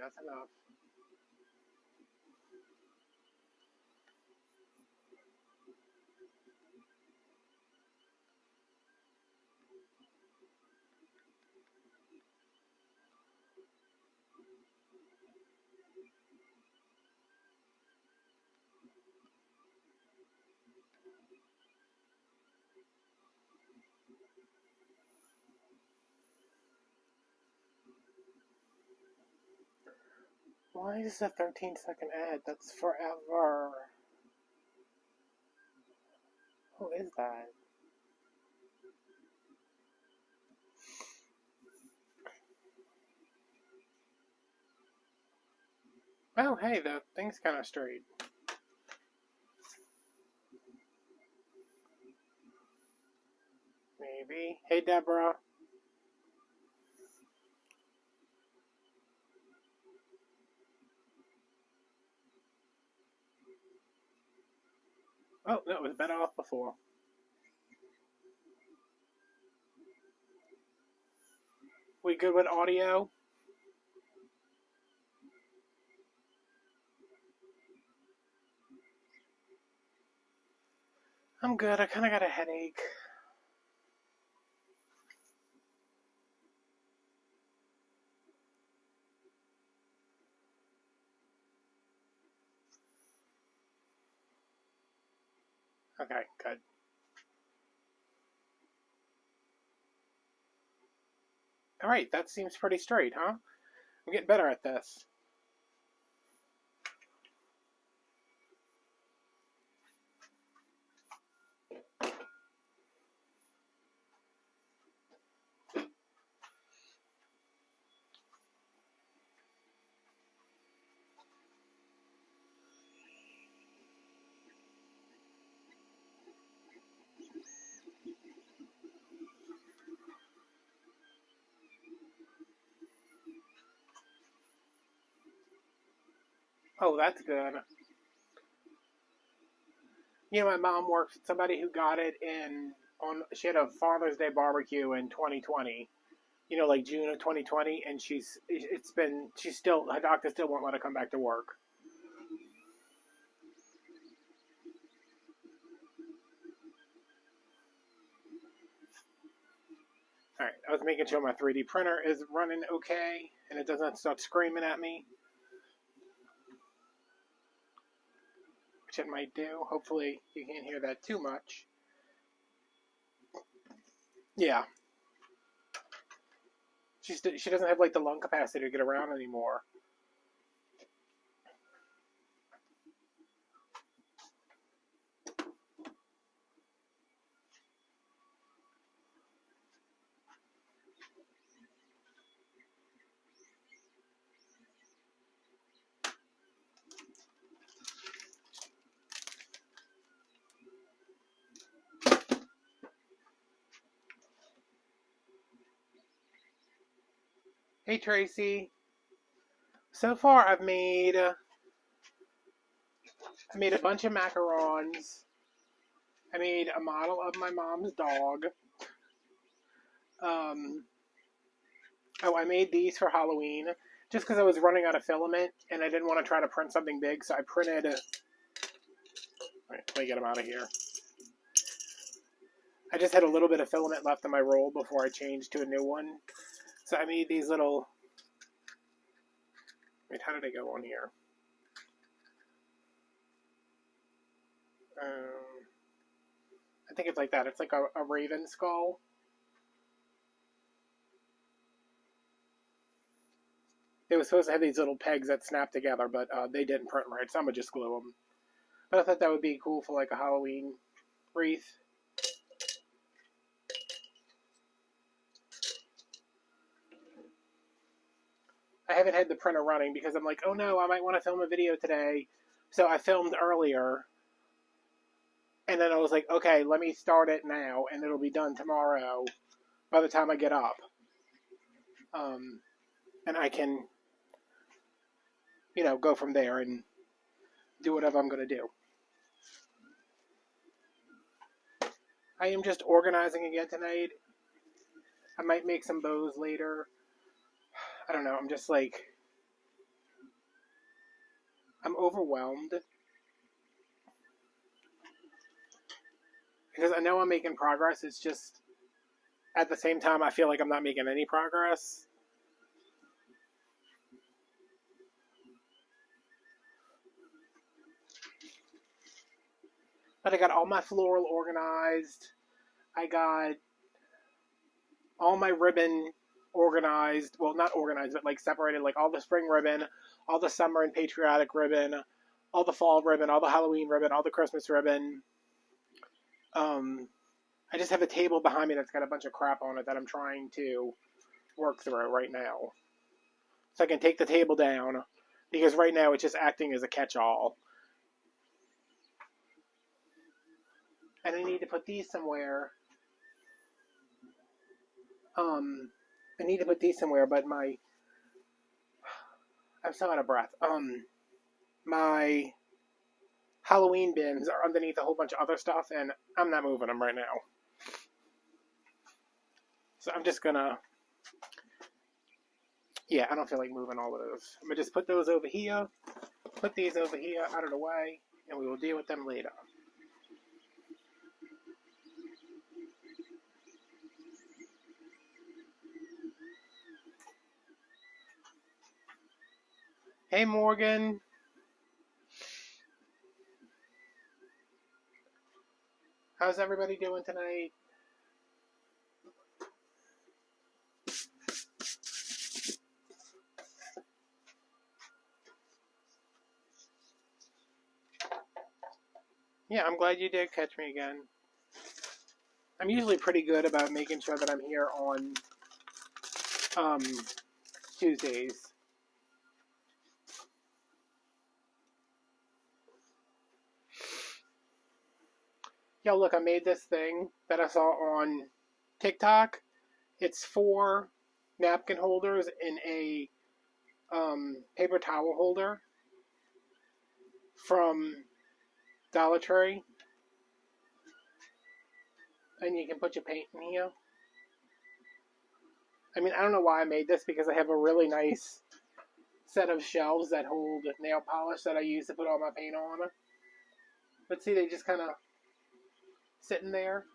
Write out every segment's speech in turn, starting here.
that's enough. Why is this a 13-second ad? That's forever. Who is that? Oh, hey, the thing's kind of straight. Maybe. Hey, Deborah. Oh, no, it was better off before. We good with audio? I'm good. I kind of got a headache. Okay, good. All right, that seems pretty straight, huh? I'm getting better at this. Oh, that's good. You know, my mom works with somebody who got it she had a Father's Day barbecue in 2020. You know, like June of 2020, and her doctor still won't let her come back to work. All right, I was making sure my 3D printer is running okay, and it doesn't start screaming at me, which it might do. Hopefully, you can't hear that too much. Yeah, she doesn't have like the lung capacity to get around anymore. Hey Tracy. So far, I made a bunch of macarons. I made a model of my mom's dog. Um, oh, I made these for Halloween just because I was running out of filament and I didn't want to try to print something big, so I printed. Right, let me get them out of here. I just had a little bit of filament left in my roll before I changed to a new one, so I made these little. Wait, how did I go on here? I think it's like that. It's like a raven skull. They were supposed to have these little pegs that snap together, but they didn't print right, so I'm gonna just glue them. But I thought that would be cool for like a Halloween wreath. I haven't had the printer running because I'm like, oh no, I might want to film a video today. So I filmed earlier. And then I was like, okay, let me start it now, and it'll be done tomorrow by the time I get up. And I can, go from there and do whatever I'm going to do. I am just organizing again tonight. I might make some bows later. I don't know. I'm just like, I'm overwhelmed because I know I'm making progress. It's just at the same time I feel like I'm not making any progress. But I got all my floral organized. I got all my ribbon organized. Well, not organized, but like separated. Like all the spring ribbon, all the summer and patriotic ribbon, all the fall ribbon, all the Halloween ribbon, all the Christmas ribbon. I just have a table behind me that's got a bunch of crap on it that I'm trying to work through right now. So I can take the table down, because right now it's just acting as a catch-all. And I need to put these somewhere. I need to put these somewhere, but I'm so out of breath. My Halloween bins are underneath a whole bunch of other stuff, and I'm not moving them right now. So I'm just gonna, yeah, I don't feel like moving all of those. I'm gonna just put those over here, put these over here out of the way, and we will deal with them later. Hey, Morgan. How's everybody doing tonight? Yeah, I'm glad you did catch me again. I'm usually pretty good about making sure that I'm here on Tuesdays. Yo, look, I made this thing that I saw on TikTok. It's 4 napkin holders in a paper towel holder from Dollar Tree. And you can put your paint in here. I mean, I don't know why I made this, because I have a really nice set of shelves that hold nail polish that I use to put all my paint on. But see, they just kind of sitting there.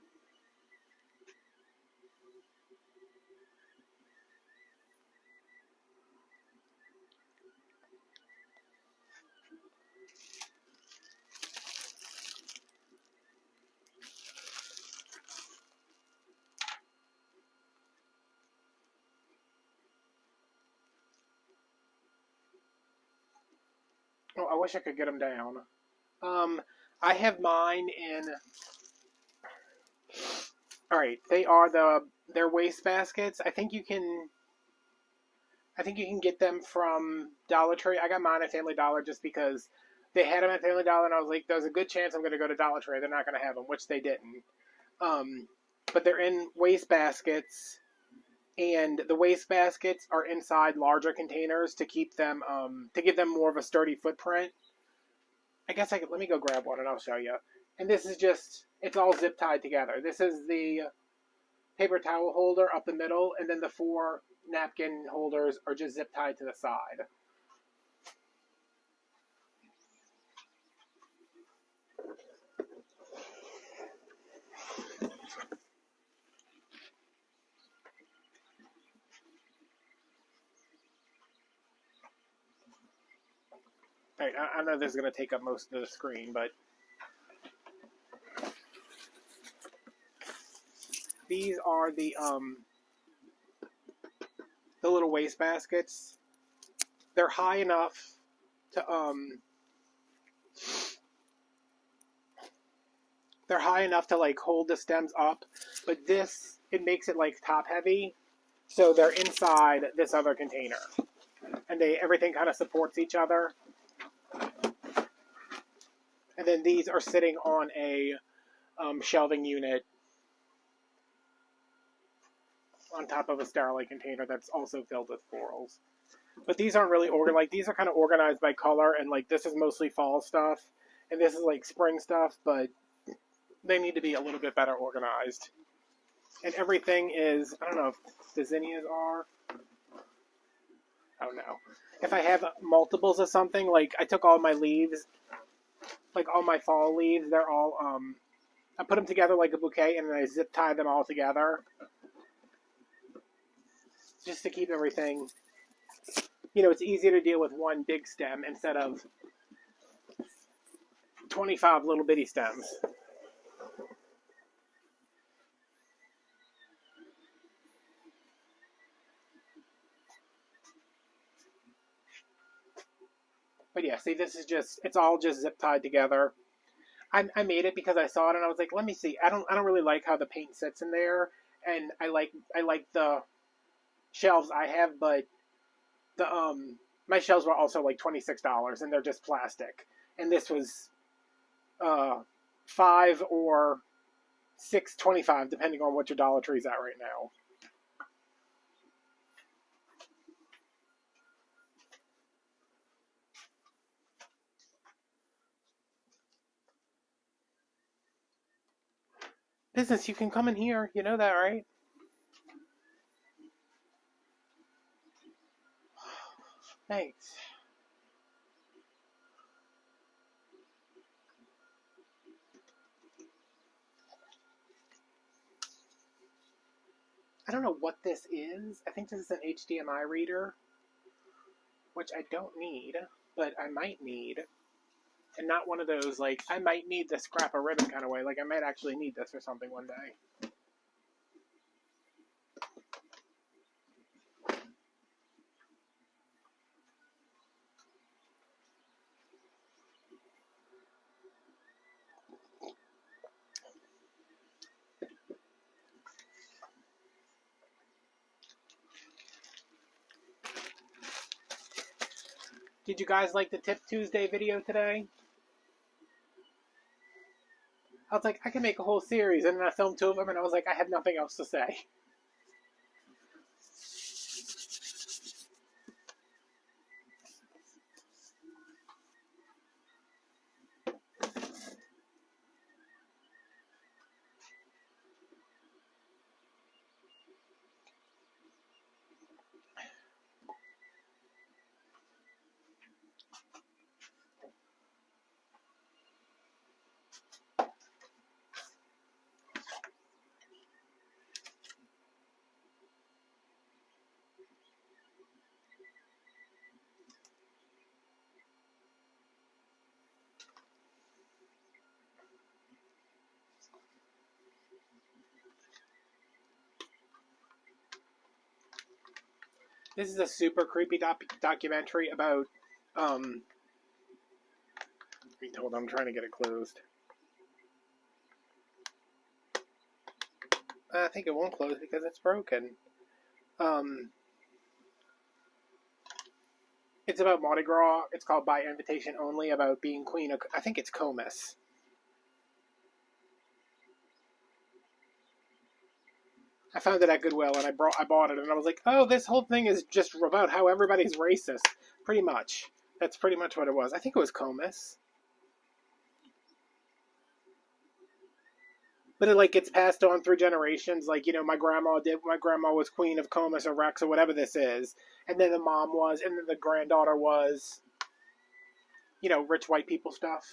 Oh, I wish I could get them down. I have mine in. All right, they're waste baskets. I think you can get them from Dollar Tree. I got mine at Family Dollar just because they had them at Family Dollar, and I was like, there's a good chance I'm going to go to Dollar Tree. They're not going to have them, which they didn't. But they're in waste baskets, and the waste baskets are inside larger containers to keep them to give them more of a sturdy footprint. I guess let me go grab one and I'll show you. And this is just, it's all zip tied together. This is the paper towel holder up the middle, and then the 4 napkin holders are just zip tied to the side. All right, I know this is going to take up most of the screen, but these are the little waste baskets. They're high enough to like hold the stems up, but this, it makes it like top heavy, so they're inside this other container, and everything kind of supports each other. And then these are sitting on a shelving unit on top of a Sterilite container that's also filled with florals. But these aren't really organized. Like, these are kind of organized by color, and like this is mostly fall stuff, and this is like spring stuff, but they need to be a little bit better organized. And everything is, I don't know if the zinnias are. I don't know. If I have multiples of something, like I took all my leaves, like all my fall leaves, they're all, I put them together like a bouquet and then I zip tie them all together. Just to keep everything, it's easier to deal with one big stem instead of 25 little bitty stems. But yeah, see, this is it's all just zip tied together. I made it because I saw it and I was like, let me see. I don't really like how the paint sits in there, and I like the shelves I have, but the my shelves were also like $26 and they're just plastic, and this was $5 or $6.25 depending on what your Dollar Tree's at right now. Business, you can come in here. You know that, right? Thanks. I don't know what this is. I think this is an HDMI reader, which I don't need, but I might need. And not one of those, like, I might need this scrap of ribbon kind of way. Like, I might actually need this for something one day. Did you guys like the Tip Tuesday video today? I was like, I can make a whole series, and then I filmed 2 of them, and I was like, I have nothing else to say. This is a super creepy documentary about, hold on, I'm trying to get it closed. I think it won't close because it's broken. It's about Mardi Gras. It's called By Invitation Only, about being queen of, I think it's Comus. I found it at Goodwill, and I bought it, and I was like, oh, this whole thing is just about how everybody's racist. Pretty much. That's pretty much what it was. I think it was Comus. But it, like, gets passed on through generations. Like, my grandma was queen of Comus or Rex or whatever this is. And then the mom was, and then the granddaughter was, rich white people stuff.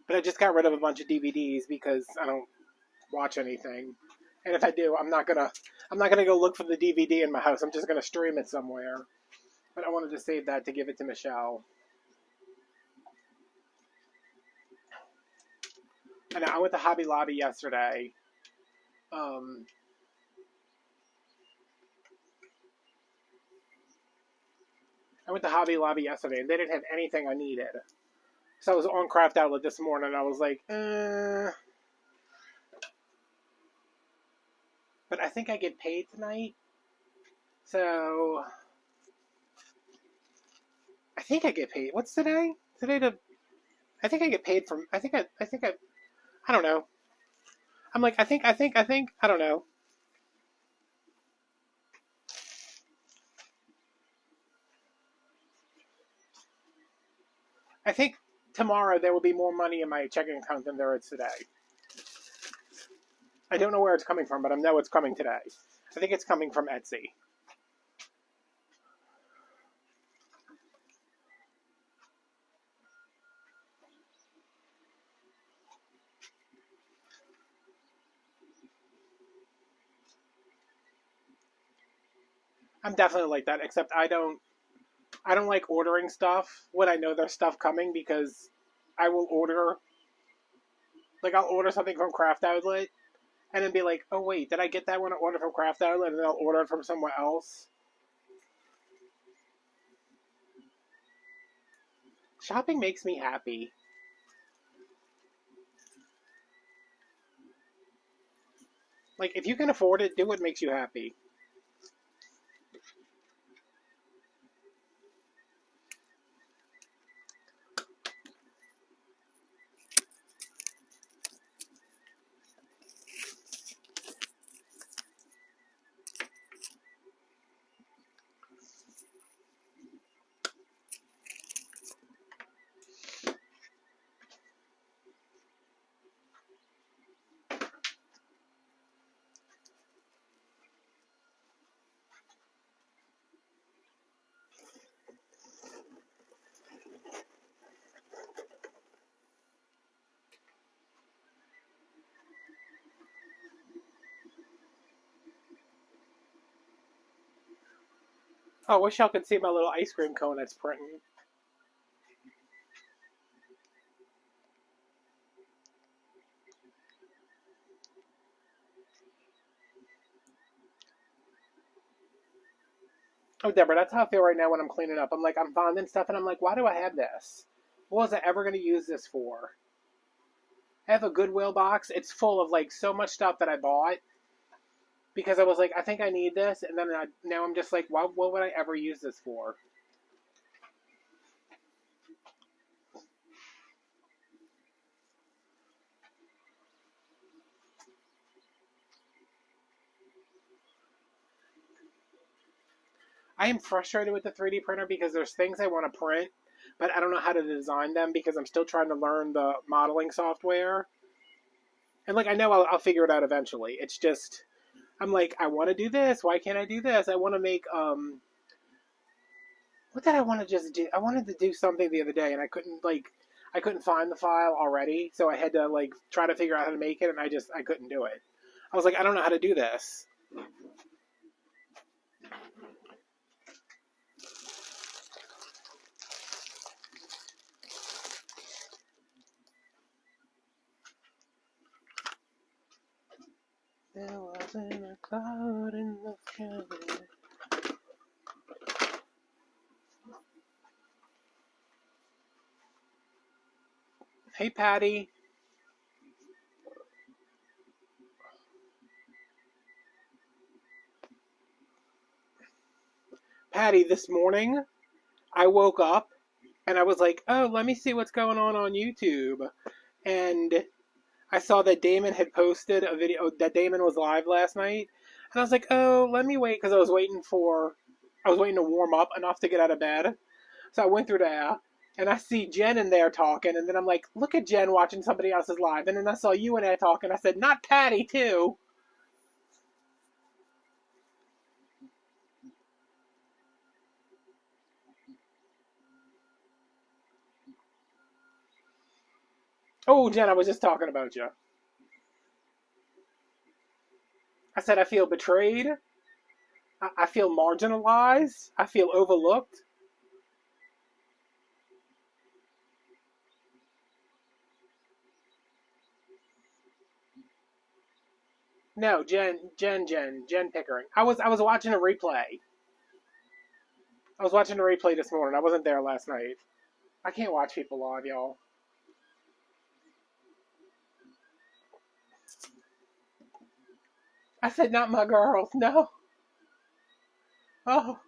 But I just got rid of a bunch of DVDs because I don't watch anything, and if I do, I'm not gonna go look for the DVD in my house. I'm just gonna stream it somewhere. But I wanted to save that to give it to Michelle. And I went to Hobby Lobby yesterday. I went to Hobby Lobby yesterday, and they didn't have anything I needed. So I was on Craft Outlet this morning, and I was like, But I think I get paid tonight. So I think I get paid. What's today? I think I get paid from, I don't know. I'm like, I think, I don't know. I think tomorrow there will be more money in my checking account than there is today. I don't know where it's coming from, but I know it's coming today. I think it's coming from Etsy. I'm definitely like that, except I don't like ordering stuff when I know there's stuff coming, because I will order, like, I'll order something from Craft Outlet and then be like, oh wait, did I get that when I ordered from Craft Outlet? And then I'll order it from somewhere else. Shopping makes me happy. Like, if you can afford it, do what makes you happy. Oh, I wish y'all could see my little ice cream cone that's printing. Oh, Deborah, that's how I feel right now when I'm cleaning up. I'm like, I'm finding stuff, and I'm like, why do I have this? What was I ever going to use this for? I have a Goodwill box. It's full of, like, so much stuff that I bought because I was like, I think I need this, and then now I'm just like, what would I ever use this for? I am frustrated with the 3D printer because there's things I want to print, but I don't know how to design them because I'm still trying to learn the modeling software. And, like, I know I'll figure it out eventually. It's just, I'm like, I want to do this. Why can't I do this? I want to make, what did I want to just do? I wanted to do something the other day, and I couldn't find the file already, so I had to, like, try to figure out how to make it, and I couldn't do it. I was like, I don't know how to do this. There wasn't a cloud in the sky. Hey, Patty. Patty, this morning, I woke up, and I was like, oh, let me see what's going on YouTube. And I saw that Damon had posted a video, that Damon was live last night. And I was like, oh, let me wait, because I was waiting to warm up enough to get out of bed. So I went through there, and I see Jen in there talking, and then I'm like, look at Jen watching somebody else's live. And then I saw you in there talking. I said, not Patty, too. Oh, Jen, I was just talking about you. I said, I feel betrayed. I feel marginalized. I feel overlooked. No, Jen Pickering. I was watching a replay. I was watching a replay this morning. I wasn't there last night. I can't watch people live, y'all. I said, not my girls. No. Oh.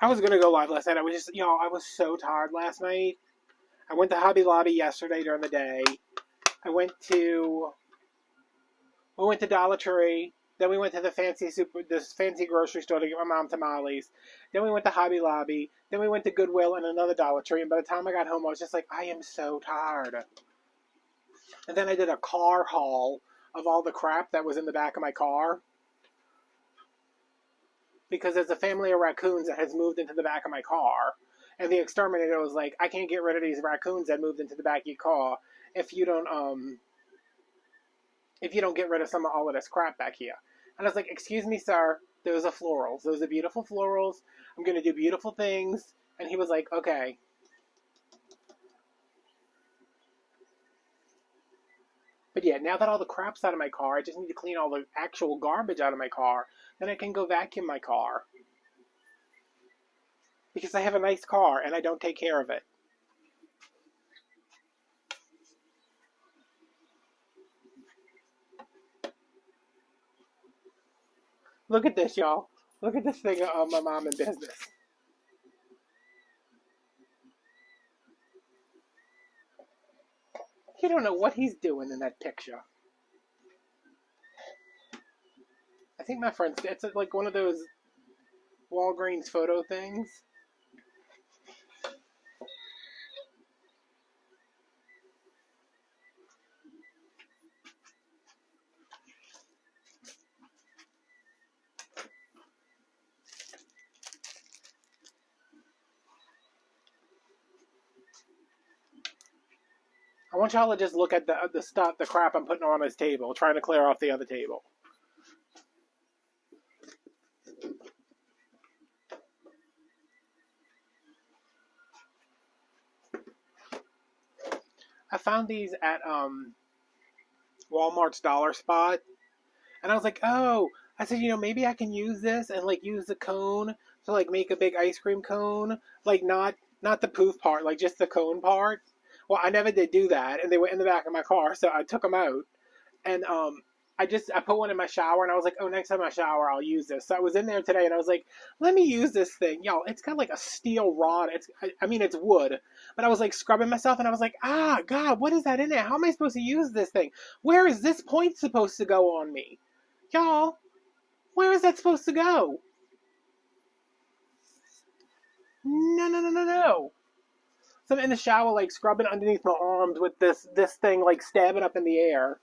I was gonna go live last night. I was just, I was so tired last night. I went to Hobby Lobby yesterday during the day. We went to Dollar Tree. Then we went to this fancy grocery store to get my mom tamales. Then we went to Hobby Lobby. Then we went to Goodwill and another Dollar Tree. And by the time I got home, I was just like, I am so tired. And then I did a car haul of all the crap that was in the back of my car. Because there's a family of raccoons that has moved into the back of my car. And the exterminator was like, I can't get rid of these raccoons that moved into the back of your car if you don't get rid of all of this crap back here. And I was like, excuse me, sir, those are florals. Those are beautiful florals. I'm going to do beautiful things. And he was like, okay. But yeah, now that all the crap's out of my car, I just need to clean all the actual garbage out of my car. Then I can go vacuum my car. Because I have a nice car and I don't take care of it. Look at this, y'all. Look at this thing of my mom in business. You don't know what he's doing in that picture. I think my friend's, it's like one of those Walgreens photo things. I want y'all to just look at the stuff, the crap I'm putting on his table, trying to clear off the other table. I found these at Walmart's Dollar Spot, and I was like, oh, I said, maybe I can use this and like use the cone to like make a big ice cream cone, like not the poof part, like just the cone part. Well, I never did do that, and they were in the back of my car, so I took them out, and I put one in my shower, and I was like, oh, next time I shower, I'll use this. So I was in there today, and I was like, let me use this thing. Yo, it's got like a steel rod. I mean, it's wood, but I was like scrubbing myself, and I was like, God, what is that in there? How am I supposed to use this thing? Where is this point supposed to go on me? Y'all, where is that supposed to go? No. So I'm in the shower, like scrubbing underneath my arms with this thing, like stabbing up in the air.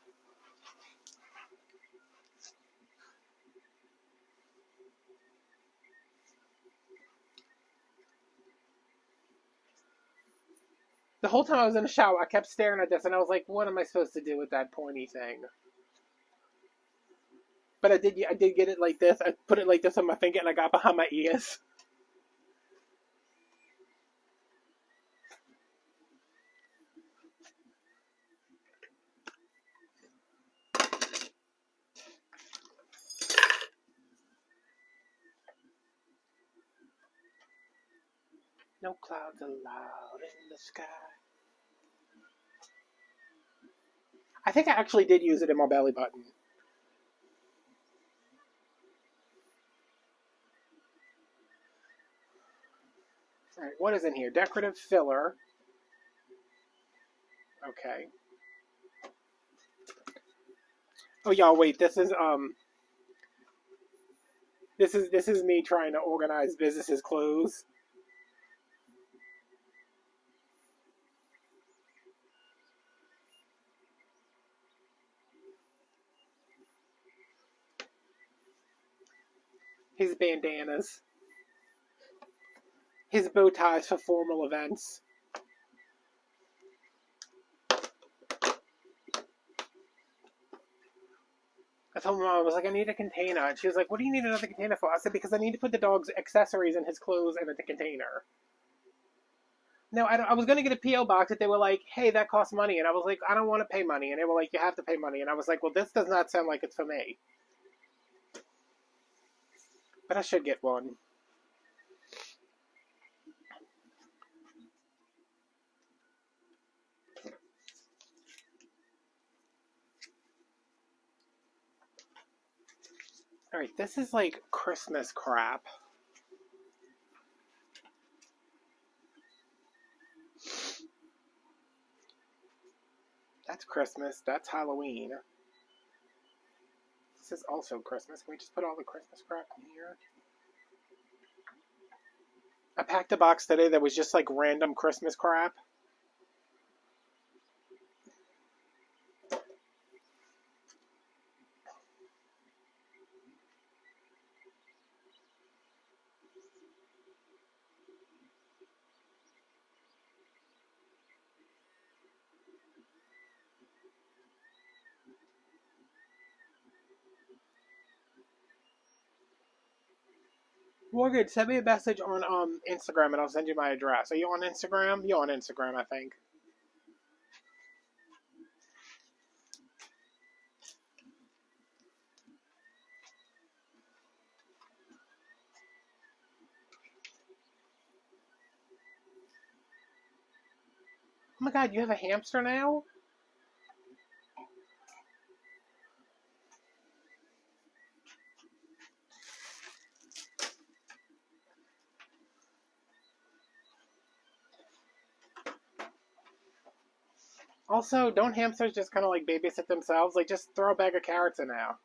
The whole time I was in the shower, I kept staring at this, and I was like, what am I supposed to do with that pointy thing? But I did get it like this. I put it like this on my finger, and I got behind my ears. No clouds allowed in the sky. I think I actually did use it in my belly button. Alright, what is in here? Decorative filler. Okay. Oh, y'all, wait, this is me trying to organize businesses' clothes. His bandanas. His bow ties for formal events. I told my mom, I was like, I need a container. And she was like, what do you need another container for? I said, because I need to put the dog's accessories and his clothes in the container. No, I was going to get a P.O. box that they were like, hey, that costs money. And I was like, I don't want to pay money. And they were like, you have to pay money. And I was like, well, this does not sound like it's for me. But I should get one. Alright, this is like Christmas crap. That's Christmas. That's Halloween. this is also Christmas. Can we just put all the Christmas crap in here? I packed a box today that was just like random Christmas crap. Morgan, send me a message on Instagram and I'll send you my address. Are you on Instagram? You're on Instagram, I think. Oh my god, you have a hamster now? Also, don't hamsters just kind of like babysit themselves? Like, just throw a bag of carrots in now.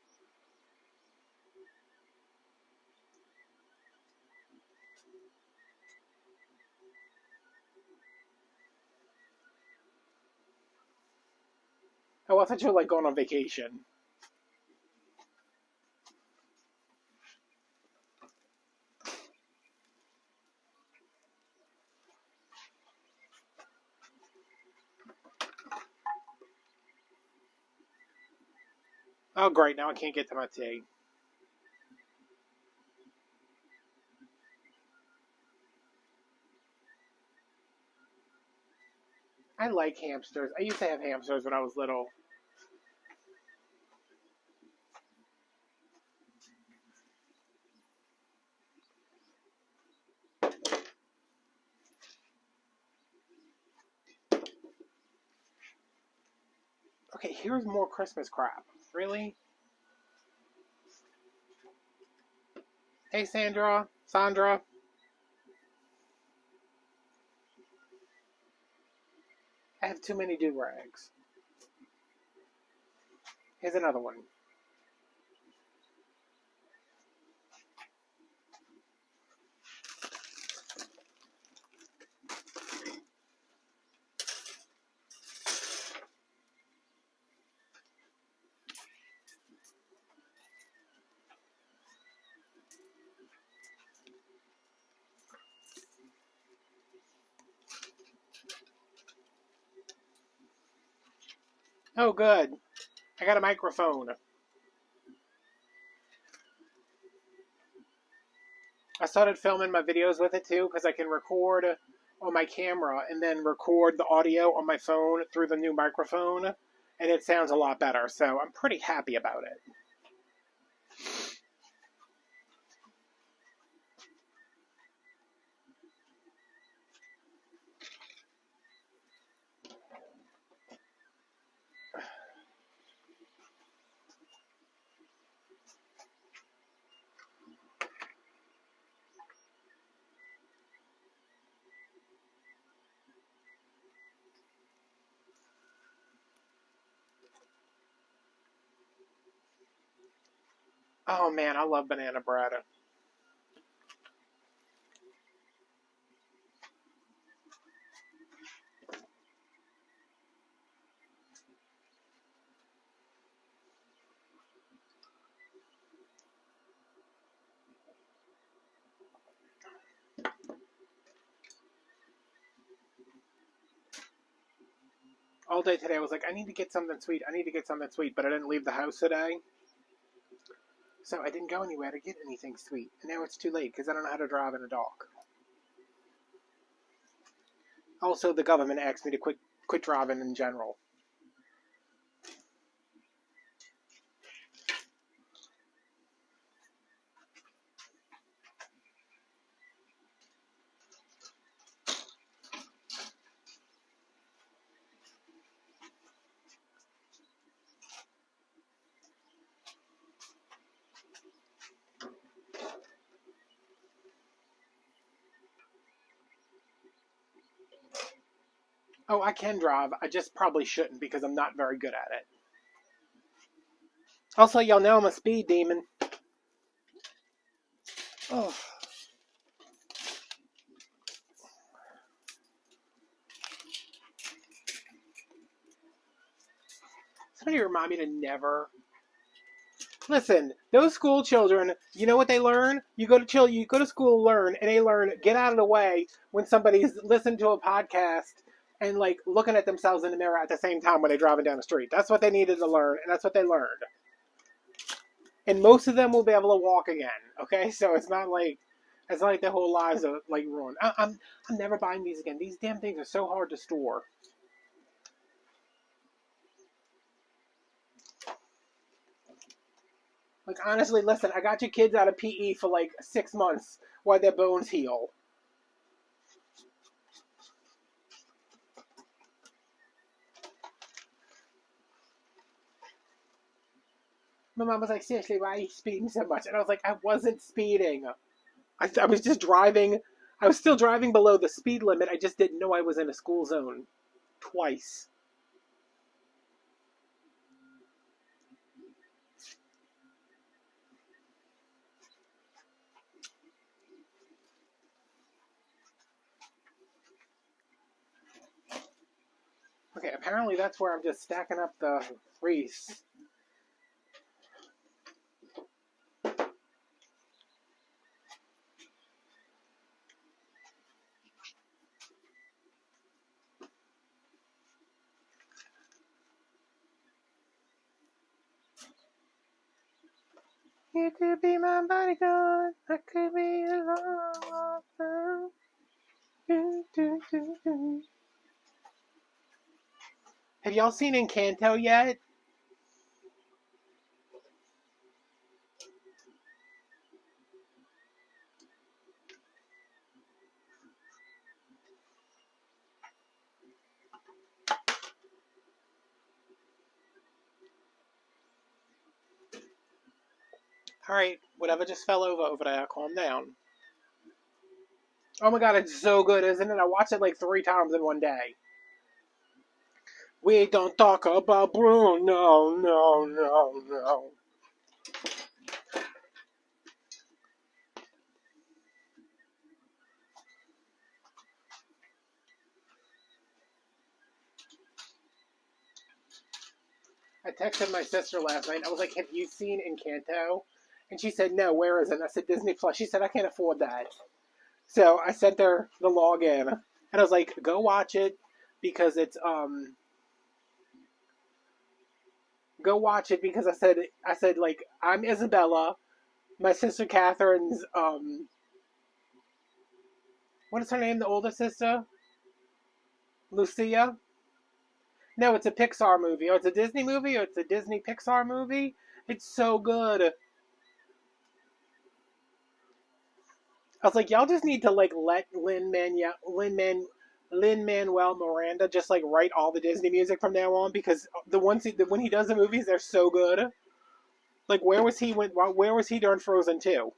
Oh, I thought you were like going on vacation. Oh, great, now I can't get to my tea. I like hamsters. I used to have hamsters when I was little. Okay, here's more Christmas crap. Really? Hey, Sandra. Sandra. I have too many do-rags. Here's another one. Oh, good. I got a microphone. I started filming my videos with it too because I can record on my camera and then record the audio on my phone through the new microphone, and it sounds a lot better, so I'm pretty happy about it. Oh man, I love banana bread. All day today I was like, I need to get something sweet, I need to get something sweet, but I didn't leave the house today. So I didn't go anywhere to get anything sweet. And now it's too late because I don't know how to drive in a dark. Also, the government asked me to quit driving in general. Oh, I can drive. I just probably shouldn't because I'm not very good at it. Also, y'all know I'm a speed demon. Oh. Somebody remind me to never. Listen, those school children, you know what they learn? You go to school, learn, and they learn get out of the way when somebody's listening to a podcast and like looking at themselves in the mirror at the same time when they're driving down the street. That's what they needed to learn, and that's what they learned. And most of them will be able to walk again. Okay, so it's not like their whole lives are like ruined. I'm never buying these again. These damn things are so hard to store. Like, honestly, listen, I got your kids out of PE for like 6 months while their bones heal. My mom was like, seriously, why are you speeding so much? And I was like, I wasn't speeding. I was just driving. I was still driving below the speed limit. I just didn't know I was in a school zone. Twice. Okay, apparently that's where I'm just stacking up the Reese. You could be my bodyguard. I could be your lover. Have y'all seen Encanto yet? Alright, whatever just fell over there, calm down. Oh my god, it's so good, isn't it? I watched it like 3 times in one day. We don't talk about Bruno, no. I texted my sister last night. I was like, have you seen Encanto? And she said, no, where is it? And I said, Disney Plus. She said, I can't afford that. So I sent her the login. And I was like, go watch it because it's, go watch it because I said, like, I'm Isabella. My sister Catherine's, what is her name, the older sister? Lucia? No, it's a Pixar movie. Or it's a Disney movie, or it's a Disney Pixar movie. It's so good. I was like, y'all just need to like let Lin-Manuel Miranda just like write all the Disney music from now on because when he does the movies, they're so good. Like, where was he during Frozen 2?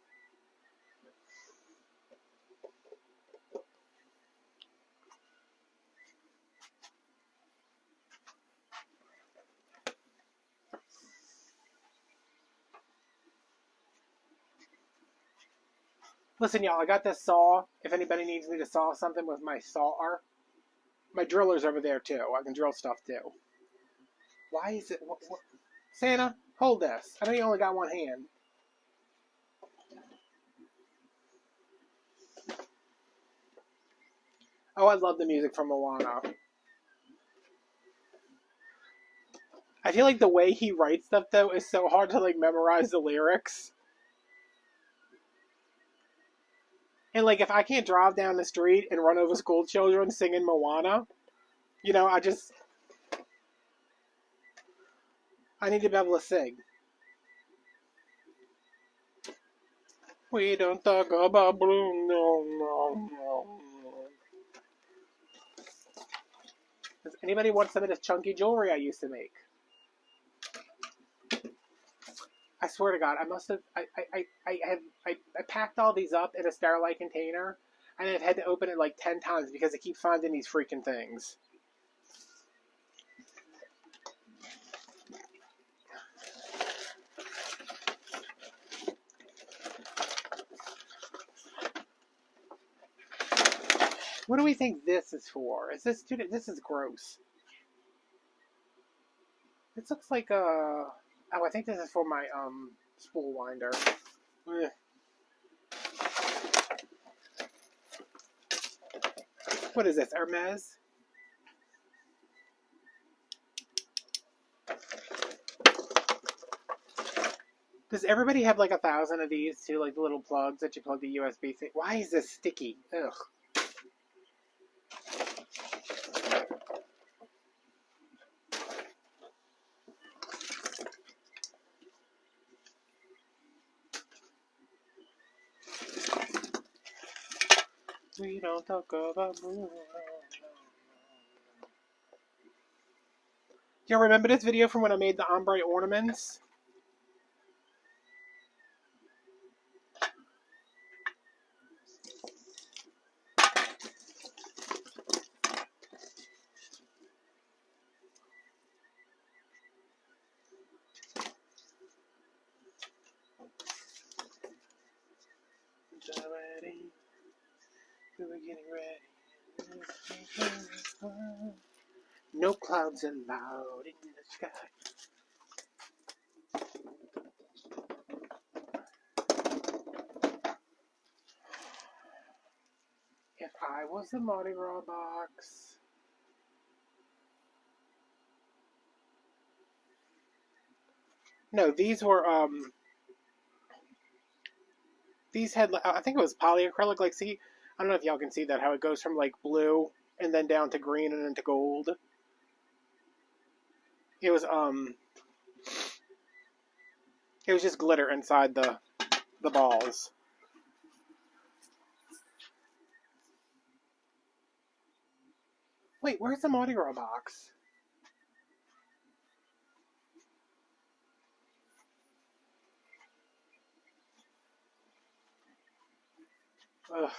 Listen, y'all, I got this saw. If anybody needs me to saw something with my saw, my driller's over there too. I can drill stuff too. Why is it? What? Santa, hold this. I know you only got one hand. Oh, I love the music from Moana. I feel like the way he writes stuff though is so hard to like memorize the lyrics. And like if I can't drive down the street and run over school children singing Moana, you know, I need to be able to sing. We don't talk about Bruno, no. Does anybody want some of this chunky jewelry I used to make? I swear to God, I must have. I packed all these up in a Sterilite container, and I've had to open it like 10 times because I keep finding these freaking things. What do we think this is for? Is this student? This is gross. This looks like a. Oh, I think this is for my spool winder. Eh. What is this? Hermes? Does everybody have like 1,000 of these too? Like the little plugs that you plug the USB thing? Why is this sticky? Ugh. We don't talk about Bruno. Do you remember this video from when I made the ombre ornaments? We were getting ready. No clouds allowed in the sky. If I was the Mardi Gras box. No, these were these had, I think it was polyacrylic. Like, see, I don't know if y'all can see that, how it goes from like blue and then down to green and then to gold. It was just glitter inside the balls. Wait, where's the Mardi Gras box? Ugh.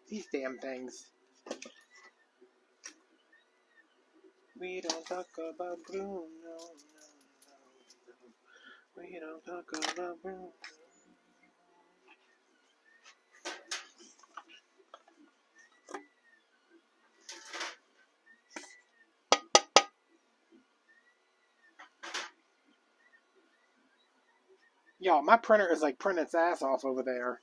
These damn things. We don't talk about Bruno, no, no, no. We don't talk about Bruno. Y'all, my printer is like printing its ass off over there.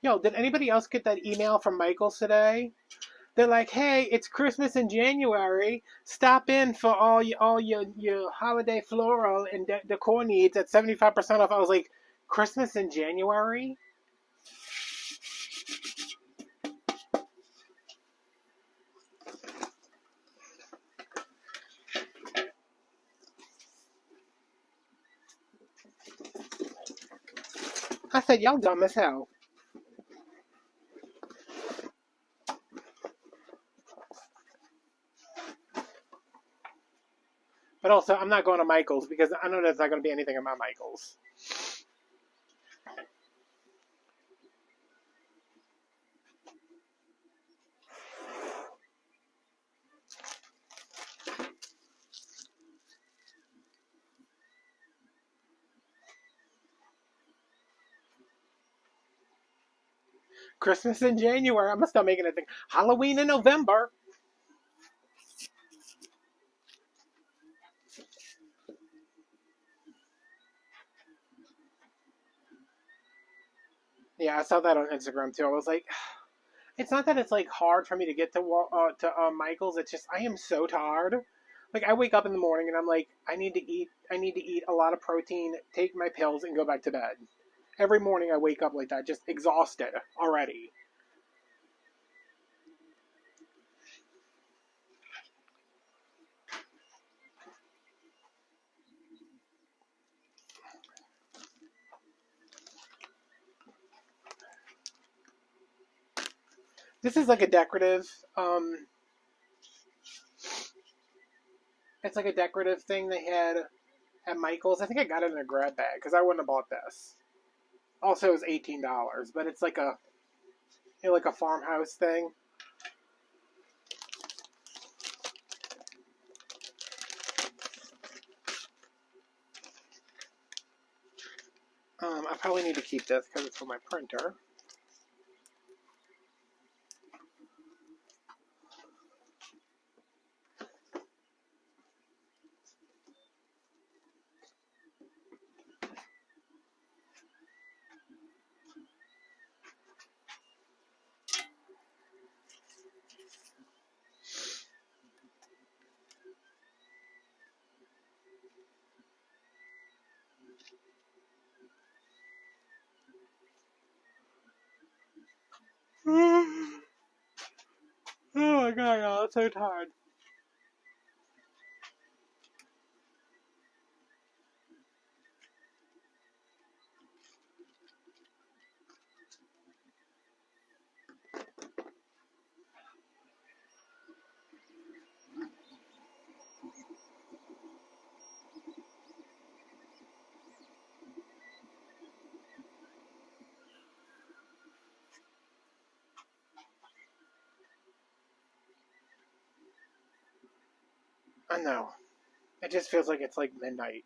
Yo, did anybody else get that email from Michaels today? They're like, hey, it's Christmas in January. Stop in for all your holiday floral and decor needs at 75% off. I was like, Christmas in January? I said, y'all dumb as hell. But also, I'm not going to Michaels because I know there's not going to be anything at my Michaels. Christmas in January. I'm going to start making a thing. Halloween in November. Yeah, I saw that on Instagram too. I was like, it's not that it's like hard for me to get to Michael's. It's just I am so tired. Like I wake up in the morning and I'm like, I need to eat a lot of protein, take my pills, and go back to bed. Every morning I wake up like that, just exhausted already. This is like a decorative, it's like a decorative thing they had at Michael's. I think I got it in a grab bag because I wouldn't have bought this. Also, it was $18, but it's like a, you know, like a farmhouse thing. I probably need to keep this because it's for my printer. Oh my god, I'm so tired. I know. It just feels like it's like midnight.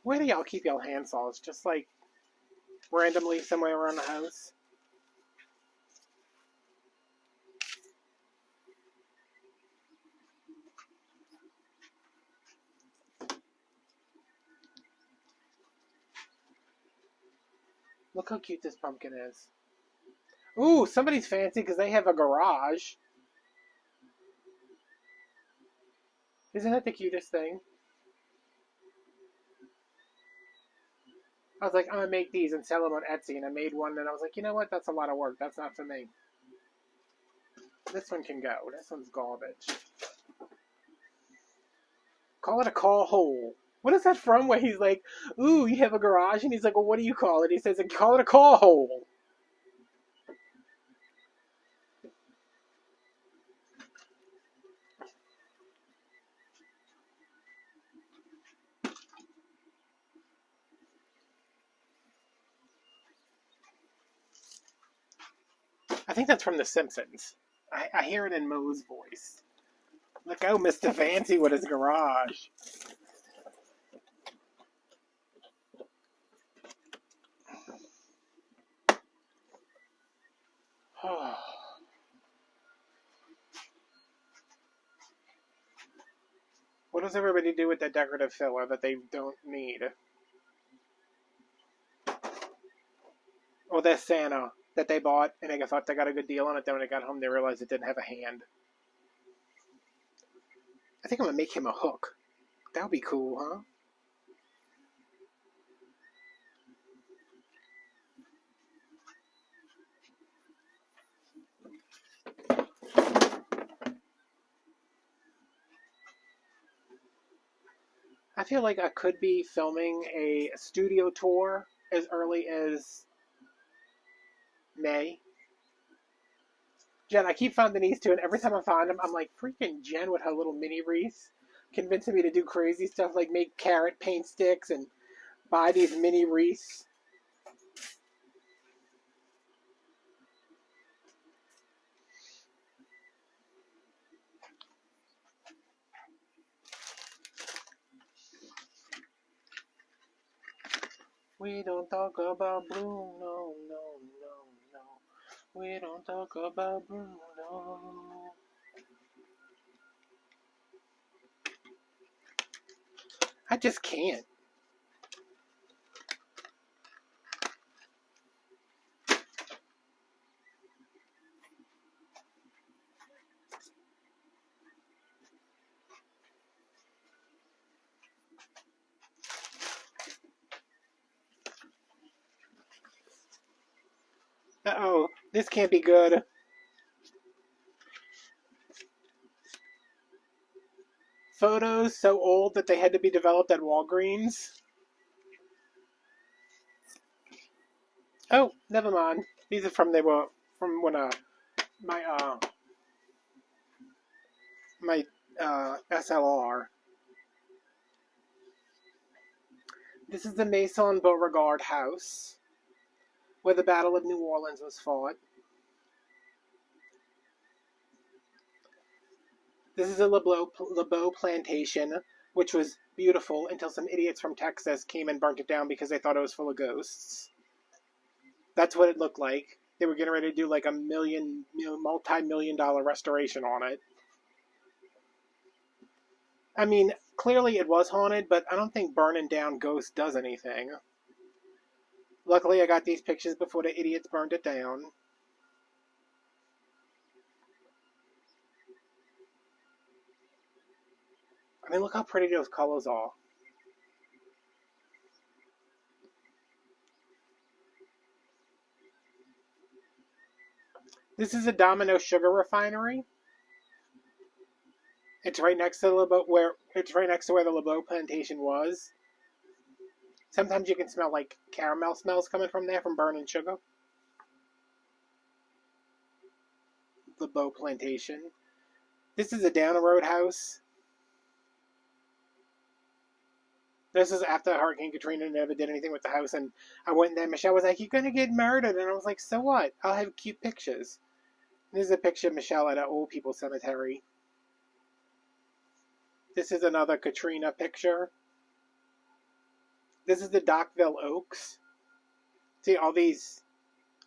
Where do y'all keep y'all handsaws? Just like randomly somewhere around the house? Look how cute this pumpkin is. Ooh, somebody's fancy because they have a garage. Isn't that the cutest thing? I was like, I'm gonna make these and sell them on Etsy, and I made one, and I was like, you know what? That's a lot of work. That's not for me. This one can go. This one's garbage. Call it a call hole. What is that from? Where he's like, ooh, you have a garage? And he's like, well, what do you call it? He says, call it a call hole. I think that's from The Simpsons. I hear it in Moe's voice. Look, oh, Mr. Fancy with his garage. What does everybody do with that decorative filler that they don't need? Or that Santa that they bought and they thought they got a good deal on it. Then when they got home, they realized it didn't have a hand. I think I'm gonna make him a hook. That would be cool, huh? I feel like I could be filming a studio tour as early as May. Jen, I keep finding these two, and every time I find them, I'm like, freaking Jen with her little mini wreaths, convincing me to do crazy stuff like make carrot paint sticks and buy these mini wreaths. We don't talk about Bruno, no, no, no. We don't talk about Bruno. I just can't. Uh-oh, this can't be good. Photos so old that they had to be developed at Walgreens. Oh, never mind. These are from when my my SLR. This is the Maison Beauregard house where the Battle of New Orleans was fought. This is a LeBeau plantation, which was beautiful until some idiots from Texas came and burnt it down because they thought it was full of ghosts. That's what it looked like. They were getting ready to do like a multi-million-dollar restoration on it. I mean, clearly it was haunted, but I don't think burning down ghosts does anything. Luckily, I got these pictures before the idiots burned it down. I mean, look how pretty those colors are. This is a Domino sugar refinery. It's right next to where the LeBeau plantation was. Sometimes you can smell like caramel smells coming from there from burning sugar. LeBeau plantation. This is a down the road house. This is after Hurricane Katrina never did anything with the house, and I went there. Michelle was like, "You're gonna get murdered," and I was like, "So what? I'll have cute pictures." This is a picture of Michelle at an old people cemetery. This is another Katrina picture. This is the Dockville Oaks. See all these.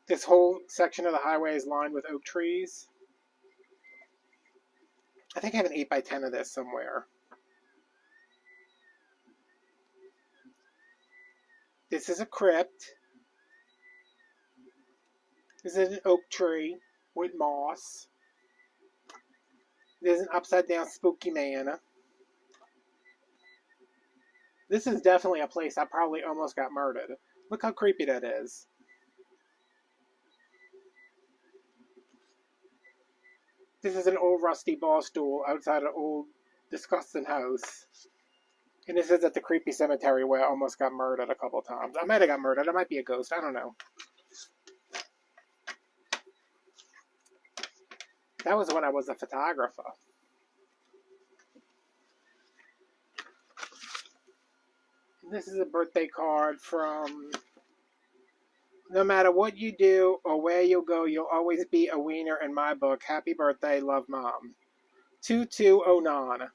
This whole section of the highway is lined with oak trees. I think I have an 8x10 of this somewhere. This is a crypt. This is an oak tree with moss. There's an upside down spooky man. This is definitely a place I probably almost got murdered. Look how creepy that is. This is an old rusty bar stool outside an old disgusting house. And this is at the creepy cemetery where I almost got murdered a couple times. I might have got murdered. I might be a ghost. I don't know. That was when I was a photographer. This is a birthday card from... No matter what you do or where you go, you'll always be a wiener in my book. Happy birthday, love, Mom. 2209.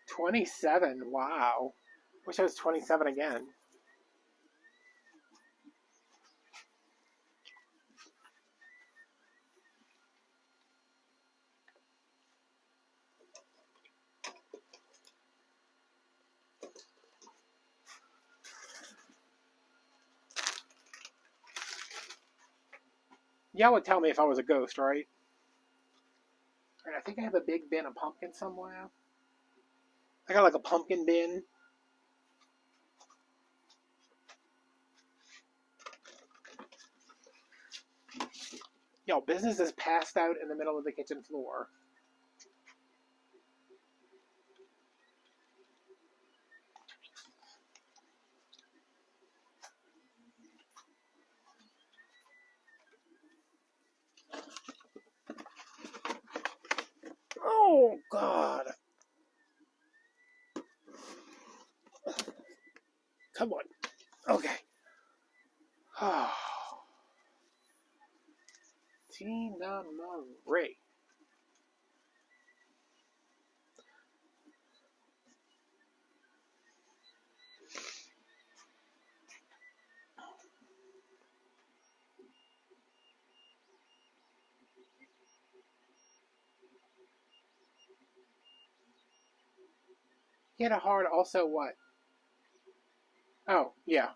27. Wow. Wish I was 27 again. Y'all would tell me if I was a ghost, right? And I think I have a big bin of pumpkin somewhere. I got like a pumpkin bin. Yo, business is passed out in the middle of the kitchen floor. Oh, God. Come on. Okay. Oh. Tina Marie. He had a heart also what? Oh, yeah.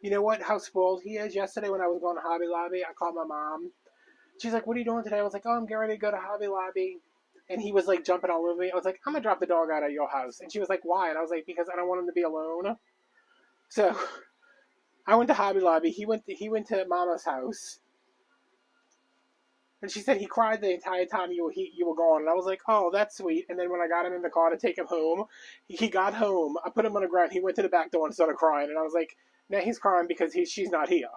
You know what? How spoiled he is. Yesterday when I was going to Hobby Lobby, I called my mom. She's like, "What are you doing today?" I was like, "Oh, I'm getting ready to go to Hobby Lobby." And he was like jumping all over me. I was like, "I'm gonna drop the dog out of your house." And she was like, "Why?" And I was like, "Because I don't want him to be alone." So I went to Hobby Lobby. He went to Mama's house, and she said he cried the entire time you were gone. And I was like, oh, that's sweet. And then when I got him in the car to take him home, he got home. I put him on the ground. He went to the back door and started crying. And I was like, now he's crying because she's not here.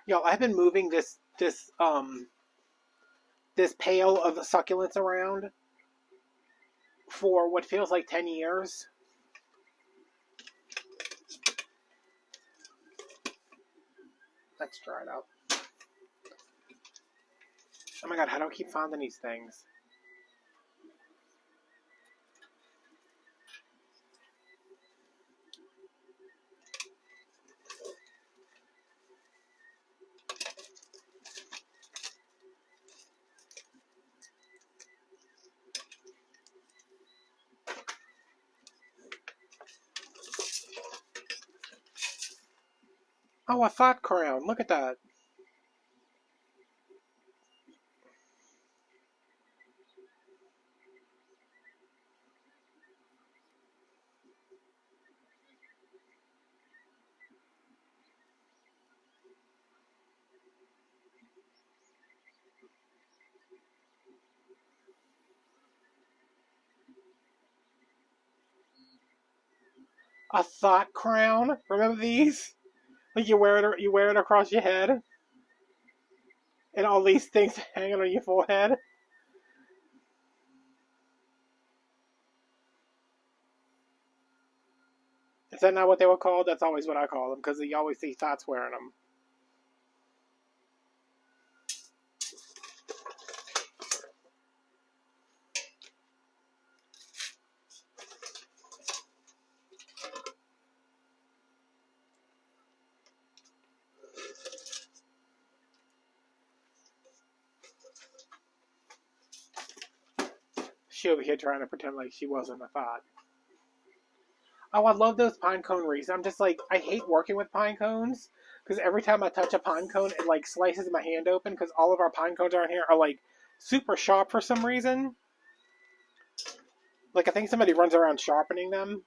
Yo, I've been moving this pail of succulents around for what feels like 10 years. Let's dry it up. Oh my god, how do I keep finding these things? Oh, a thought crown. Look at that. A thought crown. Remember these? Like you wear it across your head, and all these things hanging on your forehead. Is that not what they were called? That's always what I call them because you always see thoughts wearing them. She over here trying to pretend like she wasn't a thought. Oh, I love those pine cone wreaths. I'm just like, I hate working with pine cones because every time I touch a pine cone, it like slices my hand open because all of our pine cones around here are like super sharp for some reason. Like I think somebody runs around sharpening them.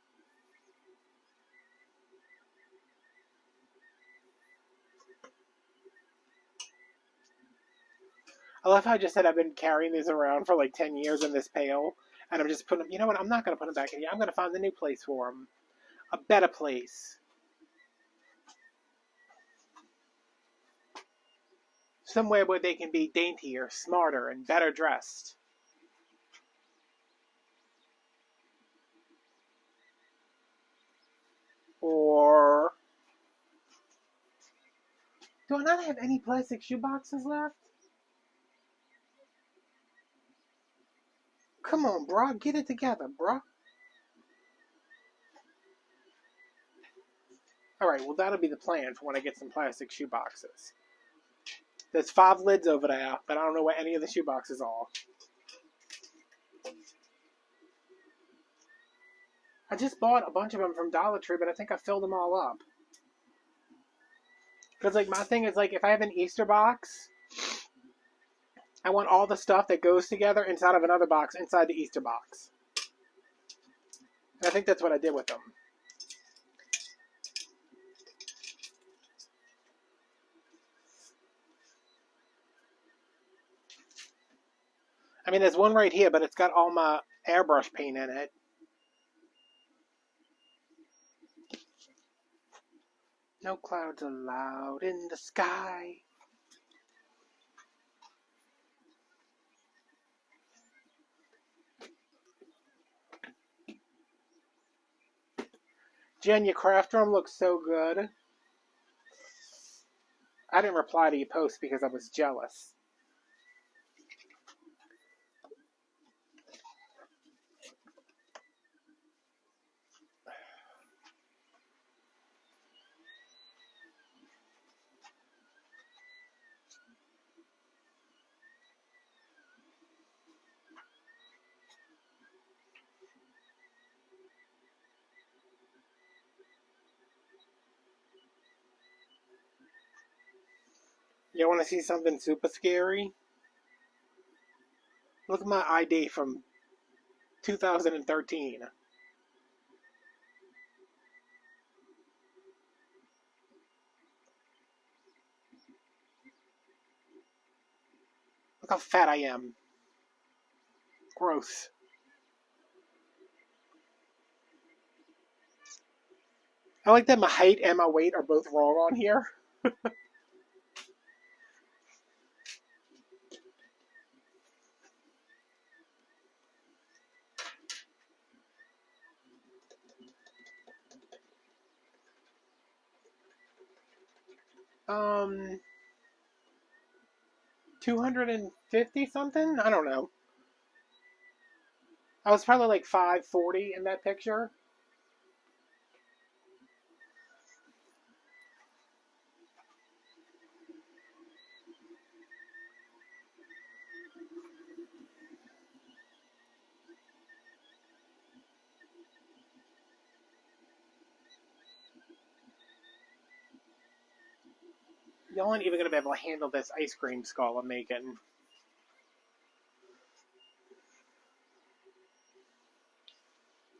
I love how I just said I've been carrying these around for like 10 years in this pail, and I'm just putting them, you know what, I'm not going to put them back in here. I'm going to find a new place for them. A better place. Somewhere where they can be daintier, smarter, and better dressed. Or... do I not have any plastic shoeboxes left? Come on, bruh. Get it together, bruh. Alright, well that'll be the plan for when I get some plastic shoeboxes. There's 5 lids over there, but I don't know where any of the shoeboxes are. I just bought a bunch of them from Dollar Tree, but I think I filled them all up. Because, like, my thing is, like, if I have an Easter box, I want all the stuff that goes together inside of another box inside the Easter box. And I think that's what I did with them. I mean, there's one right here, but it's got all my airbrush paint in it. No clouds allowed in the sky. Jen, your craft room looks so good. I didn't reply to your post because I was jealous. You want to see something super scary? Look at my ID from 2013. Look how fat I am. Gross. I like that my height and my weight are both wrong on here. 250 something? I don't know. I was probably like 540 in that picture. Y'all aren't even going to be able to handle this ice cream skull I'm making.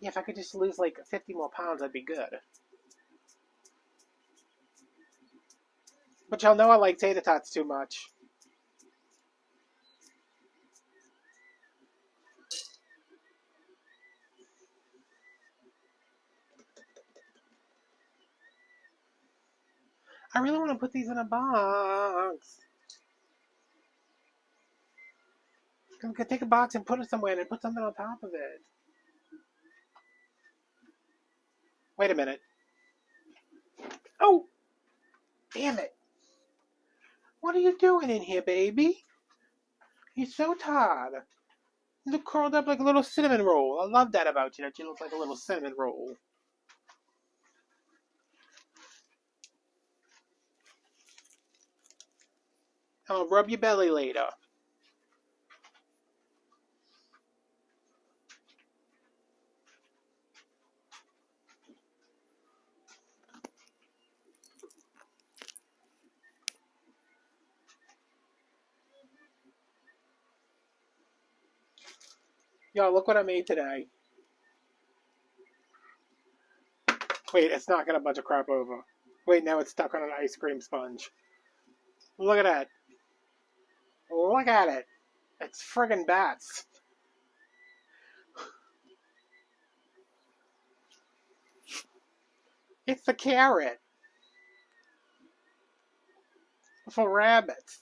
Yeah, if I could just lose like 50 more pounds, I'd be good. But y'all know I like tater tots too much. I really want to put these in a box. We could take a box and put it somewhere and put something on top of it. Wait a minute. Oh! Damn it. What are you doing in here, baby? You're so tired. You look curled up like a little cinnamon roll. I love that about you, that you look like a little cinnamon roll. I'll rub your belly later. Yo, look what I made today. Wait, it's knocking a bunch of crap over. Wait, now it's stuck on an ice cream sponge. Look at that. Look at it. It's friggin' bats. It's the carrot. For rabbits.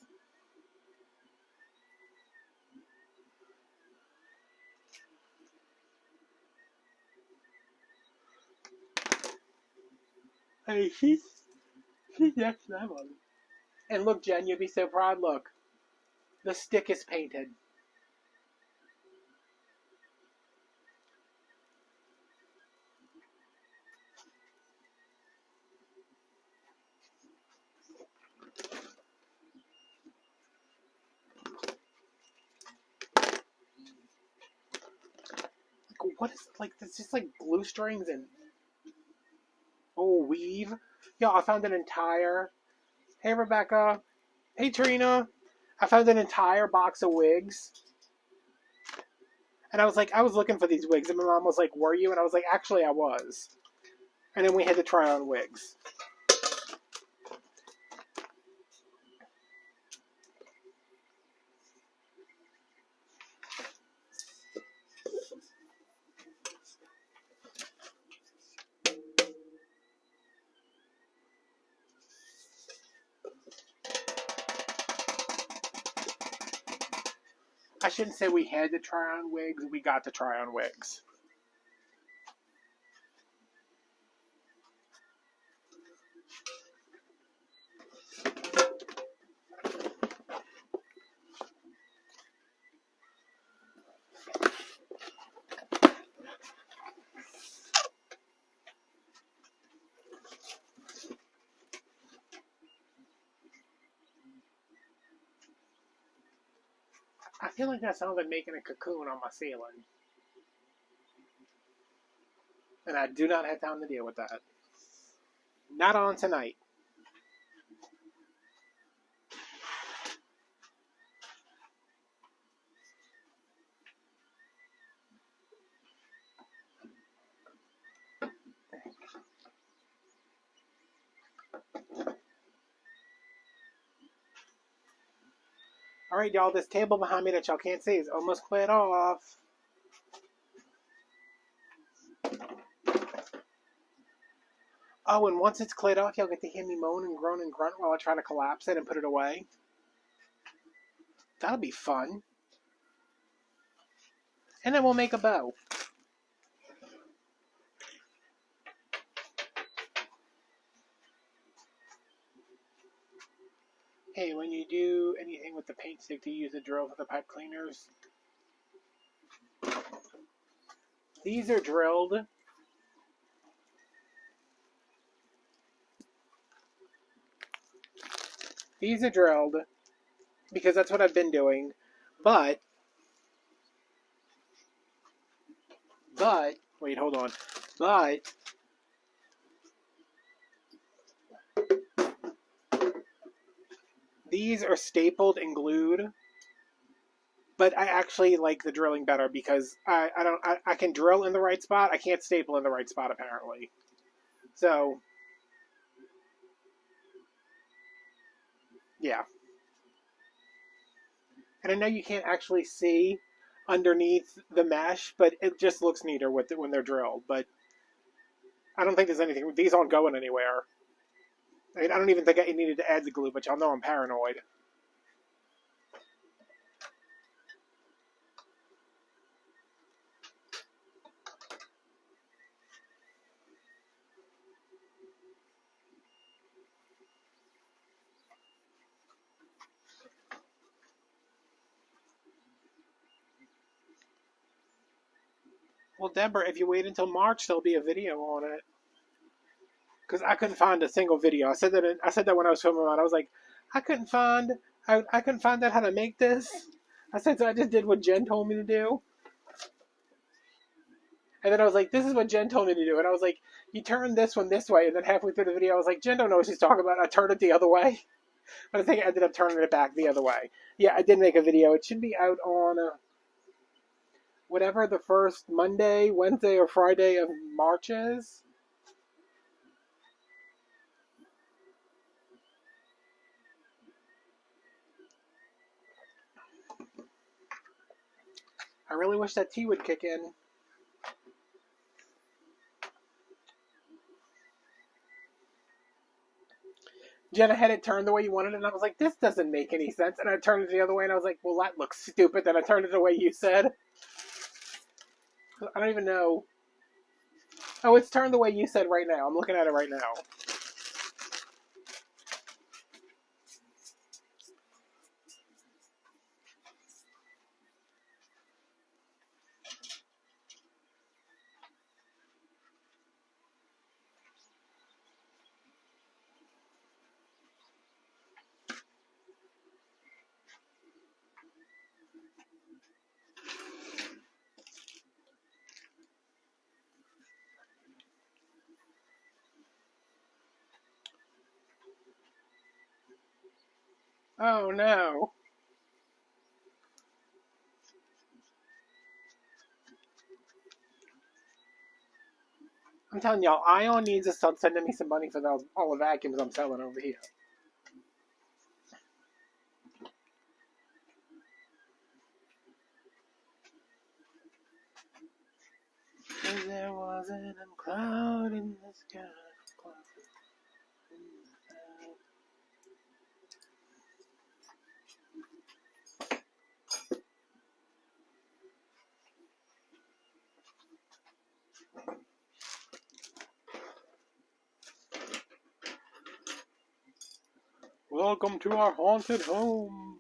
Hey, she's next level. And look, Jen, you'd be so proud. Look, the stick is painted. Like, what is like? It's just like glue strings and weave. Yo, I found an entire. Hey, Rebecca. Hey, Trina. I found an entire box of wigs. And I was like, I was looking for these wigs. And my mom was like, were you? And I was like, actually, I was. And then we had to try on wigs. I shouldn't say we had to try on wigs. We got to try on wigs. I feel like that sounds like making a cocoon on my ceiling. And I do not have time to deal with that. Not on tonight. Alright, y'all, this table behind me that y'all can't see is almost cleared off. Oh, and once it's cleared off, y'all get to hear me moan and groan and grunt while I try to collapse it and put it away. That'll be fun. And then we'll make a bow. Hey, when you do anything with the paint stick, do you use a drill for the pipe cleaners? These are drilled. These are drilled because that's what I've been doing. But, wait, hold on. But, these are stapled and glued. But I actually like the drilling better because I can drill in the right spot. I can't staple in the right spot apparently. So, yeah. And I know you can't actually see underneath the mesh, but it just looks neater with it when they're drilled. But I don't think there's anything. These aren't going anywhere. I mean, I don't even think I needed to add the glue, but y'all know I'm paranoid. Well, Deborah, if you wait until March, there'll be a video on it. Because I couldn't find a single video. I said that when I was filming it. I was like, I couldn't find out how to make this. I said, so I just did what Jen told me to do. And then I was like, this is what Jen told me to do. And I was like, you turn this one this way. And then halfway through the video, I was like, Jen don't know what she's talking about. I turned it the other way. But I think I ended up turning it back the other way. Yeah, I did make a video. It should be out on whatever the first Monday, Wednesday, or Friday of March is. I really wish that tea would kick in. Jen, I had it turned the way you wanted it, and I was like, this doesn't make any sense. And I turned it the other way, and I was like, well, that looks stupid. Then I turned it the way you said. I don't even know. Oh, it's turned the way you said right now. I'm looking at it right now. Oh, no. I'm telling y'all, Ion needs to start sending me some money for all the vacuums I'm selling over here. There wasn't a cloud in the sky. Welcome to our haunted home.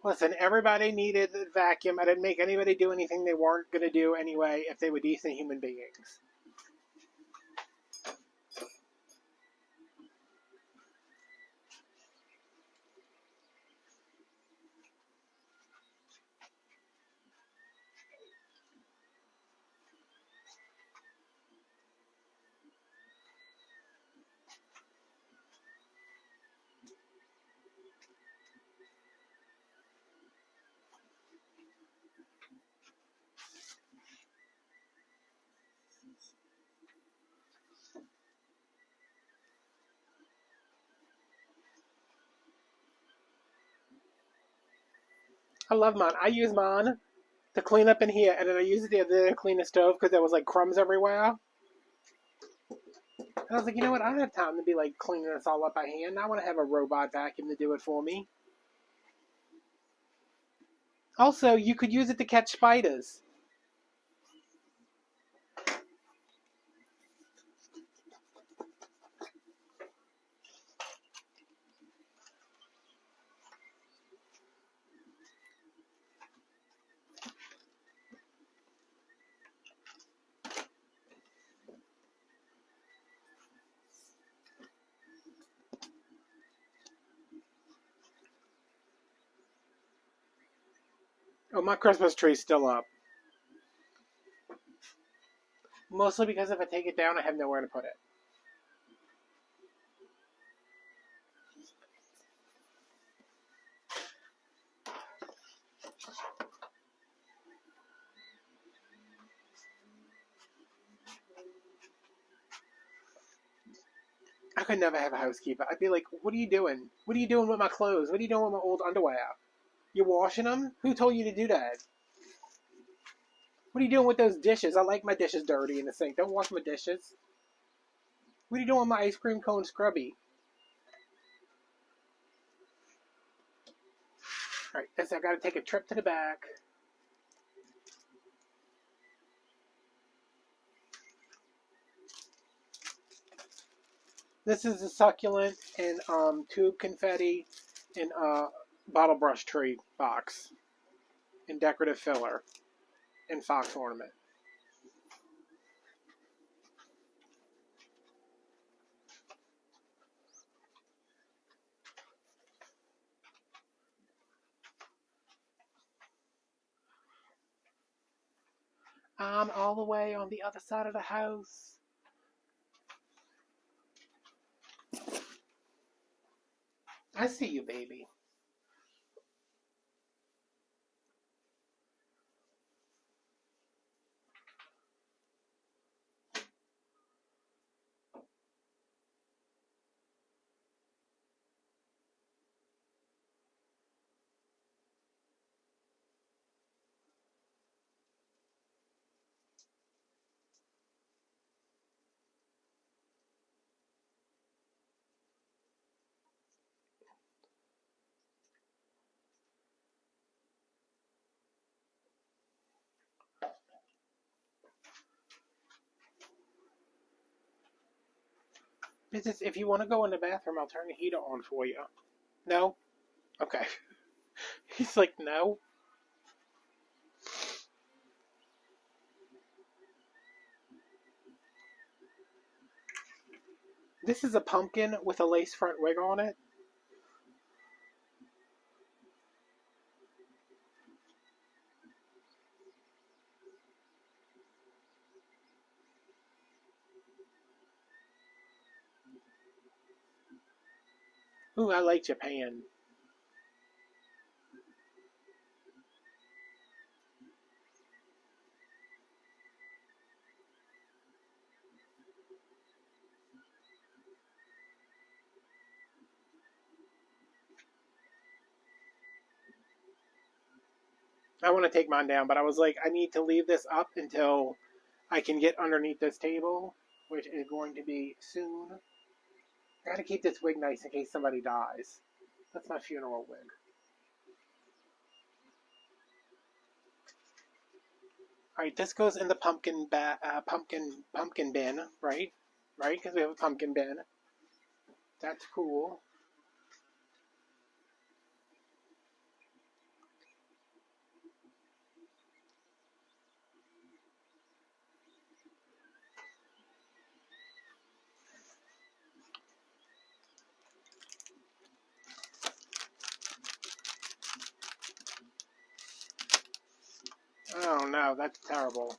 Listen, everybody needed the vacuum. I didn't make anybody do anything they weren't going to do anyway if they were decent human beings. I love mine. I use mine to clean up in here, and then I use it the other day to clean the stove because there was like crumbs everywhere. And I was like, you know what? I don't have time to be like cleaning this all up by hand. I want to have a robot vacuum to do it for me. Also, you could use it to catch spiders. Oh, my Christmas tree's still up. Mostly because if I take it down, I have nowhere to put it. I could never have a housekeeper. I'd be like, what are you doing? What are you doing with my clothes? What are you doing with my old underwear? You washing them? Who told you to do that? What are you doing with those dishes? I like my dishes dirty in the sink. Don't wash my dishes. What are you doing with my ice cream cone scrubby? Alright, I gotta take a trip to the back. This is a succulent and tube confetti and bottle brush tree box and decorative filler and fox ornament. I'm all the way on the other side of the house. I see you, baby. If you want to go in the bathroom, I'll turn the heater on for you. No? Okay. He's like, no. This is a pumpkin with a lace front wig on it. Ooh, I like Japan. I want to take mine down, but I was like, I need to leave this up until I can get underneath this table, which is going to be soon. I gotta keep this wig nice in case somebody dies. That's my funeral wig. Alright, this goes in the pumpkin bin, right? Right? Because we have a pumpkin bin. That's cool. Oh no, that's terrible.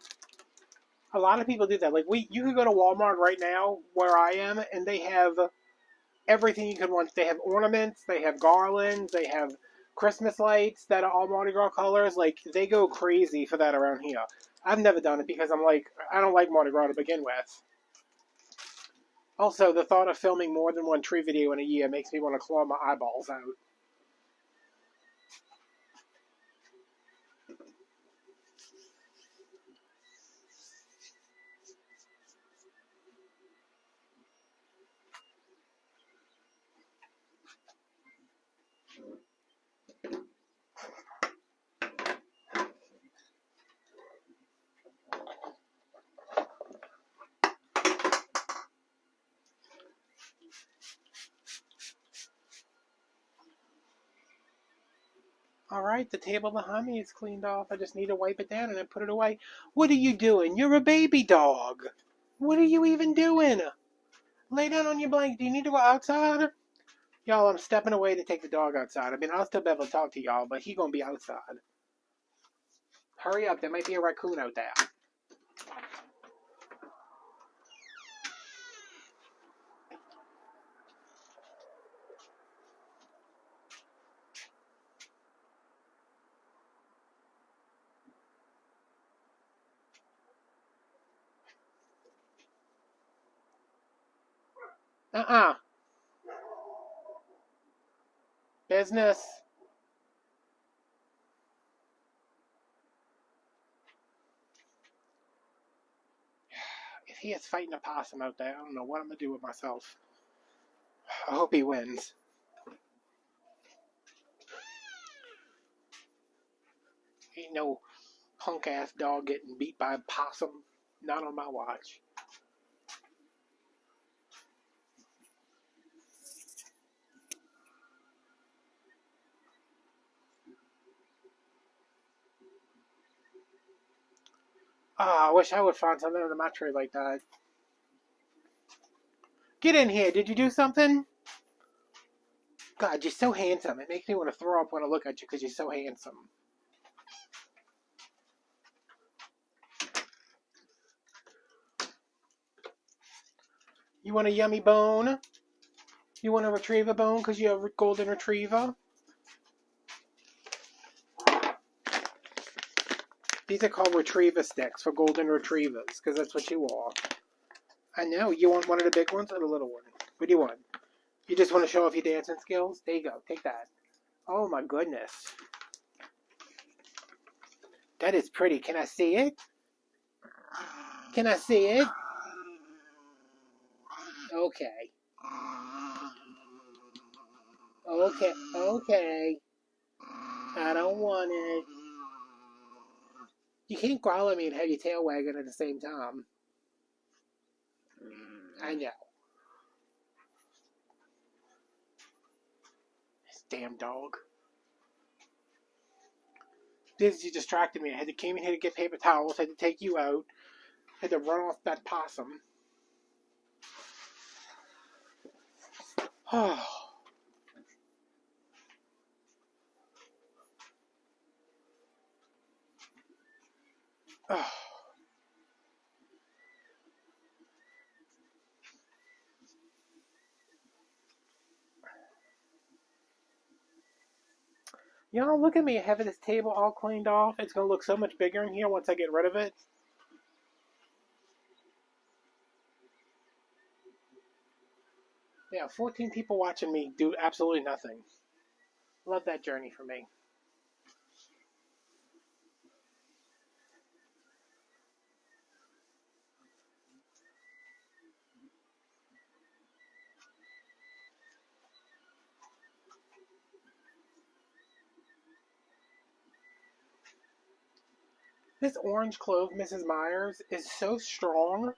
A lot of people do that. Like you can go to Walmart right now where I am, and they have everything you could want. They have ornaments, they have garlands, they have Christmas lights that are all Mardi Gras colors. Like they go crazy for that around here. I've never done it because I'm like I don't like Mardi Gras to begin with. Also, the thought of filming more than one tree video in a year makes me want to claw my eyeballs out. Alright, the table behind me is cleaned off. I just need to wipe it down and then put it away. What are you doing? You're a baby dog. What are you even doing? Lay down on your blanket. Do you need to go outside? Y'all, I'm stepping away to take the dog outside. I mean, I'll still be able to talk to y'all, but he gonna be outside. Hurry up, there might be a raccoon out there. Business. If he is fighting a possum out there, I don't know what I'm gonna do with myself. I hope he wins. Ain't no punk-ass dog getting beat by a possum. Not on my watch. Ah, I wish I would find something under my tree like that. Get in here. Did you do something? God, you're so handsome. It makes me want to throw up when I look at you because you're so handsome. You want a yummy bone? You want to retrieve a bone because you're a golden retriever? These are called retriever sticks for golden retrievers because that's what you are. I know. You want one of the big ones or the little one? What do you want? You just want to show off your dancing skills? There you go. Take that. Oh my goodness. That is pretty. Can I see it? Can I see it? Okay. Okay. I don't want it. You can't growl at me and have your tail wagging at the same time. I know. This damn dog. This, you distracted me. I had to came in here to get paper towels. Had to take you out. Had to run off that possum. Oh. Oh. Y'all, look at me having this table all cleaned off. It's going to look so much bigger in here once I get rid of it. Yeah, 14 people watching me do absolutely nothing. Love that journey for me. This orange clove, Mrs. Myers, is so strong.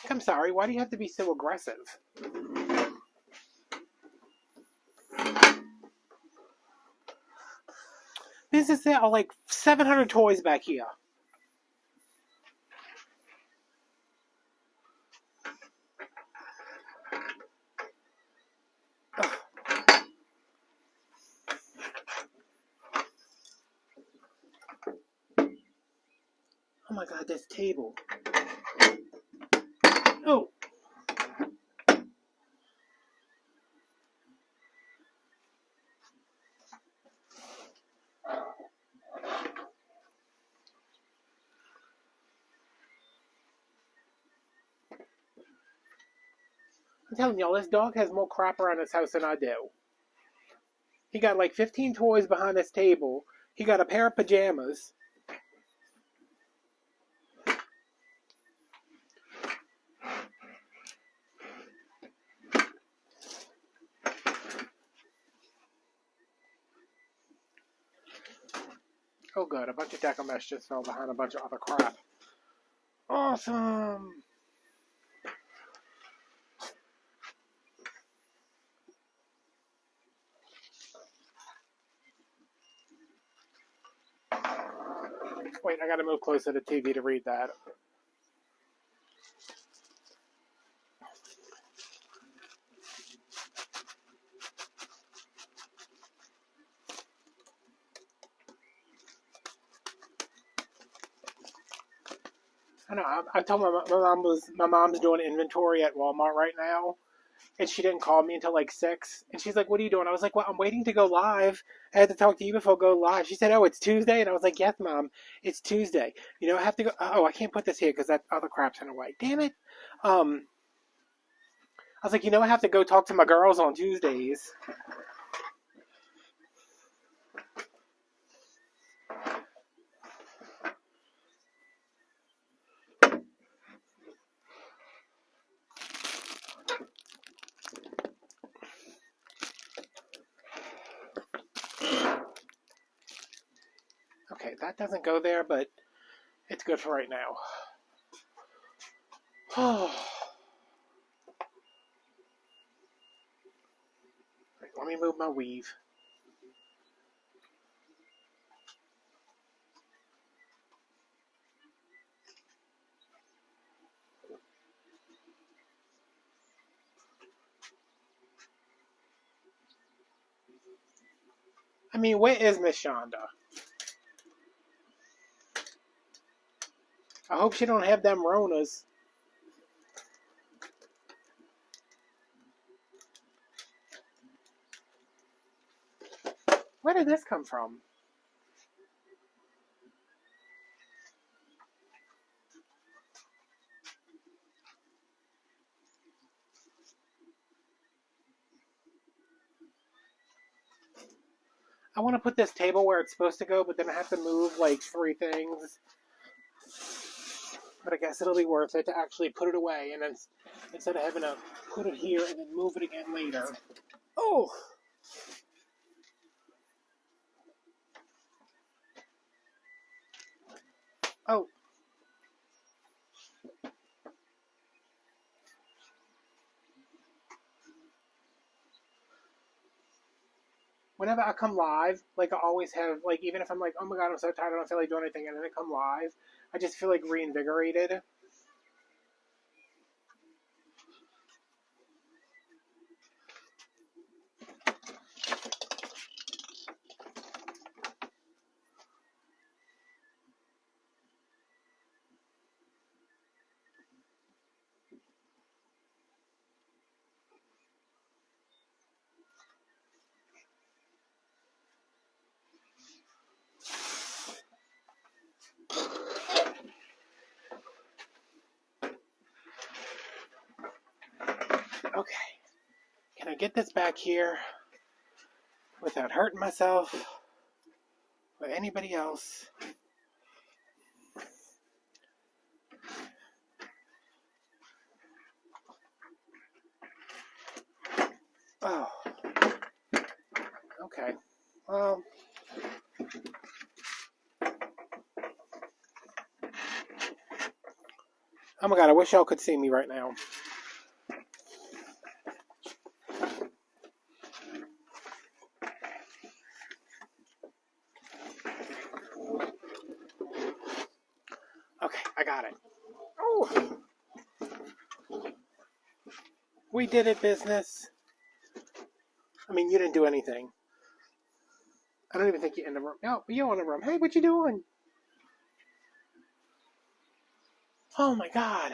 I'm sorry, why do you have to be so aggressive? This is like 700 toys back here. Oh my god, this table. Oh. I'm telling y'all, this dog has more crap around his house than I do. He got like 15 toys behind this table. He got a pair of pajamas. Oh good, a bunch of deco mesh just fell behind a bunch of other crap. Awesome! Wait, I gotta move closer to the TV to read that. I know. I told my mom's doing inventory at Walmart right now, and she didn't call me until like 6. And she's like, "What are you doing?" I was like, "Well, I'm waiting to go live. I had to talk to you before I go live." She said, "Oh, it's Tuesday," and I was like, "Yes, Mom, it's Tuesday. You know, I have to go. Oh, I can't put this here because that other crap's in the way. Damn it." I was like, I have to go talk to my girls on Tuesdays. Okay, that doesn't go there, but it's good for right now. Let me move my weave. I mean, where is Miss Shonda? I hope she don't have them Ronas. Where did this come from? I want to put this table where it's supposed to go, but then I have to move like 3 things. But I guess it'll be worth it to actually put it away, and then instead of having to put it here and then move it again later. Oh! Oh. Whenever I come live, like I always have, like even if I'm like, oh my god, I'm so tired, I don't feel like doing anything, and then I come live, I just feel like reinvigorated. Okay. Can I get this back here without hurting myself or anybody else? Oh. Okay. Well. Oh my god, I wish y'all could see me right now. Okay, I got it. Oh! We did it, business. I mean, you didn't do anything. I don't even think you're in the room. No, you're in the room. Hey, what you doing? Oh my god.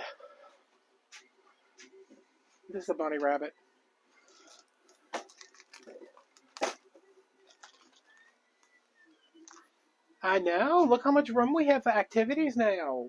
This is a bunny rabbit. I know. Look how much room we have for activities now.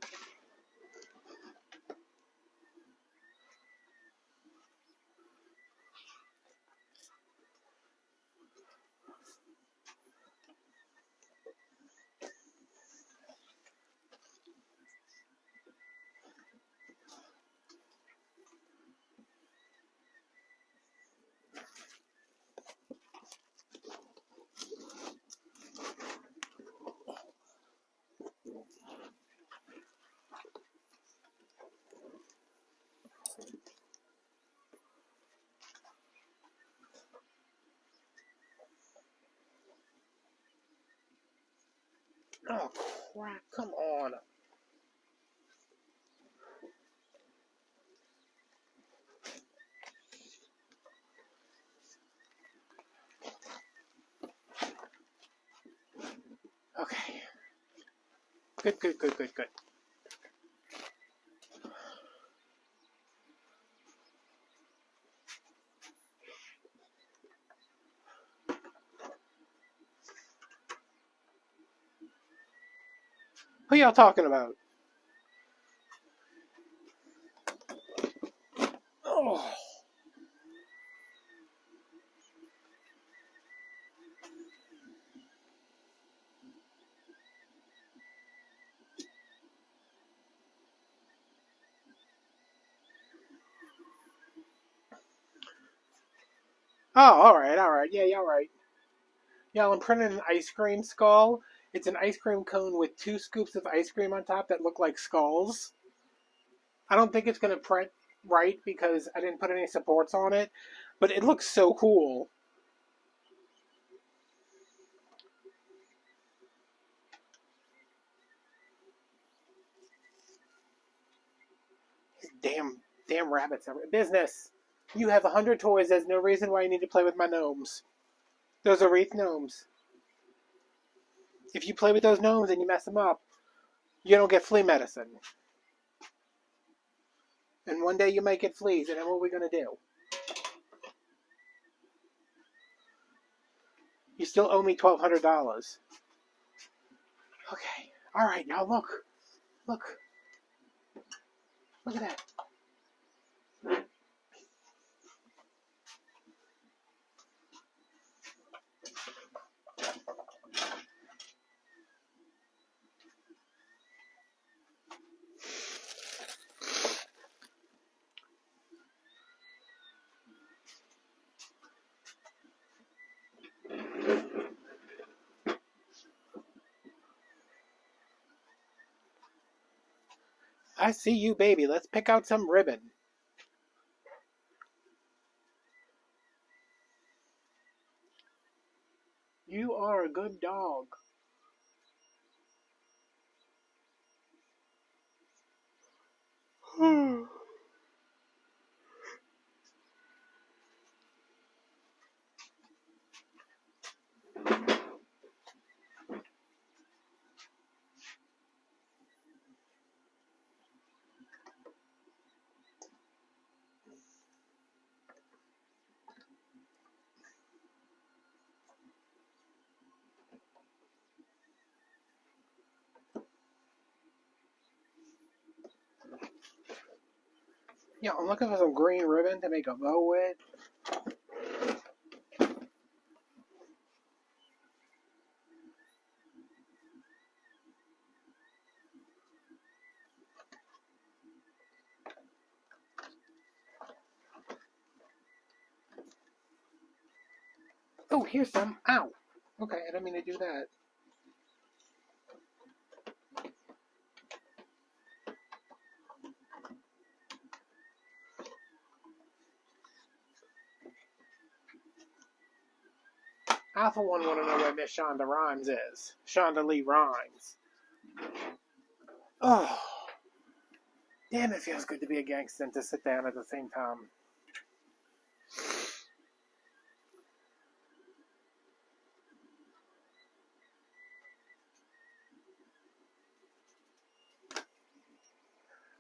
Oh, crap. Come on. Okay. Good, good, good, good, good. Who y'all talking about? Oh. Oh, alright, alright. Yeah, y'all right. Yeah, I'm printing an ice cream skull. It's an ice cream cone with 2 scoops of ice cream on top that look like skulls. I don't think it's going to print right because I didn't put any supports on it, but it looks so cool. Damn rabbits. Business. You have 100 toys. There's no reason why you need to play with my gnomes. Those are wreath gnomes. If you play with those gnomes and you mess them up, you don't get flea medicine. And one day you might get fleas, and then what are we going to do? You still owe me $1,200. Okay. Alright, now look. Look. Look at that. I see you, baby. Let's pick out some ribbon. You are a good dog. Yeah, I'm looking for some green ribbon to make a bow with. Oh, here's some. Ow. Okay, I don't mean to do that. I, for one, want to know where Miss Shonda Rhimes is. Shonda Lee Rhimes. Oh, damn, it feels good to be a gangster and to sit down at the same time.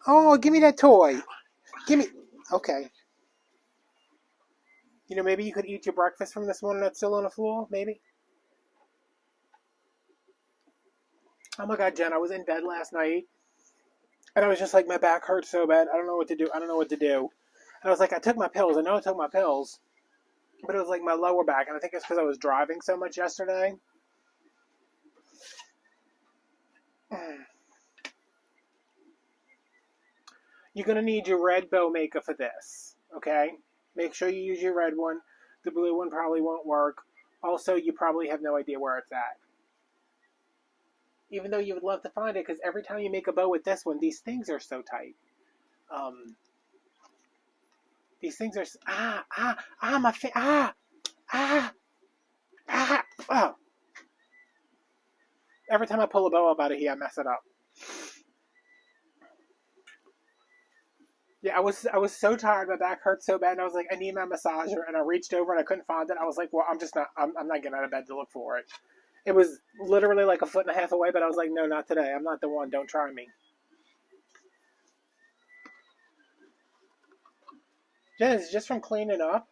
Oh, give me that toy. Give me. Okay. You know, maybe you could eat your breakfast from this morning that's still on the floor, maybe? Oh my god, Jen, I was in bed last night, and I was just like, my back hurts so bad, I don't know what to do, I don't know what to do. And I was like, I took my pills, I know I took my pills, but it was like my lower back, and I think it's because I was driving so much yesterday. You're going to need your red bow maker for this, okay? Make sure you use your red one. The blue one probably won't work. Also, you probably have no idea where it's at. Even though you would love to find it, because every time you make a bow with this one, these things are so tight. These things are... oh. every time I pull a bow up out of here, I mess it up. Yeah, I was so tired. My back hurt so bad, and I was like, I need my massager. And I reached over and I couldn't find it. I was like, well, I'm not getting out of bed to look for it. It was literally like a foot and a half away, but I was like, no, not today. I'm not the one. Don't try me. Jen, it's just from cleaning up.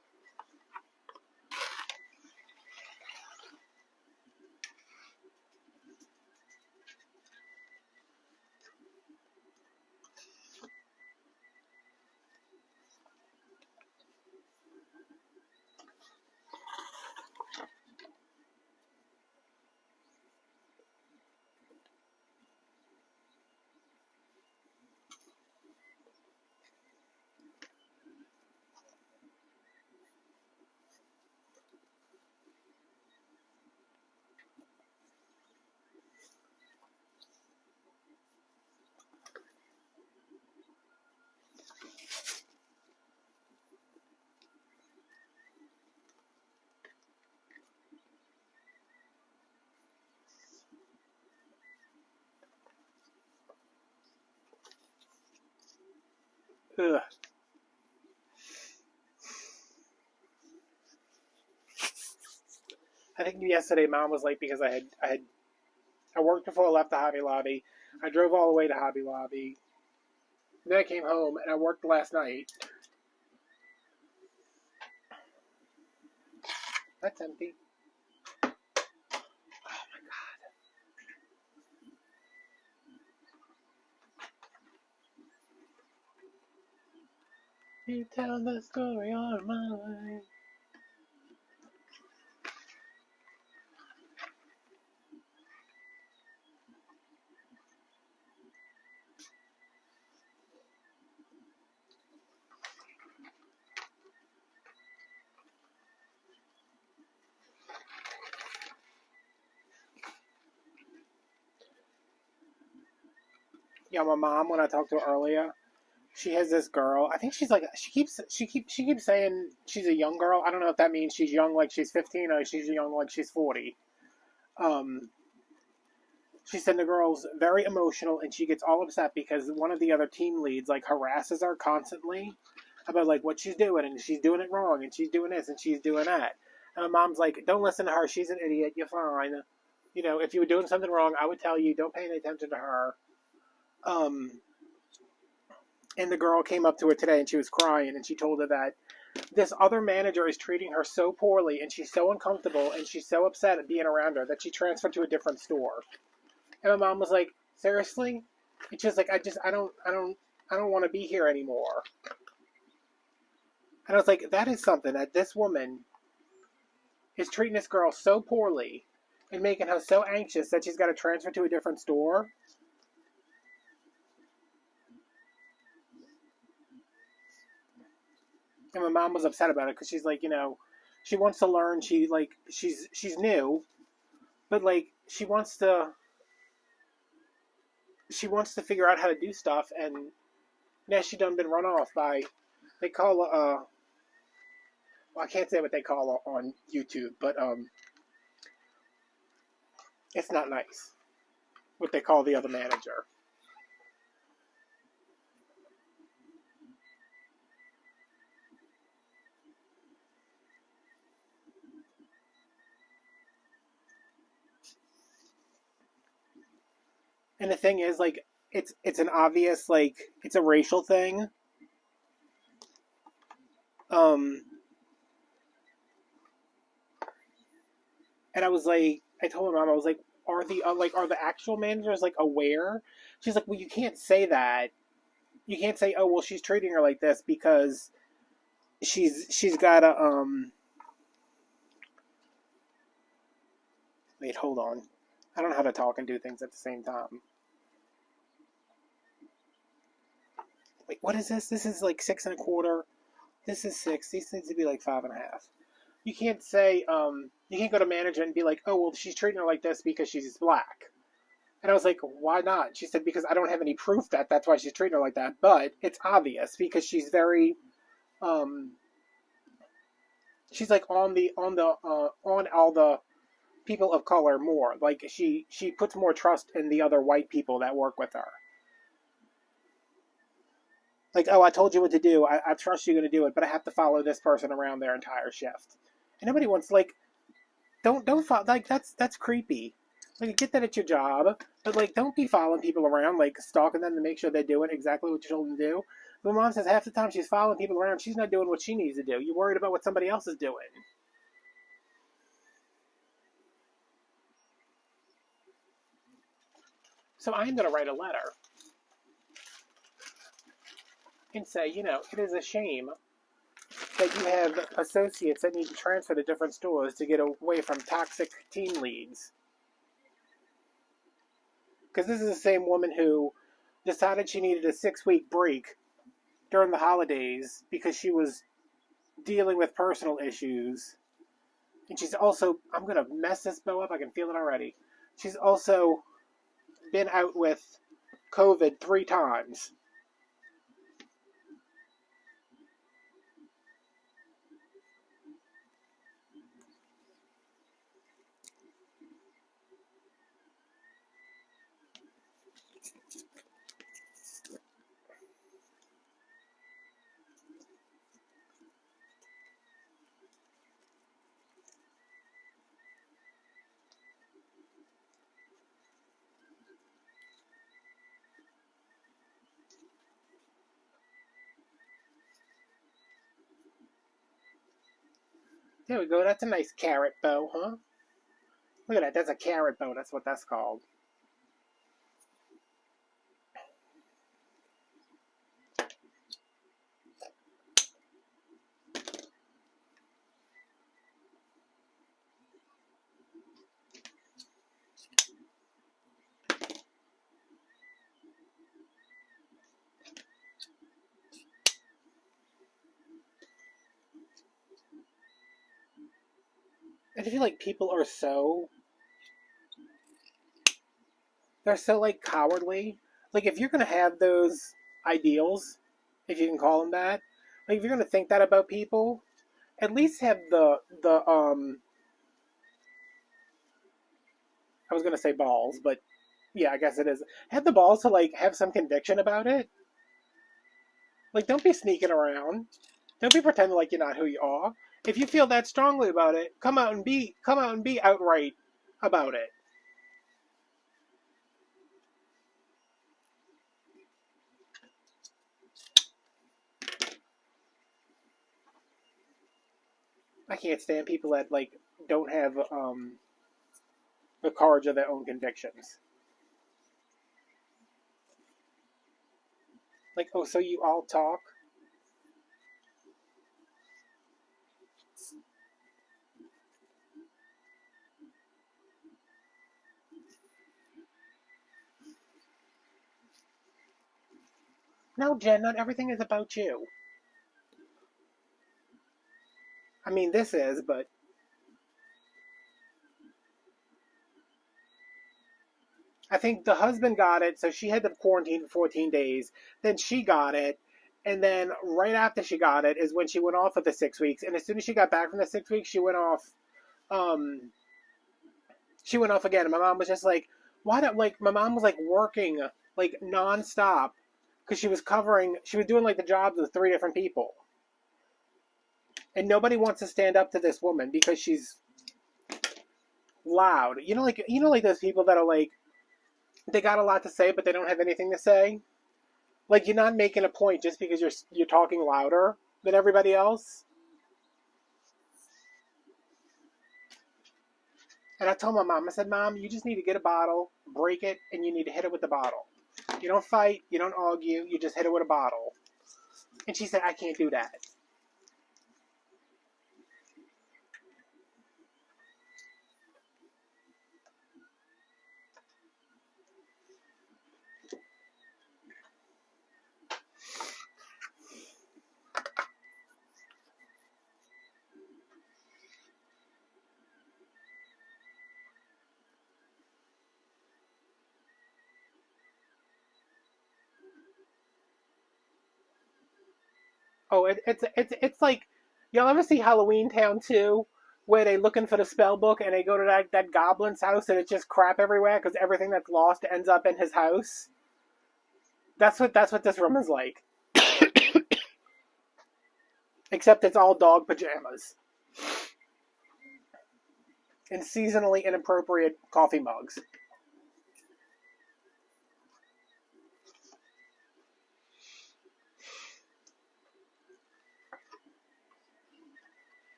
Ugh. I think yesterday Mom was late because I worked before I left the Hobby Lobby. I drove all the way to Hobby Lobby. Then I came home and I worked last night. That's empty. Oh my god. You tell the story on my life. Yeah, my mom, when I talked to her earlier, she has this girl. I think she's like she keeps saying she's a young girl. I don't know if that means she's young like she's 15 or she's young like she's 40. Um, she said the girl's very emotional and she gets all upset because one of the other team leads like harasses her constantly about like what she's doing and she's doing it wrong and she's doing this and she's doing that. And my mom's like, don't listen to her. She's an idiot. You're fine. You know, if you were doing something wrong, I would tell you. Don't pay any attention to her. And the girl came up to her today and she was crying and she told her that this other manager is treating her so poorly and she's so uncomfortable and she's so upset at being around her that she transferred to a different store. And my mom was like, seriously? And she's like, I don't want to be here anymore. And I was like, that is something that this woman is treating this girl so poorly and making her so anxious that she's got to transfer to a different store. And my mom was upset about it because she's like, you know, she wants to learn. She's new, but like she wants to figure out how to do stuff. And now she done been run off by, they call well, I can't say what they call on YouTube, but it's not nice what they call the other manager. And the thing is, like, it's an obvious, like, it's a racial thing. And I was like, I told my mom, I was like, are the actual managers like aware? She's like, well, you can't say that. You can't say, oh, well, she's treating her like this because she's got a Wait, hold on. I don't know how to talk and do things at the same time. Wait, what is this? This is like 6 1/4. This is 6. These needs to be like 5 1/2. You can't say, you can't go to management and be like, oh, well, she's treating her like this because she's black. And I was like, why not? She said, because I don't have any proof that that's why she's treating her like that. But it's obvious because she's very, she's like on all the people of color more. Like she puts more trust in the other white people that work with her. Like, oh, I told you what to do. I trust you're going to do it, but I have to follow this person around their entire shift. And nobody wants, like, don't follow, like, that's creepy. Like, I get that it's your job, but, like, don't be following people around, like, stalking them to make sure they're doing exactly what you told them to do. But mom says half the time she's following people around, she's not doing what she needs to do. You're worried about what somebody else is doing. So I'm going to write a letter and say, it is a shame that you have associates that need to transfer to different stores to get away from toxic team leads. Because this is the same woman who decided she needed a 6-week break during the holidays because she was dealing with personal issues. And she's also, I'm going to mess this bow up, I can feel it already. She's also been out with COVID 3 times. There we go, that's a nice carrot bow, huh? Look at that, that's a carrot bow, that's what that's called. I feel like people are they're so, like, cowardly. Like, if you're gonna have those ideals, if you can call them that, like, if you're gonna think that about people, at least have I was gonna say balls, but yeah, I guess it is. Have the balls to, like, have some conviction about it. Like, don't be sneaking around. Don't be pretending like you're not who you are. If you feel that strongly about it, come out and be outright about it. I can't stand people that, like, don't have the courage of their own convictions. Like, oh, so you all talk? No, Jen, not everything is about you. I mean, this is, but I think the husband got it, so she had to quarantine for 14 days. Then she got it, and then right after she got it is when she went off for the 6 weeks. And as soon as she got back from the 6 weeks, she went off. She went off again. And my mom was just like, "Why don't like?" My mom was like working like nonstop because she was covering. She was doing like the jobs of 3 different people, and nobody wants to stand up to this woman because she's loud. Like those people that are like they got a lot to say, but they don't have anything to say. Like you're not making a point just because you're talking louder than everybody else. And I told my mom, I said, Mom, you just need to get a bottle, break it, and you need to hit it with the bottle. You don't fight, you don't argue, you just hit it with a bottle. And she said, I can't do that. Oh, it's like, y'all ever see Halloween Town 2? where they looking for the spell book and they go to that goblin's house and it's just crap everywhere because everything that's lost ends up in his house. That's what this room is like. Except it's all dog pajamas. And seasonally inappropriate coffee mugs.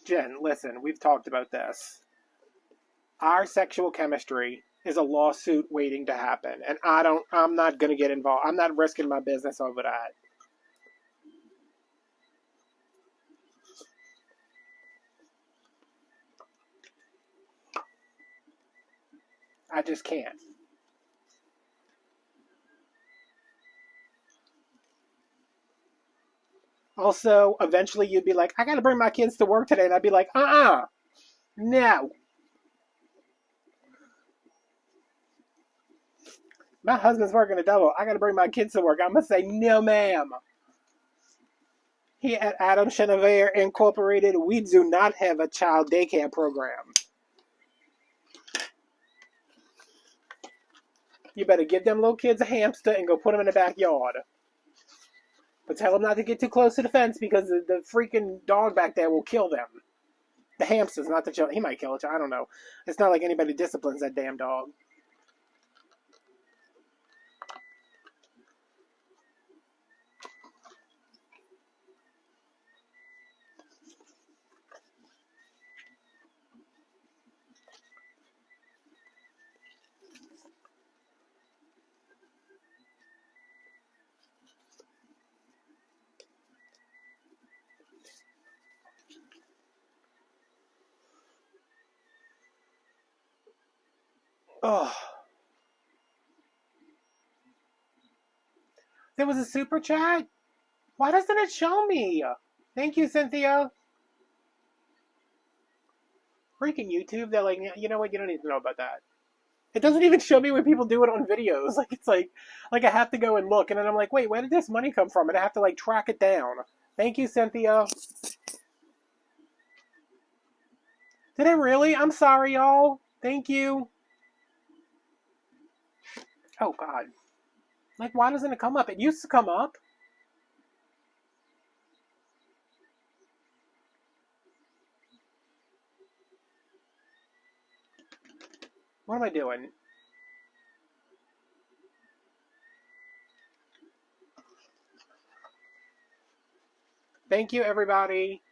Jen, listen, we've talked about this. Our sexual chemistry is a lawsuit waiting to happen, and I'm not going to get involved. I'm not risking my business over that. I just can't. Also, eventually you'd be like, I got to bring my kids to work today, and I'd be like, no. My husband's working a double. I got to bring my kids to work. I'm going to say, no, ma'am. Here at Adam Chenevier Incorporated, we do not have a child daycare program. You better give them little kids a hamster and go put them in the backyard. But tell them not to get too close to the fence because the freaking dog back there will kill them. The hamsters, not the child. He might kill a child. I don't know. It's not like anybody disciplines that damn dog. Oh. There was a super chat? Why doesn't it show me? Thank you, Cynthia. Freaking YouTube, they're like, you know what, you don't need to know about that. It doesn't even show me when people do it on videos. It's like I have to go and look, and then I'm like, wait, where did this money come from? And I have to track it down. Thank you, Cynthia. Did it really? I'm sorry, y'all. Thank you. Oh, God. Why doesn't it come up? It used to come up. What am I doing? Thank you, everybody.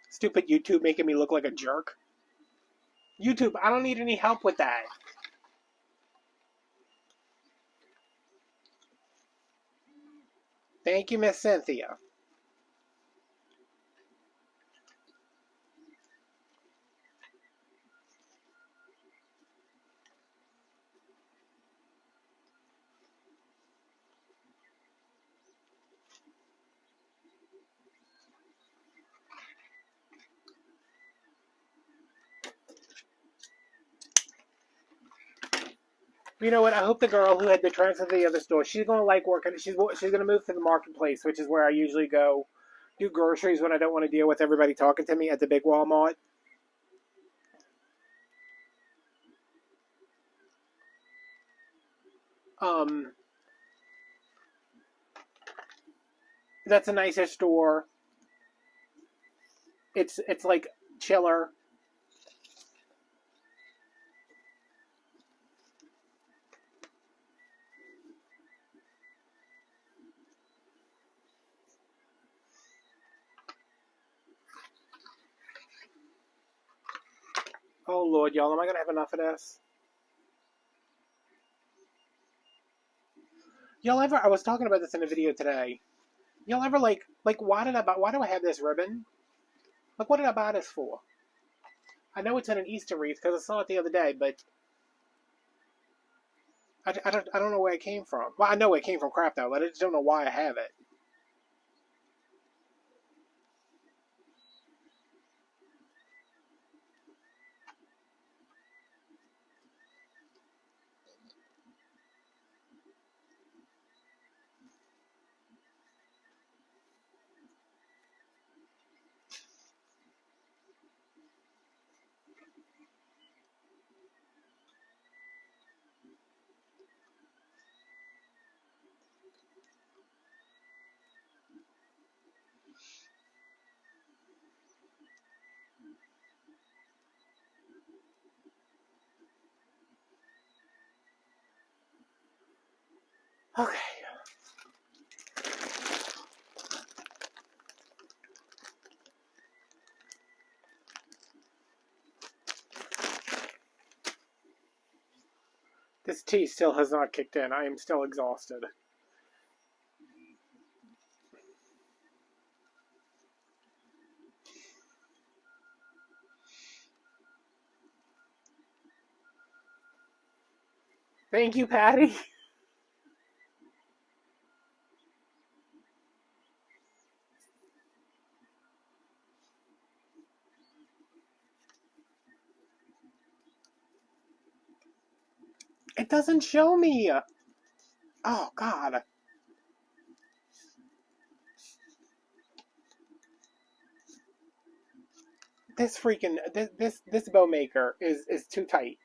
Stupid YouTube making me look like a jerk. YouTube, I don't need any help with that. Thank you, Miss Cynthia. You know what? I hope the girl who had the transfer to the other store, she's going to like working. She's going to move to the marketplace, which is where I usually go do groceries when I don't want to deal with everybody talking to me at the big Walmart. That's a nicer store. It's like chiller. Oh, Lord, y'all, am I going to have enough of this? Y'all ever, I was talking about this in a video today. Y'all ever, why do I have this ribbon? What did I buy this for? I know it's in an Easter wreath because I saw it the other day, but I don't know where it came from. Well, I know it came from Craft Outlet. I just don't know why I have it. Okay. This tea still has not kicked in. I am still exhausted. Thank you, Patty. It doesn't show me. Oh, God. This freaking this bow maker is too tight.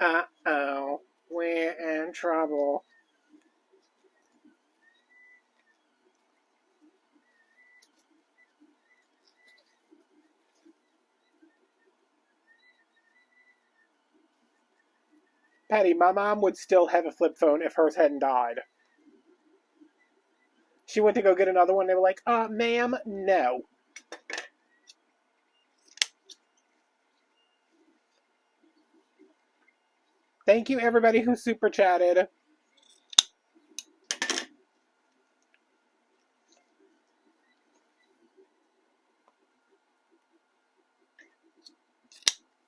Uh-oh. We're in trouble. Patty, my mom would still have a flip phone if hers hadn't died. She went to go get another one. They were like, ma'am, no. Thank you, everybody who super chatted.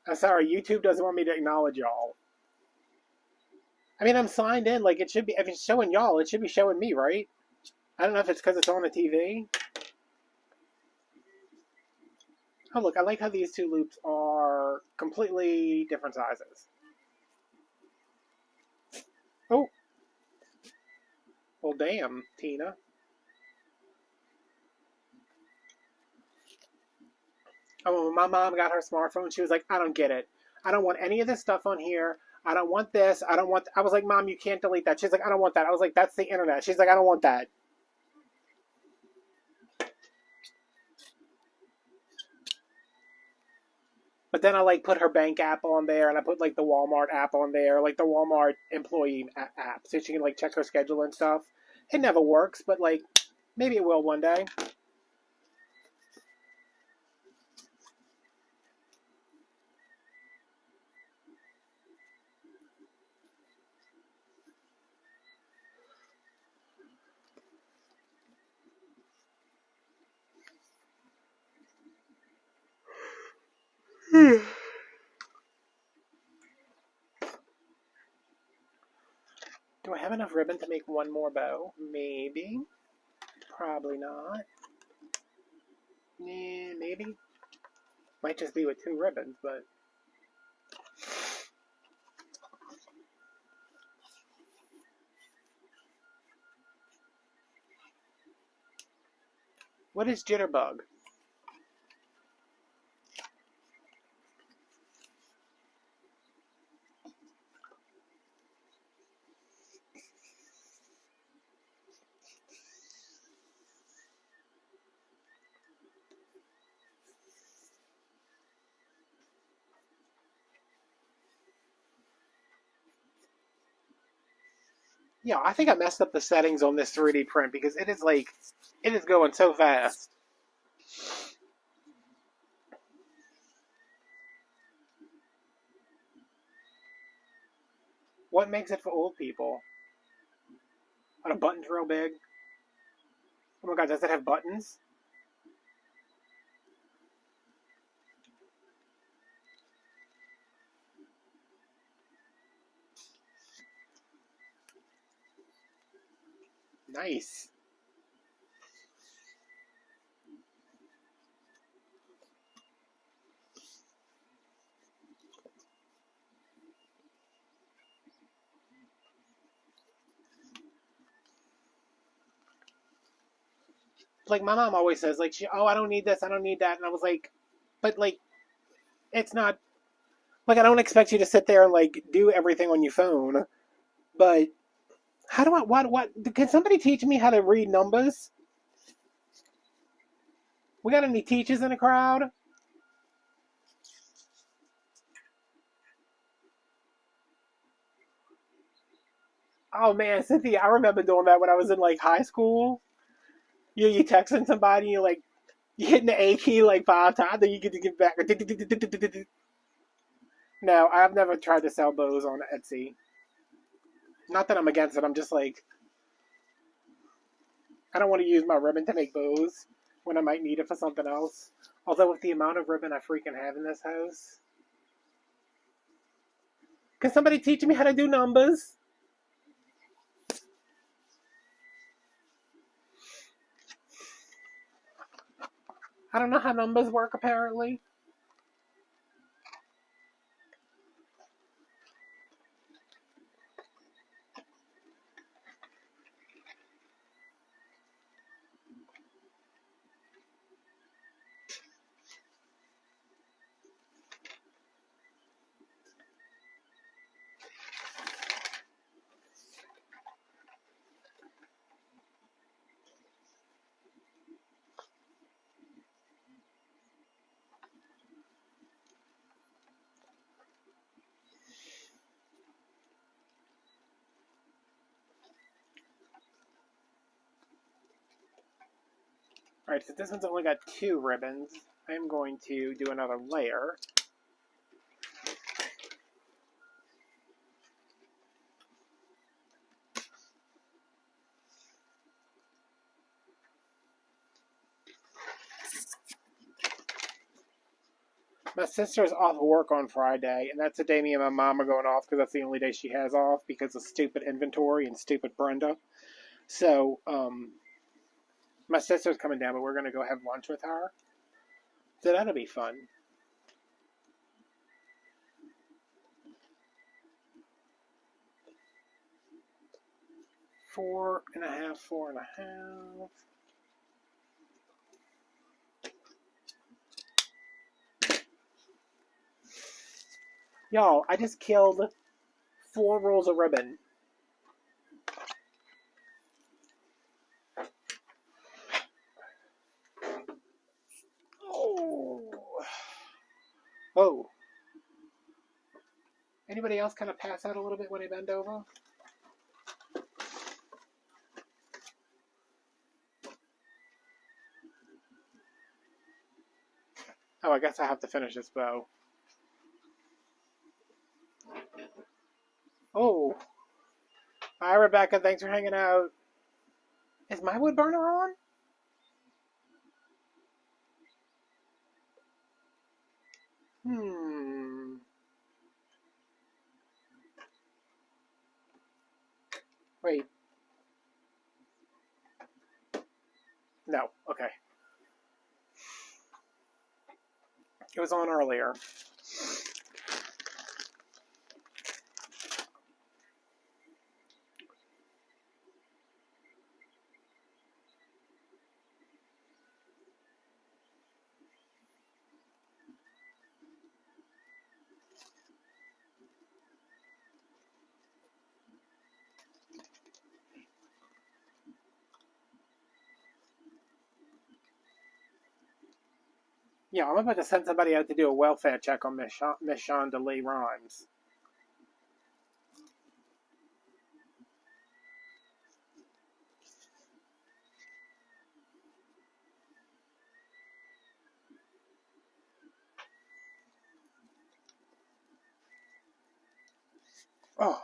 I'm sorry, YouTube doesn't want me to acknowledge y'all. I mean, I'm signed in. Like, it should be, if it's showing y'all, it should be showing me, right? I don't know if it's because it's on the TV. Oh, look, I like how these two loops are completely different sizes. Oh. Well, damn, Tina. Oh, when my mom got her smartphone, she was like, I don't get it. I don't want any of this stuff on here. I don't want this. I don't want. I was like, Mom, you can't delete that. She's like, I don't want that. I was like, that's the internet. She's like, I don't want that. But then I like put her bank app on there, and I put like the Walmart app on there, like the Walmart employee app, so she can like check her schedule and stuff. It never works, but like maybe it will one day. Do I have enough ribbon to make one more bow? Maybe. Probably not. Maybe. Might just be with 2 ribbons, but. What is Jitterbug? Yeah, I think I messed up the settings on this 3D print because it is like, it is going so fast. What makes it for old people? Are the buttons real big? Oh my god, does it have buttons? Nice. Like, my mom always says, like, I don't need this, I don't need that. And I was like, but, like, it's not, like, I don't expect you to sit there and, like, do everything on your phone. But how do I, what, can somebody teach me how to read numbers? We got any teachers in the crowd? Oh man, Cynthia, I remember doing that when I was in like high school. You texting somebody, you like you hitting the A key like 5 times, then you get to get back. No, I've never tried to sell bows on Etsy. Not that I'm against it. I'm just like I don't want to use my ribbon to make bows when I might need it for something else. Although with the amount of ribbon I freaking have in this house, can somebody teach me how to do numbers? I don't know how numbers work apparently. Alright, so this one's only got 2 ribbons. I'm going to do another layer. My sister's off of work on Friday, and that's the day me and my mom are going off because that's the only day she has off because of stupid inventory and stupid Brenda. So, my sister's coming down, but we're going to go have lunch with her. So that'll be fun. Four and a half. Y'all, I just killed 4 rolls of ribbon. Oh. Whoa. Anybody else kind of pass out a little bit when they bend over? Oh, I guess I have to finish this bow. Oh. Hi, Rebecca. Thanks for hanging out. Is my wood burner on? Wait. No. Okay. It was on earlier. Yeah, I'm about to send somebody out to do a welfare check on Miss Shonda Lee Rhimes. Oh.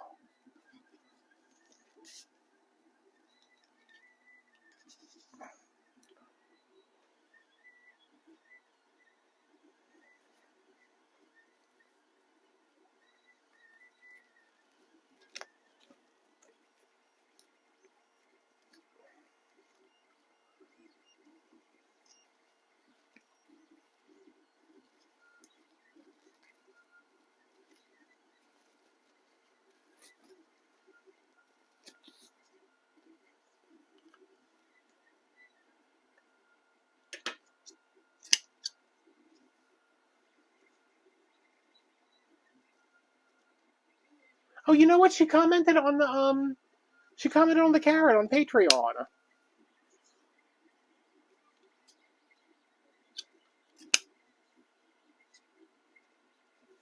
Oh, you know what? She commented on the carrot on Patreon.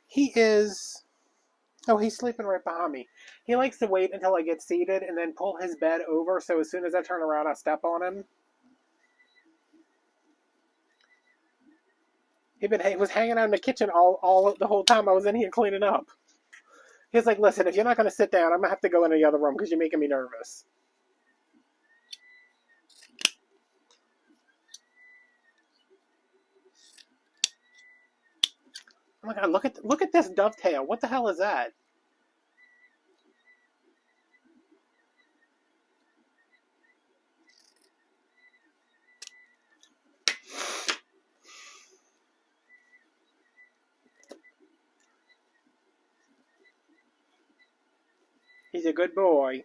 He is. Oh, he's sleeping right behind me. He likes to wait until I get seated and then pull his bed over so as soon as I turn around, I step on him. He was hanging out in the kitchen all the whole time I was in here cleaning up. He's like, listen, if you're not going to sit down, I'm going to have to go into the other room because you're making me nervous. Oh my god, look at this dovetail. What the hell is that? He's a good boy.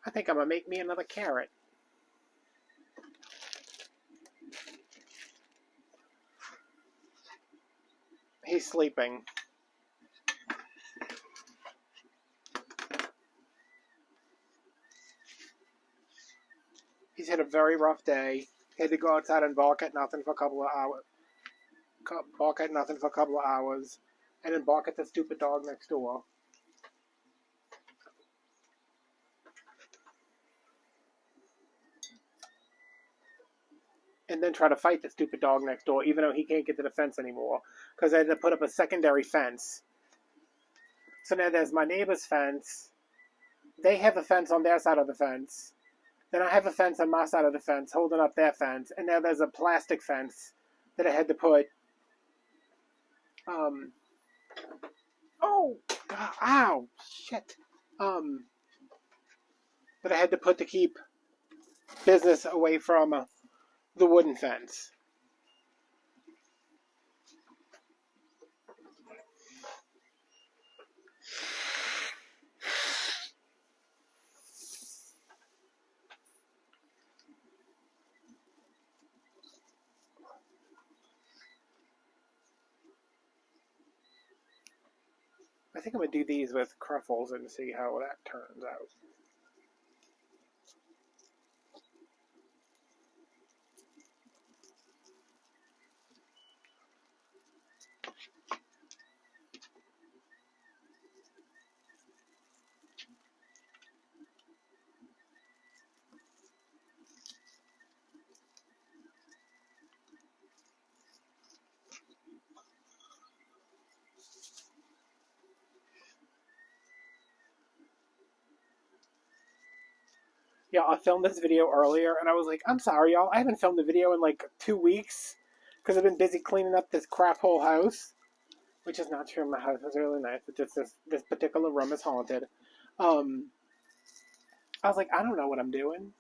I think I'm going to make me another carrot. He's sleeping. He's had a very rough day. He had to go outside and bark at nothing for a couple of hours. And then bark at the stupid dog next door. And then try to fight the stupid dog next door, even though he can't get to the fence anymore. Because I had to put up a secondary fence. So now there's my neighbor's fence. They have a fence on their side of the fence. Then I have a fence on my side of the fence holding up their fence. And now there's a plastic fence that I had to put... Oh! God, ow! Shit. That I had to put to keep business away from the wooden fence. I think I'm going to do these with Cruffles and see how that turns out. Yeah, I filmed this video earlier, and I was like, I'm sorry, y'all. I haven't filmed a video in like 2 weeks because I've been busy cleaning up this crap hole house, which is not true. My house is really nice. It's just this particular room is haunted. I was like, I don't know what I'm doing.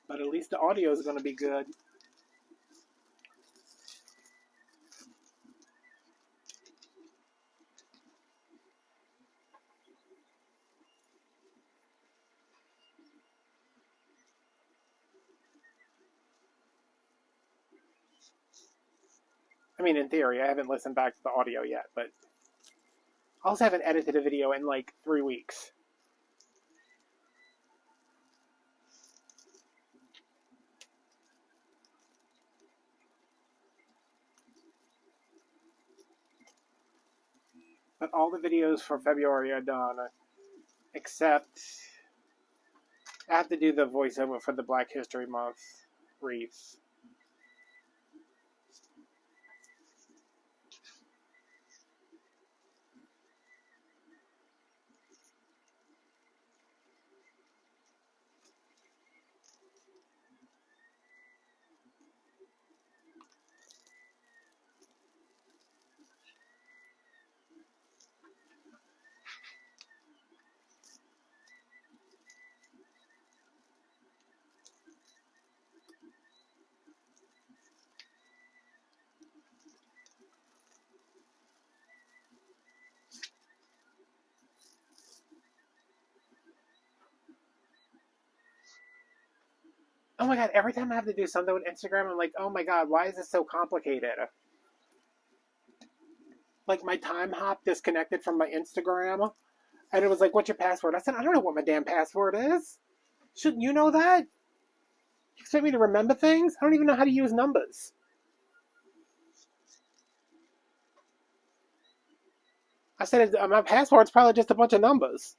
But at least the audio is going to be good. I mean, in theory, I haven't listened back to the audio yet, but I also haven't edited a video in like 3 weeks. But all the videos for February are done, except I have to do the voiceover for the Black History Month wreaths. Oh my god, every time I have to do something with Instagram, I'm like, oh my god, why is this so complicated? Like, my time hop disconnected from my Instagram, and it was like, what's your password? I said, I don't know what my damn password is. Shouldn't you know that? You expect me to remember things? I don't even know how to use numbers. I said, my password's probably just a bunch of numbers.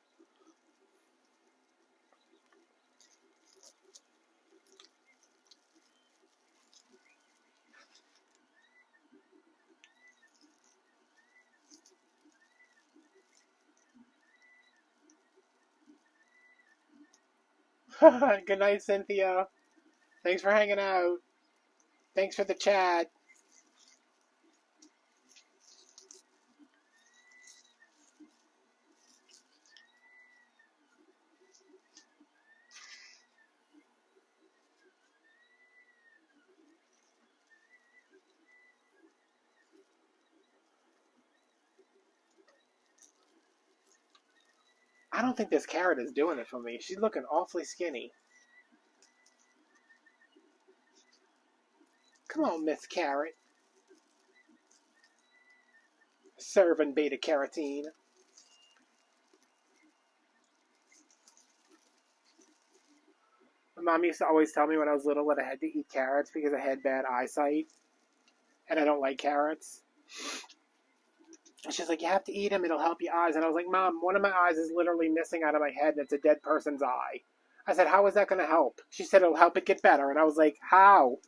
Good night, Cynthia. Thanks for hanging out. Thanks for the chat. I don't think this carrot is doing it for me. She's looking awfully skinny. Come on, Miss Carrot. Serving beta carotene. My mom used to always tell me when I was little that I had to eat carrots because I had bad eyesight. And I don't like carrots. She's like, you have to eat them, it'll help your eyes. And I was like, Mom, one of my eyes is literally missing out of my head, and it's a dead person's eye. I said, how is that going to help? She said, it'll help it get better. And I was like, how?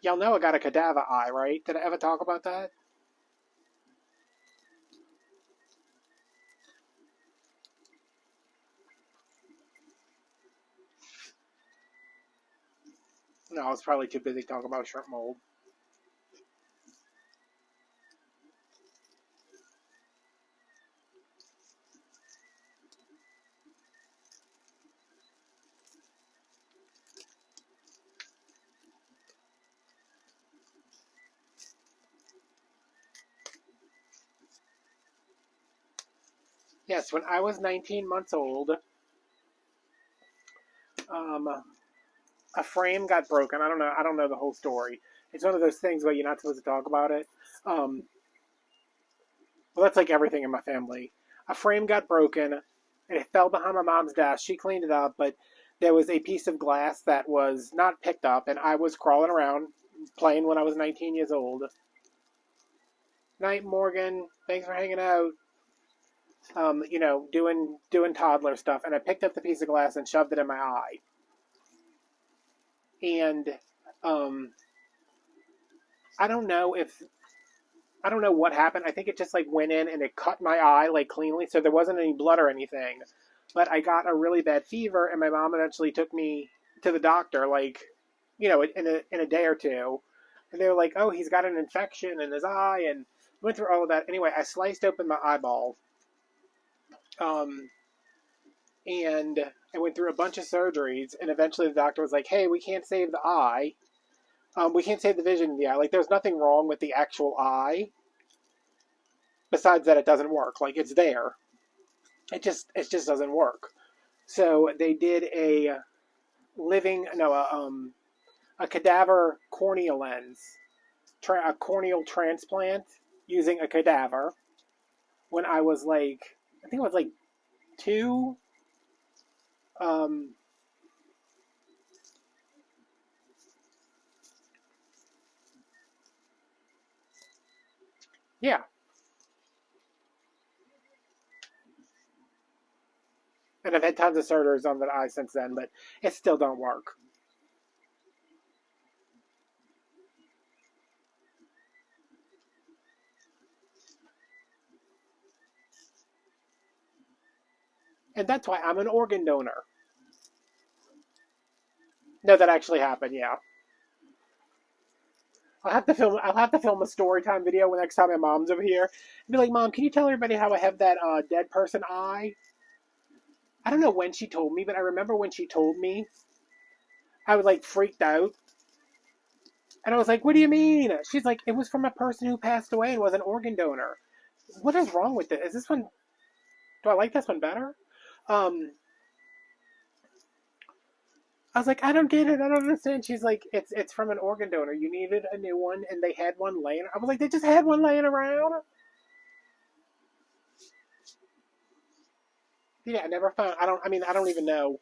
Y'all know I got a cadaver eye, right? Did I ever talk about that? No, I was probably too busy talking about shrimp mold. Yes, when I was 19 months old, a frame got broken. I don't know the whole story. It's one of those things where you're not supposed to talk about it. Well, that's like everything in my family. A frame got broken, and it fell behind my mom's desk. She cleaned it up, but there was a piece of glass that was not picked up, and I was crawling around playing when I was 19 years old. Night, Morgan. Thanks for hanging out. Doing toddler stuff, and I picked up the piece of glass and shoved it in my eye. And I don't know what happened. I think it just like went in and it cut my eye like cleanly, so there wasn't any blood or anything. But I got a really bad fever, and my mom eventually took me to the doctor, like, in a day or two. And they were like, "Oh, he's got an infection in his eye," and went through all of that. Anyway, I sliced open my eyeball, and I went through a bunch of surgeries, and eventually the doctor was like, "Hey, we can't save the eye. We can't save the vision in the eye. Like, there's nothing wrong with the actual eye, besides that it doesn't work. Like, it's there. It just doesn't work." So they did a cadaver corneal lens, a corneal transplant using a cadaver. When I was like, I think it was like 2. Yeah. And I've had tons of surgeries on that eye since then, but it still don't work. And that's why I'm an organ donor. No, that actually happened, yeah. I'll have to film a story time video when next time my mom's over here. And be like, Mom, can you tell everybody how I have that dead person eye? I don't know when she told me, but I remember when she told me, I was like freaked out. And I was like, what do you mean? She's like, it was from a person who passed away and was an organ donor. What is wrong with this? Is this one, do I like this one better? Um, I was like, I don't get it. I don't understand. She's like, it's from an organ donor. You needed a new one, and they had one laying. I was like, they just had one laying around. Yeah, I never found. I don't. I mean, I don't even know.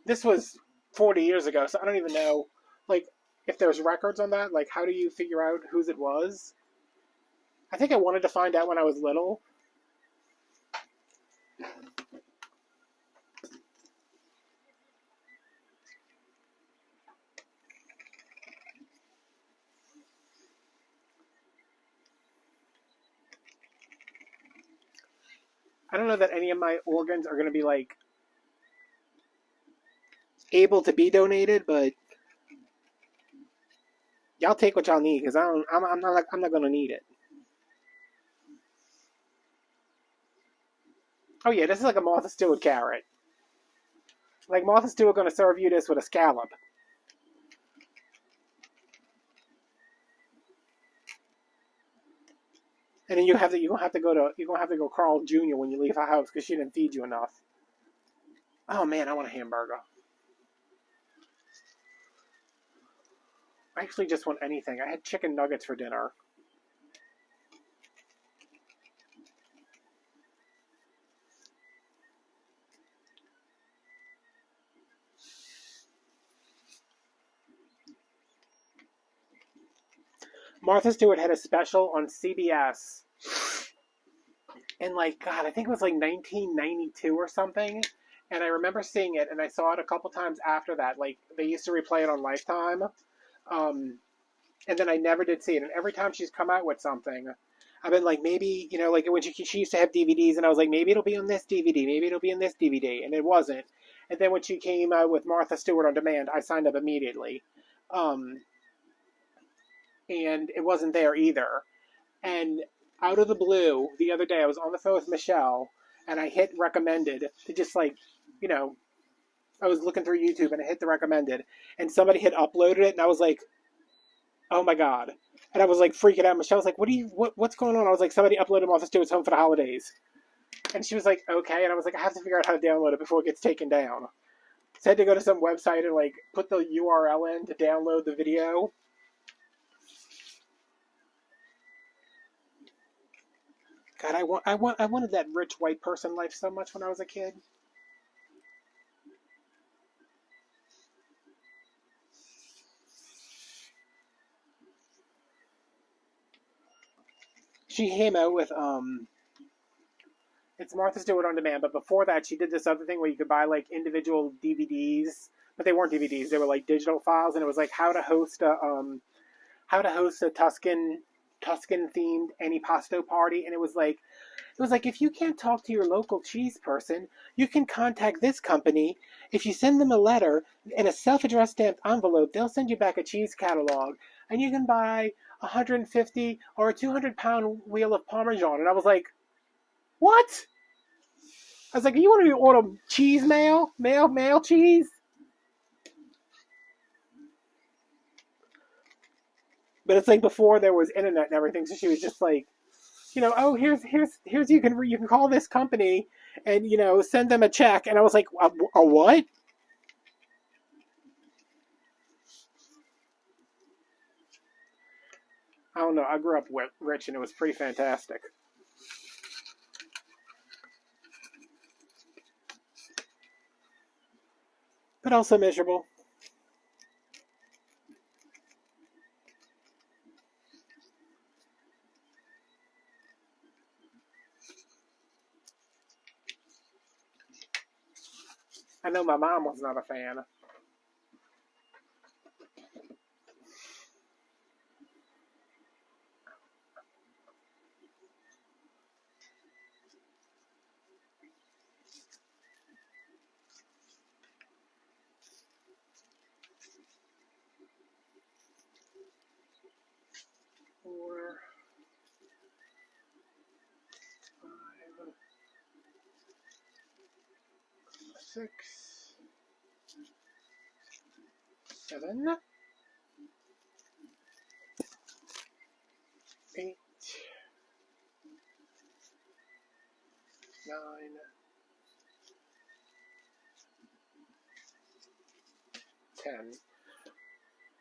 This was 40 years ago, so I don't even know. Like, if there's records on that, like, how do you figure out whose it was? I think I wanted to find out when I was little. I don't know that any of my organs are going to be like able to be donated, but y'all take what y'all need because I don't. I'm not going to need it. Oh yeah, this is like a Martha Stewart carrot. Like Martha Stewart going to serve you this with a scallop, and then you're gonna have to go Carl Jr. when you leave her house because she didn't feed you enough. Oh man, I want a hamburger. I actually just want anything. I had chicken nuggets for dinner. Martha Stewart had a special on CBS in like God, I think it was like 1992 or something. And I remember seeing it, and I saw it a couple times after that. Like they used to replay it on Lifetime, um, and then I never did see it. And every time she's come out with something, I've been like, maybe like when she used to have DVDs, and I was like, maybe it'll be on this DVD, maybe it'll be on this DVD, and it wasn't. And then when she came out with Martha Stewart on Demand, I signed up immediately, um, and it wasn't there either. And out of the blue, the other day, I was on the phone with Michelle, and I hit recommended to just like, you know, I was looking through YouTube and I hit the recommended, and somebody had uploaded it, and I was like, oh my god. And I was like freaking out. Michelle was like, what's going on? I was like, somebody uploaded Martha Stewart's Home for the Holidays. And she was like, okay. And I was like, I have to figure out how to download it before it gets taken down. So I had to go to some website and like put the URL in to download the video. God, I wanted that rich white person life so much when I was a kid. She came out with it's Martha Stewart on Demand, but before that she did this other thing where you could buy like individual DVDs, but they weren't DVDs, they were like digital files, and it was like how to host a Tuscan themed antipasto party, and it was like if you can't talk to your local cheese person, you can contact this company. If you send them a letter in a self-addressed stamped envelope, they'll send you back a cheese catalog, and you can buy 150 or a 200-pound wheel of Parmesan. And I was like, what? I was like, you want to order cheese mail cheese? But it's like before there was internet and everything, so she was just like, oh, here's you can call this company and send them a check. And I was like, a what? I don't know. I grew up rich, and it was pretty fantastic. But also miserable. I know my mom was not a fan. Four, 5, 6, 7,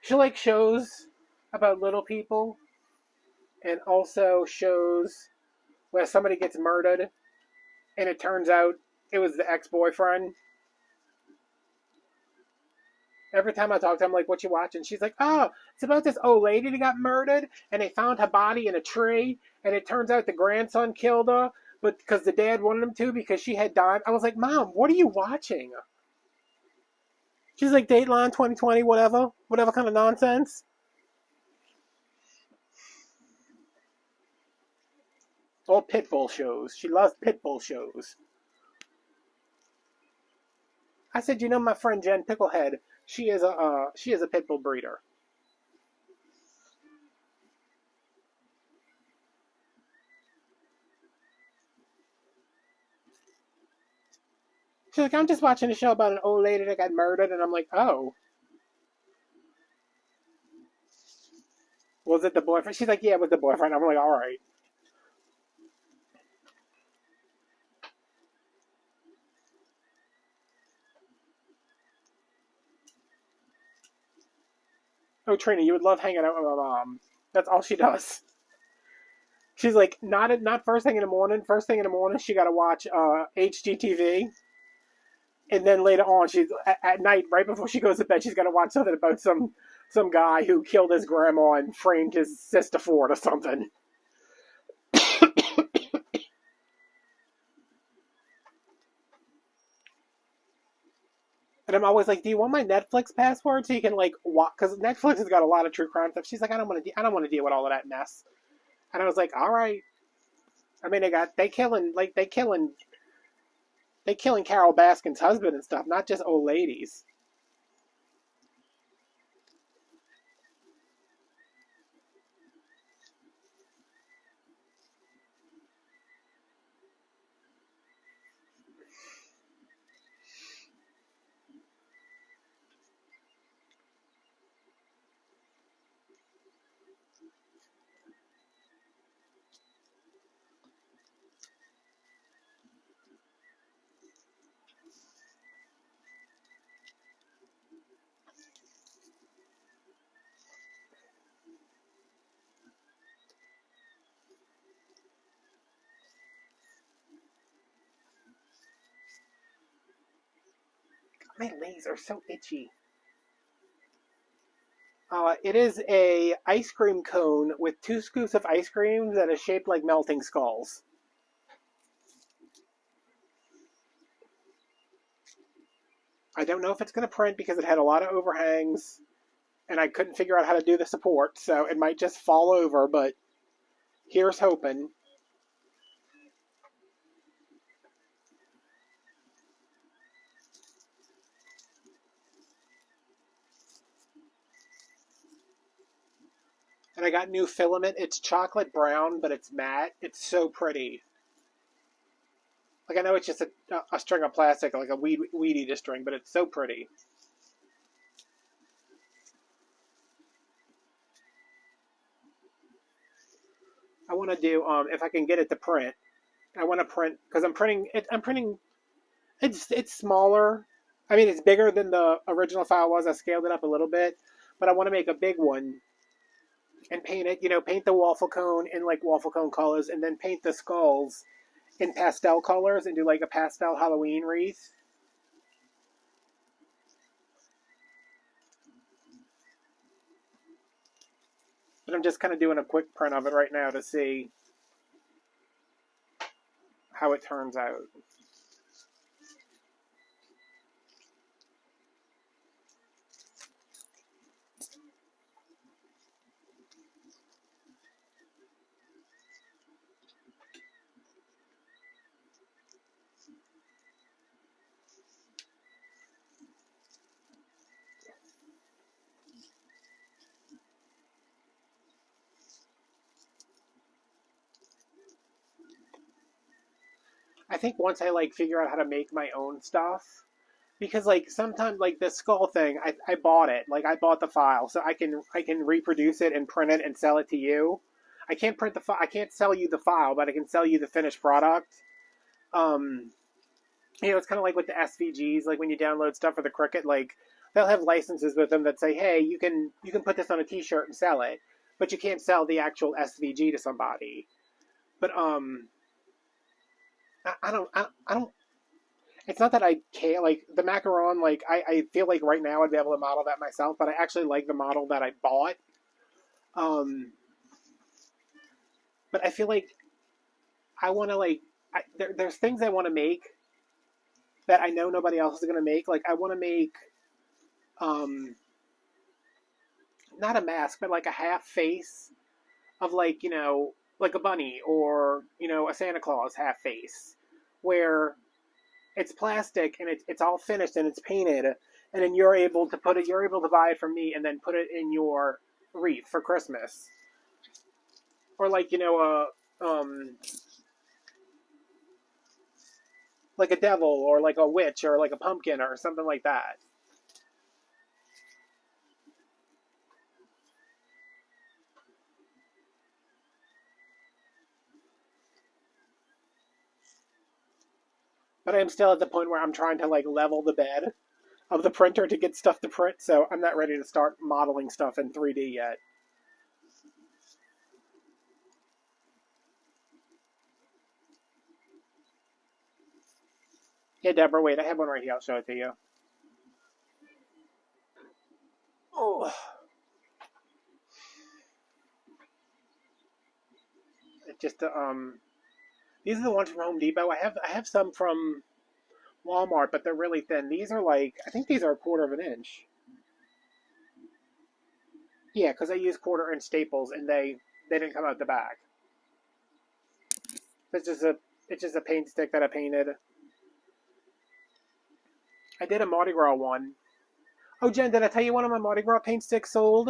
She like shows about little people and also shows where somebody gets murdered and it turns out it was the ex-boyfriend. Every time I talk to her, I'm like, what you watching? She's like, oh, it's about this old lady that got murdered and they found her body in a tree and it turns out the grandson killed her but because the dad wanted him to because she had died. I was like, Mom, what are you watching? She's like, Dateline 2020, whatever kind of nonsense. All Pitbull shows. She loves Pitbull shows. I said, you know, my friend Jen Picklehead, she is a Pitbull breeder. She's like, I'm just watching a show about an old lady that got murdered, and I'm like, oh. Was it the boyfriend? She's like, yeah, it was the boyfriend. I'm like, all right. Oh, Trina, you would love hanging out with my mom. That's all she does. She's like, not first thing in the morning. First thing in the morning, she got to watch HGTV. And then later on, she's at night, right before she goes to bed, she's got to watch something about some guy who killed his grandma and framed his sister for it or something. And I'm always like, do you want my Netflix password so you can like watch? Because Netflix has got a lot of true crime stuff. She's like, I don't want to deal with all of that mess. And I was like, all right. I mean, they killing Carol Baskin's husband and stuff, not just old ladies. My legs are so itchy. It is a ice cream cone with 2 scoops of ice cream that is shaped like melting skulls. I don't know if it's going to print because it had a lot of overhangs, and I couldn't figure out how to do the support, so it might just fall over, but here's hoping. And I got new filament. It's chocolate brown, but it's matte. It's so pretty. Like, I know it's just a string of plastic, like a weed eater string, but it's so pretty. I want to do, if I can get it to print, I want to print, because I'm printing, it's smaller. I mean, it's bigger than the original file was. I scaled it up a little bit, but I want to make a big one and paint it, paint the waffle cone in like waffle cone colors and then paint the skulls in pastel colors and do like a pastel Halloween wreath. But I'm just kind of doing a quick print of it right now to see how it turns out. I think once I like figure out how to make my own stuff, because like sometimes like the skull thing, I bought it, like I bought the file, so I can reproduce it and print it and sell it to you. I can't print the I can't sell you the file, but I can sell you the finished product. It's kind of like with the SVGs, like when you download stuff for the Cricut, like they'll have licenses with them that say, hey, you can put this on a T-shirt and sell it, but you can't sell the actual SVG to somebody. But I don't. It's not that I care. Like the macaron, like I feel like right now I'd be able to model that myself, but I actually like the model that I bought. Um, but I feel like I want to there's things I want to make that I know nobody else is gonna make. Like I want to make um not a mask, but like a half face of like like a bunny or a Santa Claus half face, where it's plastic and it's all finished and it's painted, and then you're able to buy it from me and then put it in your wreath for Christmas, or like like a devil or like a witch or like a pumpkin or something like that. But I'm still at the point where I'm trying to like level the bed of the printer to get stuff to print, so I'm not ready to start modeling stuff in 3D yet. Yeah, Deborah, wait, I have one right here. I'll show it to you. Oh, it just these are the ones from Home Depot. I have some from Walmart, but they're really thin. These are like, I think these are a quarter of an inch. Yeah, because I use quarter-inch staples, and they didn't come out the back. It's just a paint stick that I painted. I did a Mardi Gras one. Oh, Jen, did I tell you one of my Mardi Gras paint sticks sold?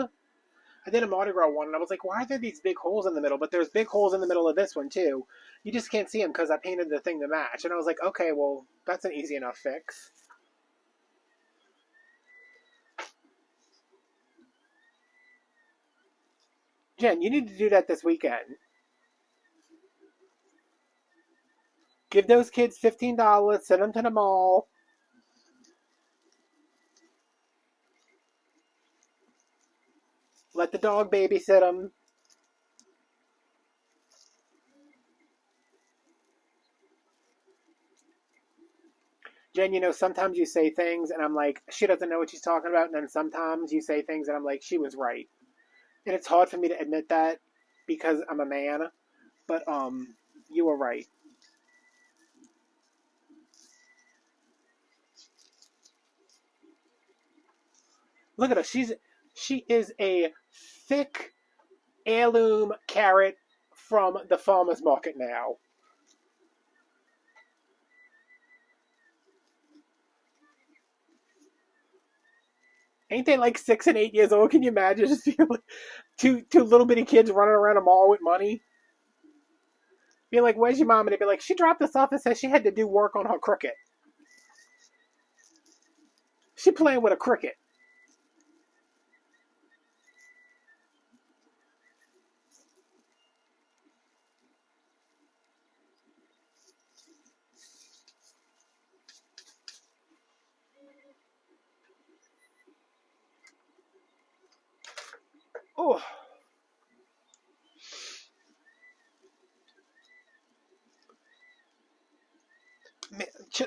I did a Mardi Gras one, and I was like, why are there these big holes in the middle? But there's big holes in the middle of this one, too. You just can't see them because I painted the thing to match. And I was like, okay, well, that's an easy enough fix. Jen, you need to do that this weekend. Give those kids $15, send them to the mall. Let the dog babysit them. Jen, sometimes you say things and I'm like, she doesn't know what she's talking about. And then sometimes you say things and I'm like, she was right. And it's hard for me to admit that because I'm a man. But you were right. Look at her. She is a thick heirloom carrot from the farmer's market now. Ain't they like 6 and 8 years old? Can you imagine just like two little bitty kids running around a mall with money? Be like, where's your mom? And they'd be like, she dropped us off and said she had to do work on her cricket. She playing with a cricket. Oh.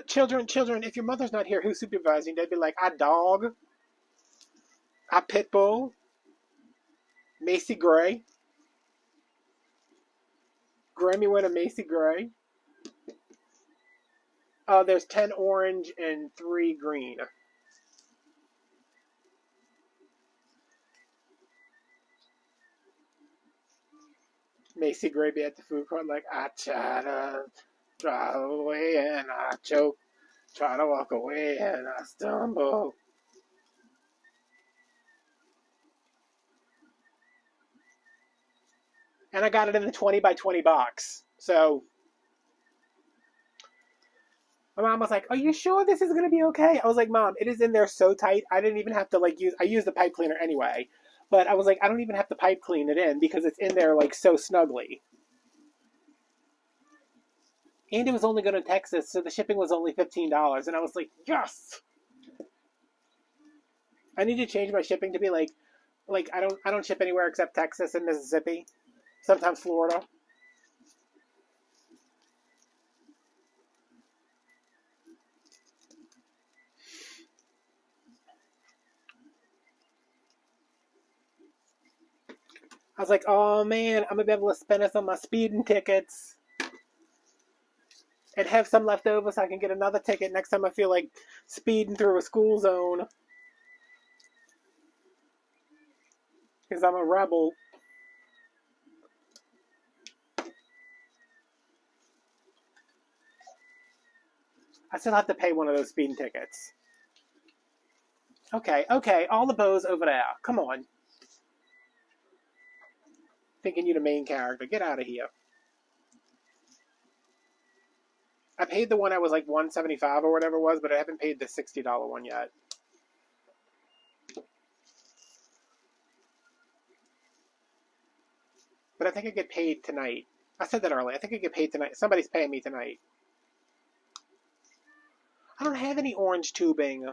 Children, if your mother's not here, who's supervising? They'd be like, I dog, I pit bull, Macy Gray, Grammy winner Macy Gray. There's 10 orange and 3 green. Macy Gray be at the food court like, I try to drive away and I choke. Try to walk away and I stumble. And I got it in the 20 by 20 box. So my mom was like, are you sure this is going to be okay? I was like, Mom, it is in there so tight. I didn't even have to I used the pipe cleaner anyway. But I was like, I don't even have to pipe clean it in because it's in there like so snugly. And it was only going to Texas, so the shipping was only $15. And I was like, yes! I need to change my shipping to be like I don't ship anywhere except Texas and Mississippi. Sometimes Florida. I was like, oh man, I'm gonna be able to spend this on my speeding tickets and have some left over so I can get another ticket next time I feel like speeding through a school zone. Because I'm a rebel. I still have to pay one of those speeding tickets. Okay, all the bows over there. Come on. Thinking you the main character. Get out of here. I paid the one I was like $175 or whatever it was, but I haven't paid the $60 one yet. But I think I get paid tonight. I said that earlier. I think I get paid tonight. Somebody's paying me tonight. I don't have any orange tubing.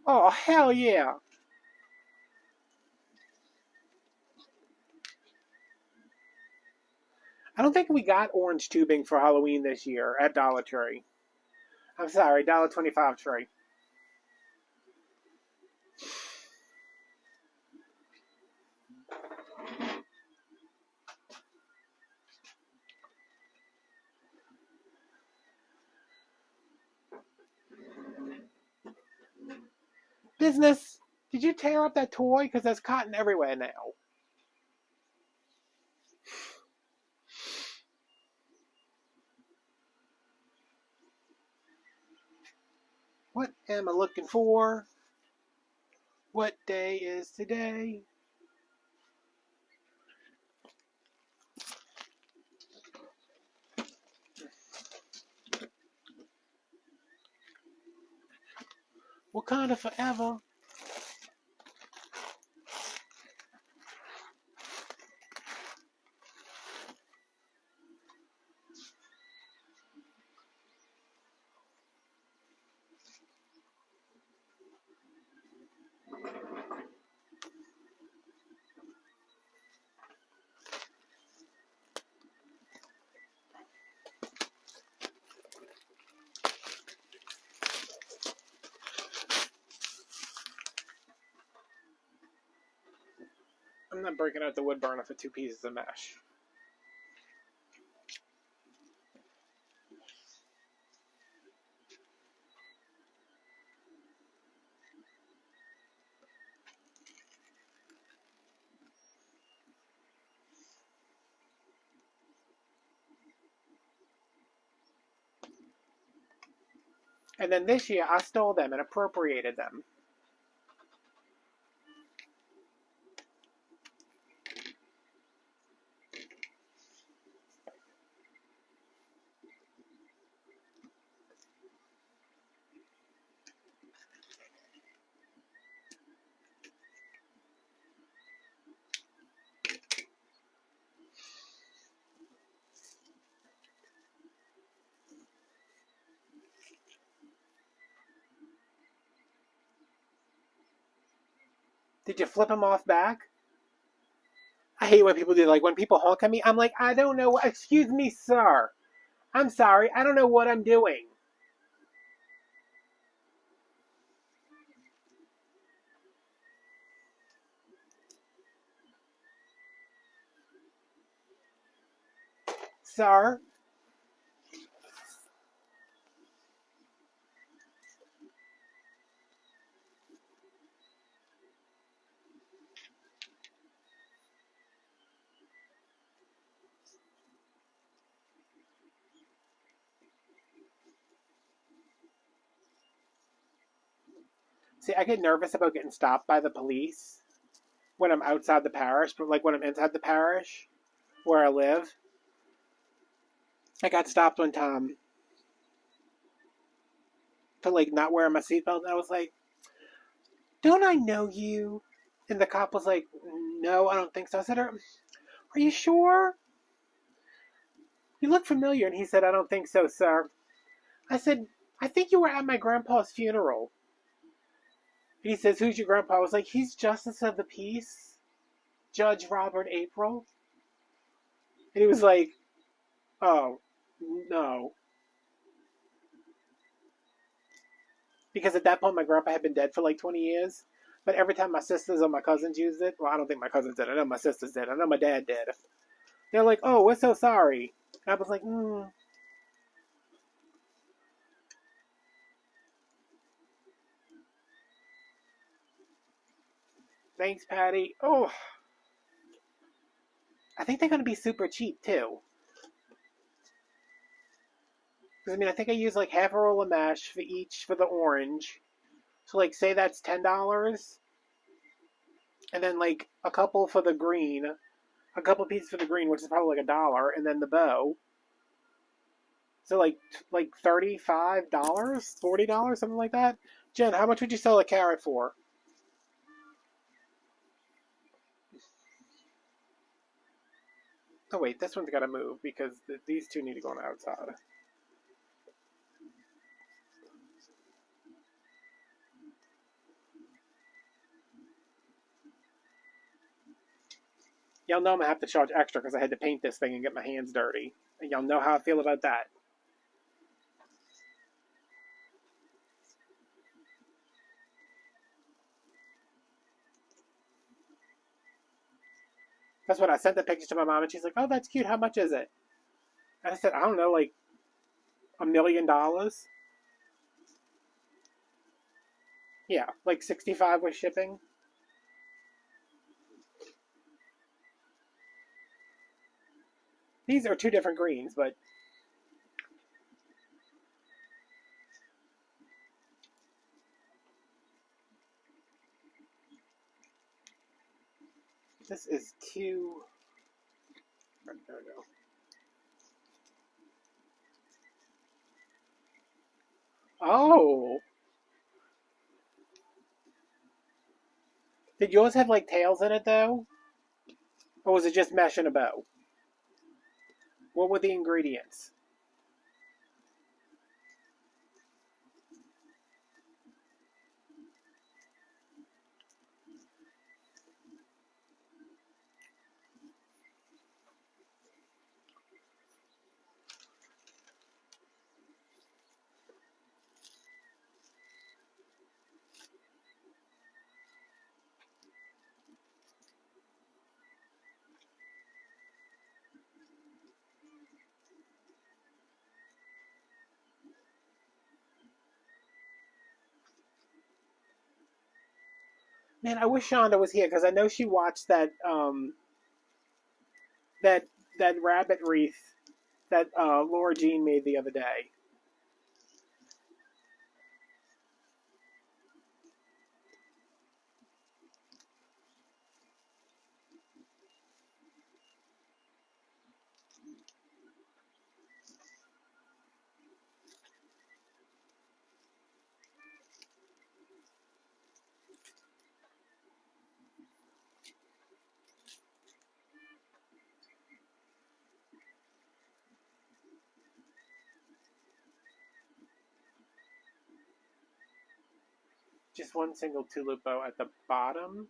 Oh, hell yeah. I don't think we got orange tubing for Halloween this year at Dollar Tree. I'm sorry, $1.25 Tree. Business, did you tear up that toy? Because there's cotton everywhere now. What am I looking for? What day is today? Wakanda forever. I'm not breaking out the wood burner for 2 pieces of mesh. And then this year, I stole them and appropriated them. Did you flip them off back? I hate when people do, like, when people honk at me, I'm like, I don't know. Excuse me, sir. I'm sorry. I don't know what I'm doing. Sir? See, I get nervous about getting stopped by the police when I'm outside the parish, but like when I'm inside the parish where I live. I got stopped one time for like not wearing my seatbelt, and I was like, "Don't I know you?" And the cop was like, "No, I don't think so." I said, "Are you sure? You look familiar." And he said, "I don't think so, sir." I said, "I think you were at my grandpa's funeral." And he says, "Who's your grandpa?" I was like, "He's Justice of the Peace, Judge Robert April." And he was like, "Oh, no." Because at that point, my grandpa had been dead for like 20 years. But every time my sisters or my cousins used it, well, I don't think my cousins did. I know my sisters did. I know my dad did. They're like, "Oh, we're so sorry." And I was like, "Thanks, Patty." Oh, I think they're going to be super cheap, too. Because, I mean, I think I used like half a roll of mesh for each for the orange. So, like, say that's $10. And then, like, a couple for the green. A couple pieces for the green, which is probably like $1. And then the bow. So, like $35, $40, something like that. Jen, how much would you sell a carrot for? Oh, wait, this one's got to move because these two need to go on the outside. Y'all know I'm going to have to charge extra because I had to paint this thing and get my hands dirty. And y'all know how I feel about that. That's what I sent the picture to my mom, and she's like, "Oh, that's cute. How much is it?" And I said, "I don't know, like $1 million." Yeah, like 65 with shipping. These are two different greens, but this is Q. There we go. Oh, did yours have like tails in it though, or was it just mesh and a bow? What were the ingredients? Man, I wish Shonda was here because I know she watched that that rabbit wreath that Laura Jean made the other day. Just one single tulip bow at the bottom.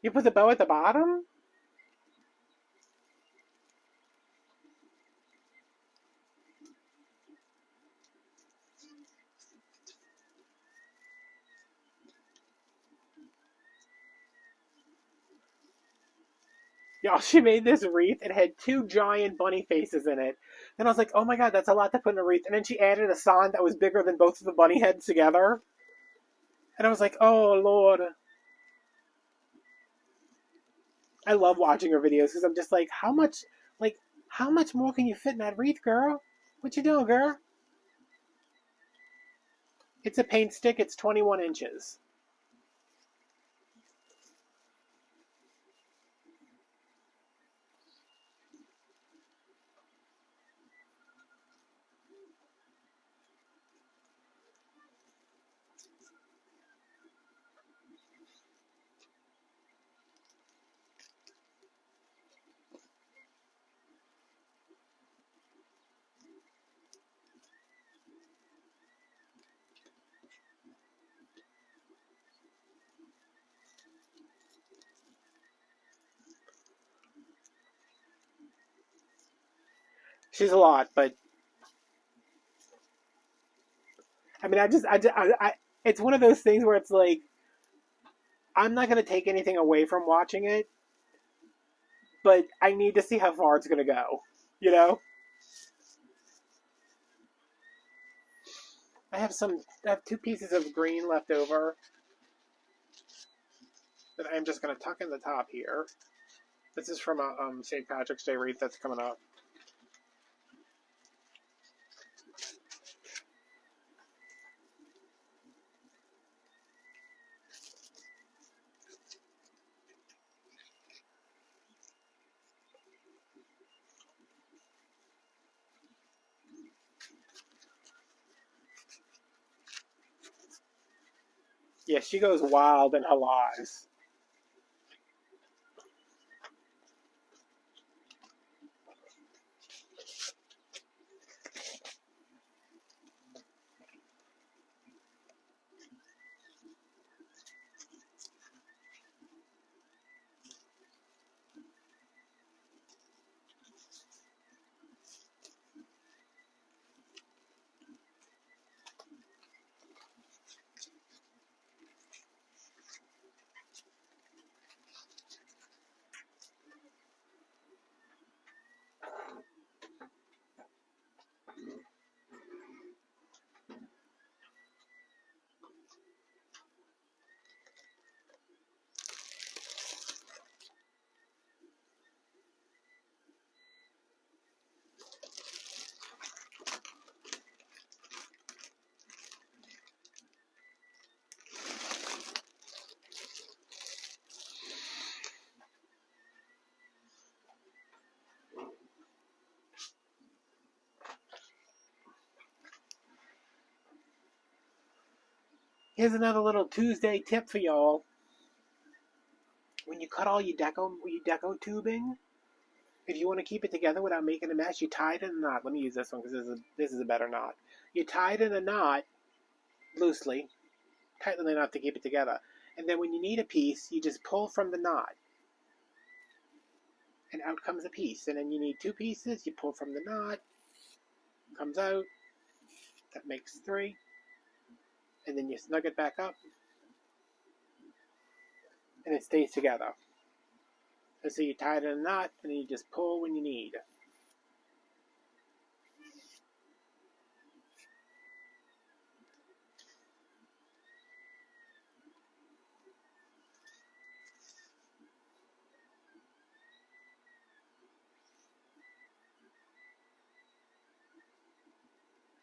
You put the bow at the bottom? Y'all, she made this wreath. It had two giant bunny faces in it. And I was like, "Oh my god, that's a lot to put in a wreath." And then she added a sign that was bigger than both of the bunny heads together. And I was like, "Oh Lord." I love watching her videos because I'm just like, how much more can you fit in that wreath, girl? What you doing, girl? It's a paint stick. It's 21 inches. She's a lot, but I mean, it's one of those things where it's like, I'm not going to take anything away from watching it, but I need to see how far it's going to go. You know? I have 2 pieces of green left over that I'm just going to tuck in the top here. This is from a St. Patrick's Day wreath that's coming up. Yeah, she goes wild in her lives. Here's another little Tuesday tip for y'all. When you cut all your deco tubing, if you want to keep it together without making a mess, you tie it in a knot. Let me use this one because this is a better knot. You tie it in a knot loosely, tightly enough to keep it together. And then when you need a piece, you just pull from the knot. And out comes a piece. And then you need 2 pieces, you pull from the knot, comes out. That makes 3. And then you snug it back up. And it stays together. And so you tie it in a knot, and then you just pull when you need.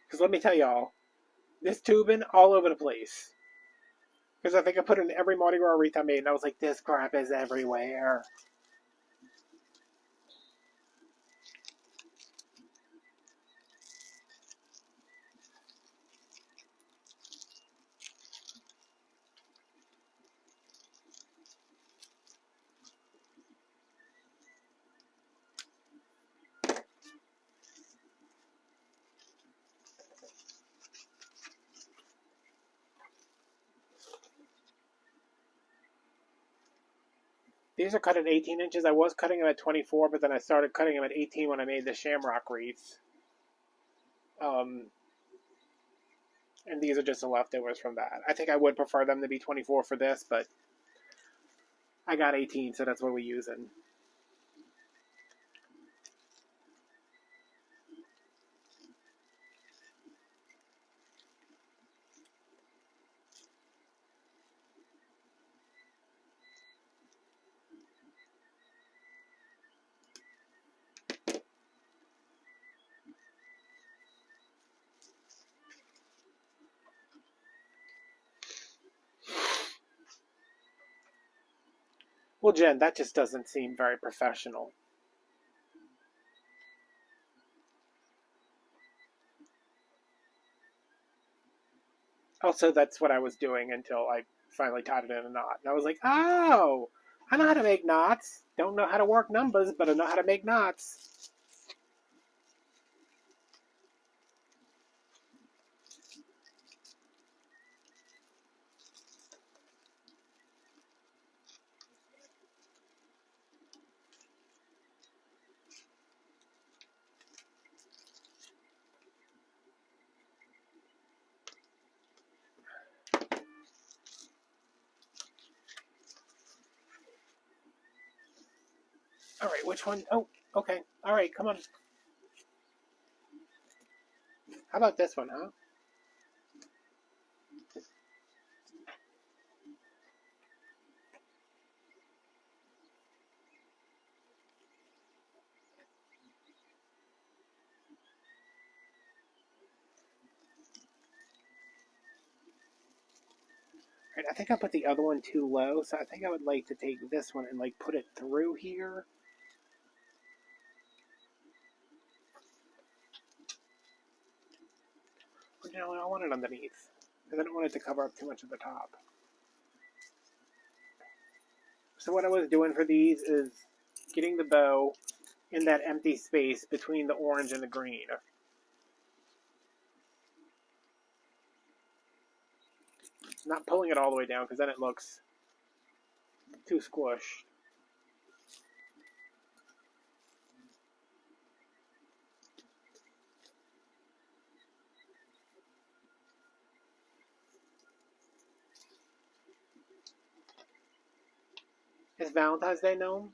Because let me tell y'all, this tubing all over the place. Because I think I put it in every Mardi Gras wreath I made, and I was like, this crap is everywhere. These are cut at 18 inches. I was cutting them at 24, but then I started cutting them at 18 when I made the shamrock wreaths. And these are just the leftovers from that. I think I would prefer them to be 24 for this, but I got 18, so that's what we're using. Well, Jen, that just doesn't seem very professional. Also, that's what I was doing until I finally tied it in a knot. And I was like, oh, I know how to make knots. Don't know how to work numbers, but I know how to make knots. Alright, which one? Oh, okay. Alright, come on. How about this one, huh? Right, I think I put the other one too low, so I think I would like to take this one and like put it through here. But you know what? I want it underneath, because I don't want it to cover up too much of the top. So what I was doing for these is getting the bow in that empty space between the orange and the green. Not pulling it all the way down, because then it looks too squished. Is Valentine's Day known?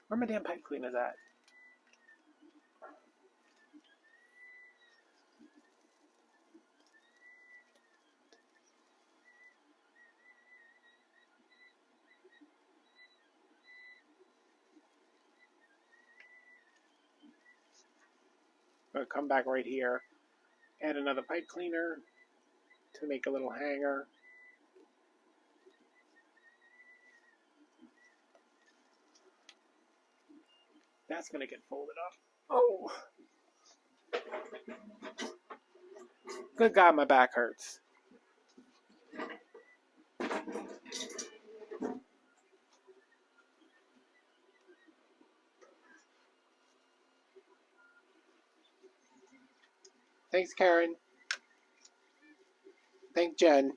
Where my damn pipe cleaner's at? I'm going to come back right here, add another pipe cleaner to make a little hanger. That's going to get folded up. Oh! Good God, my back hurts. Thanks, Karen. Thank Jen.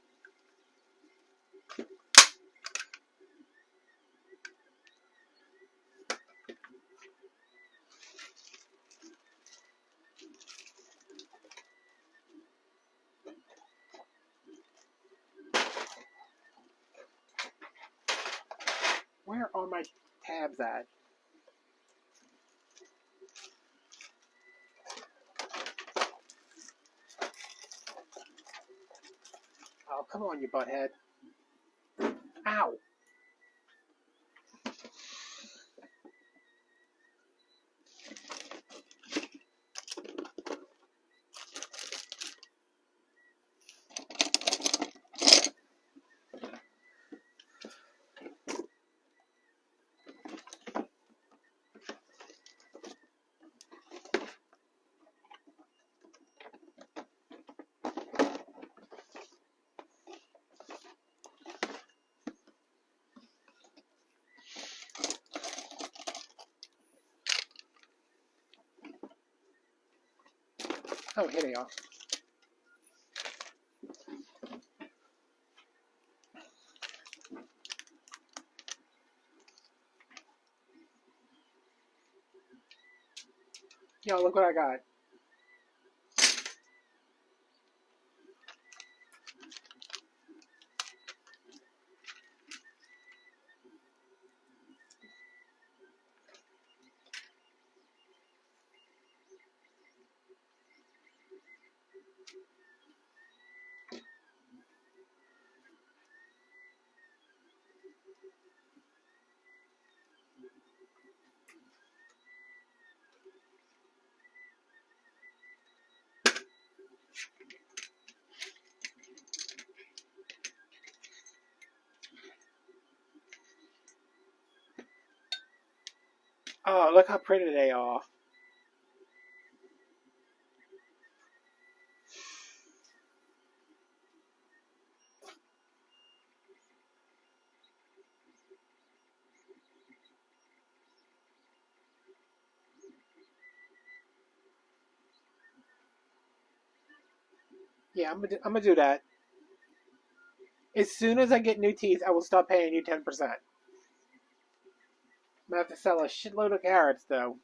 Where are my tabs at? Oh, come on, you butthead. Ow! Oh, here they are. Yo, look what I got. Oh, look how pretty they are. Yeah, I'm gonna do that. As soon as I get new teeth, I will stop paying you 10%. I'm gonna have to sell a shitload of carrots though.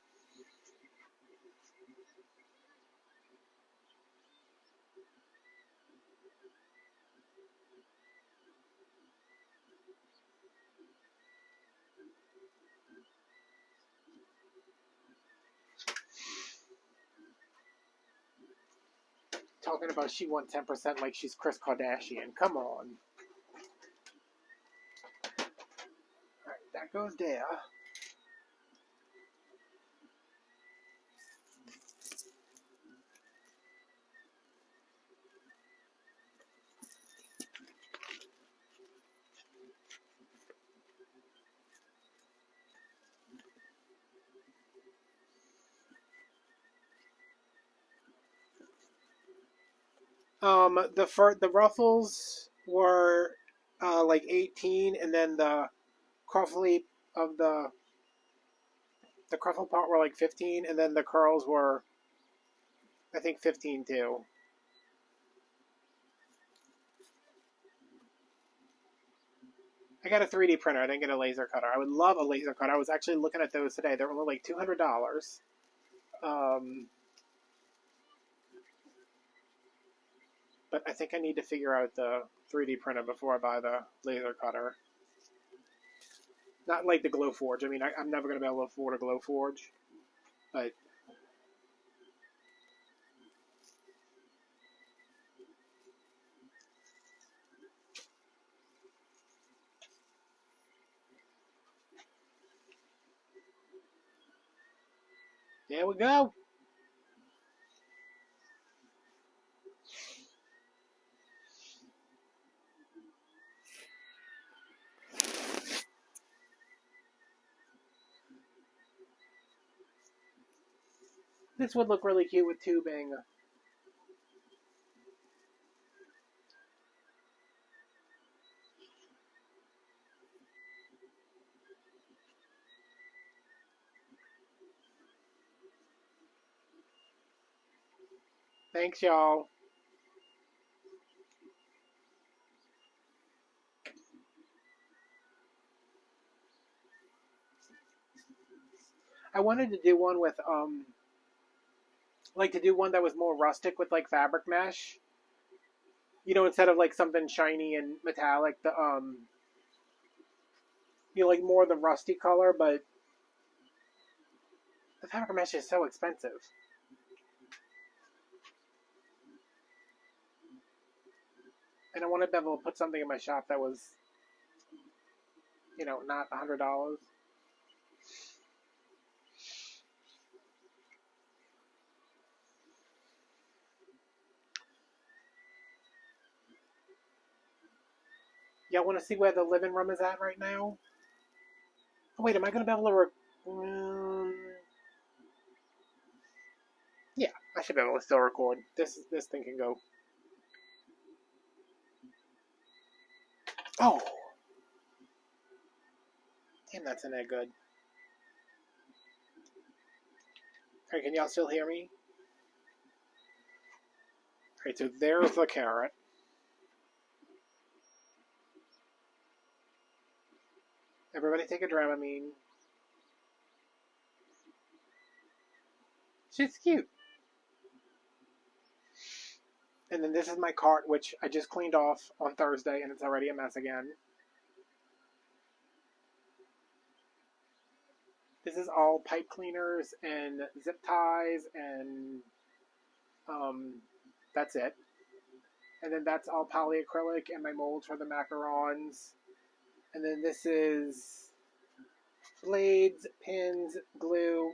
Talking about she wants 10% like she's Kris Kardashian. Come on. Alright, that goes there. The ruffles were like 18, and then the cruffly of the cruffle part were like 15, and then the curls were I think 15 too. I got a 3D printer. I didn't get a laser cutter. I would love a laser cutter. I was actually looking at those today. They were only like $200. Um, but I think I need to figure out the 3D printer before I buy the laser cutter. Not like the Glowforge. I mean, I'm never going to be able to afford a Glowforge. But there we go. This would look really cute with tubing. Thanks, y'all. I wanted to do one with like to do one that was more rustic with like fabric mesh. You know, instead of like something shiny and metallic, the you know, like more the rusty color, but the fabric mesh is so expensive. And I wanted to be able to put something in my shop that was, you know, not $100. Y'all want to see where the living room is at right now? Oh, wait, am I going to be able to? Yeah, I should be able to still record. This thing can go. Oh, damn, that's in there good. Alright, can y'all still hear me? Alright, so there's the carrot. Everybody take a Dramamine. She's cute. And then this is my cart, which I just cleaned off on Thursday, and it's already a mess again. This is all pipe cleaners and zip ties, and that's it. And then that's all polyacrylic and my molds for the macarons. And then this is blades, pins, glue.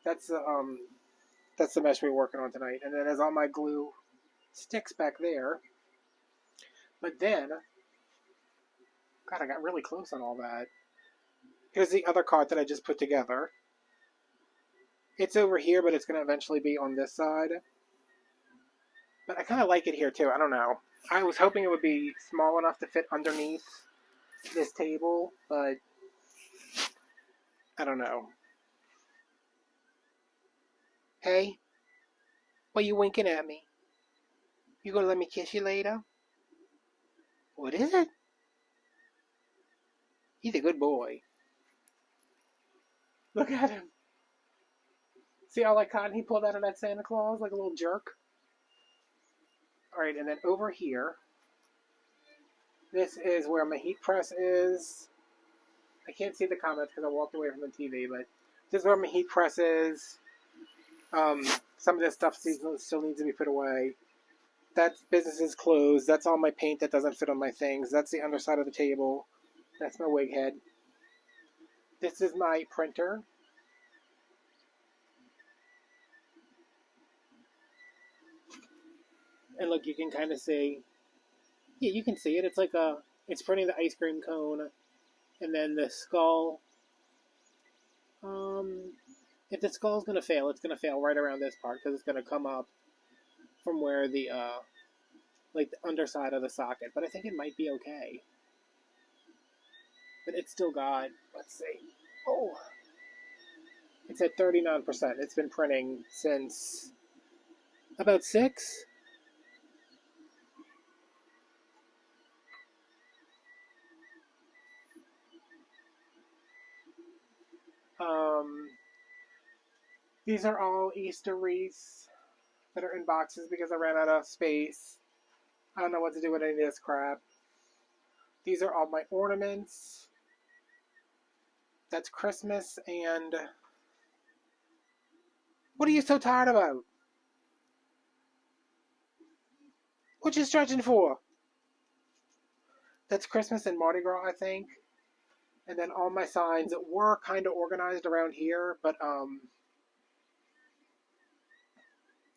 That's the mesh we're working on tonight. And then there's all my glue sticks back there. But then, God, I got really close on all that. Here's the other cart that I just put together. It's over here, but it's going to eventually be on this side. But I kind of like it here too. I don't know. I was hoping it would be small enough to fit underneath this table, but I don't know. Hey, why you winking at me? You gonna let me kiss you later? What is it? He's a good boy. Look at him. See all that cotton he pulled out of that Santa Claus like a little jerk? Alright, and then over here, this is where my heat press is. I can't see the comments because I walked away from the TV, but this is where my heat press is. Some of this stuff still needs to be put away. That business is closed. That's all my paint that doesn't fit on my things. That's the underside of the table. That's my wig head. This is my printer. And look, you can kind of see. Yeah, you can see it. It's printing the ice cream cone. And then the skull. If the skull's going to fail, it's going to fail right around this part because it's going to come up from where the, like the underside of the socket. But I think it might be okay. But it's still got, let's see. Oh, it's at 39%. It's been printing since about 6. These are all Easter wreaths that are in boxes because I ran out of space. I don't know what to do with any of this crap. These are all my ornaments. That's Christmas and... What are you so tired about? What you stretching for? That's Christmas and Mardi Gras, I think. And then all my signs were kind of organized around here, but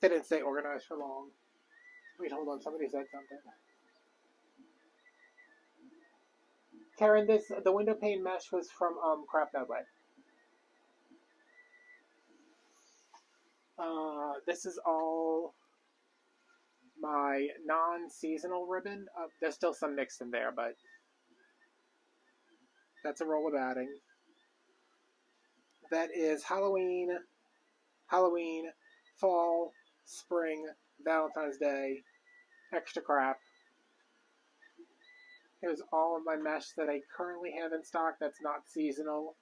they didn't stay organized for long. Wait, hold on. Somebody said something. Karen, the window pane mesh was from Craft Outlet. This is all my non-seasonal ribbon. There's still some mixed in there, but that's a roll of batting. That is Halloween, fall, spring, Valentine's Day, extra crap. Here's all of my mesh that I currently have in stock that's not seasonal.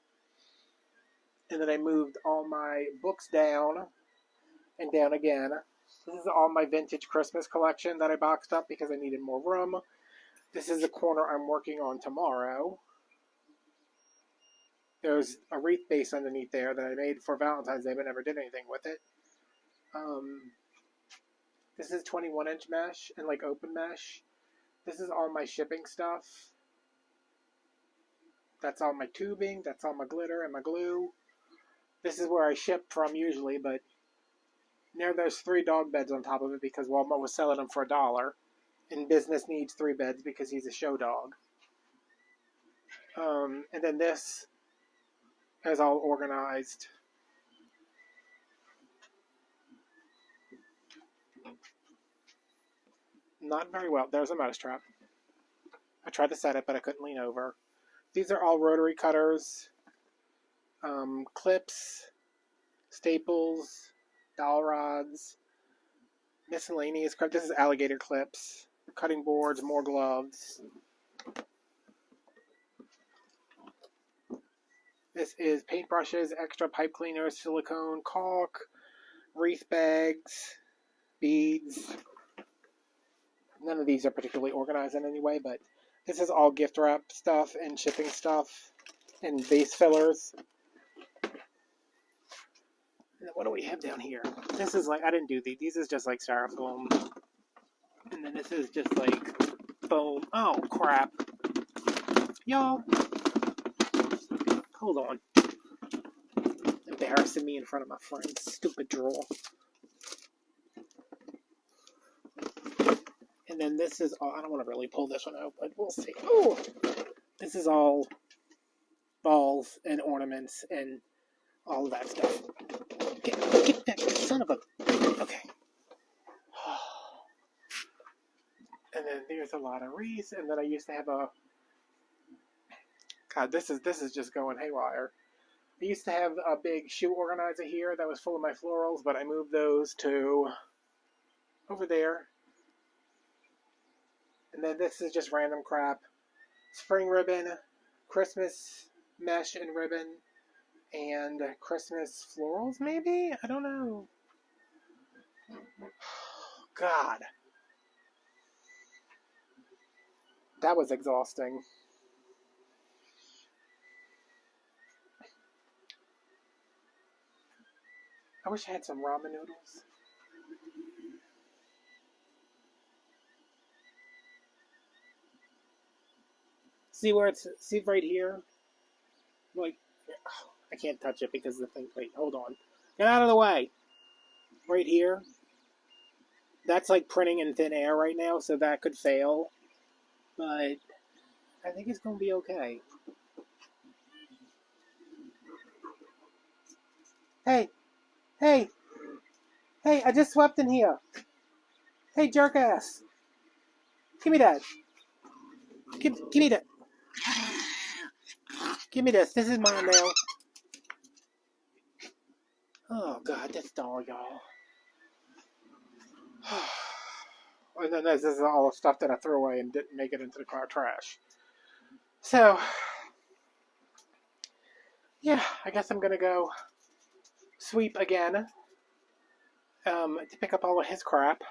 And then I moved all my books down and down again. This is all my vintage Christmas collection that I boxed up because I needed more room. This is the corner I'm working on tomorrow. There's a wreath base underneath there that I made for Valentine's Day but never did anything with it. This is 21-inch mesh and like open mesh. This is all my shipping stuff. That's all my tubing. That's all my glitter and my glue. This is where I ship from usually, but now there's 3 dog beds on top of it because Walmart was selling them for $1. And business needs 3 beds because he's a show dog. And then this is all organized. Not very well. There's a mousetrap. I tried to set it, but I couldn't lean over. These are all rotary cutters, clips, staples, dowel rods, miscellaneous. This is alligator clips, cutting boards, more gloves. This is paintbrushes, extra pipe cleaners, silicone, caulk, wreath bags, beads. None of these are particularly organized in any way, but this is all gift wrap stuff and shipping stuff and base fillers. And what do we have down here? This is like, I didn't do these. These is just like styrofoam. And then this is just like foam. Oh, crap. Y'all. Hold on. Embarrassing me in front of my friends. Stupid drawer. And then this is all, I don't want to really pull this one out, but we'll see. Oh! This is all balls and ornaments and all of that stuff. Get back, son of a... Okay. And then there's a lot of wreaths, and then I used to have a... God, this is just going haywire. I used to have a big shoe organizer here that was full of my florals, but I moved those to over there. And then this is just random crap. Spring ribbon, Christmas mesh and ribbon, and Christmas florals, maybe? I don't know. God. That was exhausting. I wish I had some ramen noodles. See where it's, see right here? Like, I can't touch it because the thing, wait, hold on. Get out of the way. Right here. That's like printing in thin air right now, so that could fail. But I think it's going to be okay. Hey, hey, hey, I just swept in here. Hey, jerk ass. Give me that. Give me that. Give me this. This is mine now. Oh, God, this doll, y'all. And then this is all the stuff that I threw away and didn't make it into the car trash. So, yeah, I guess I'm going to go sweep again to pick up all of his crap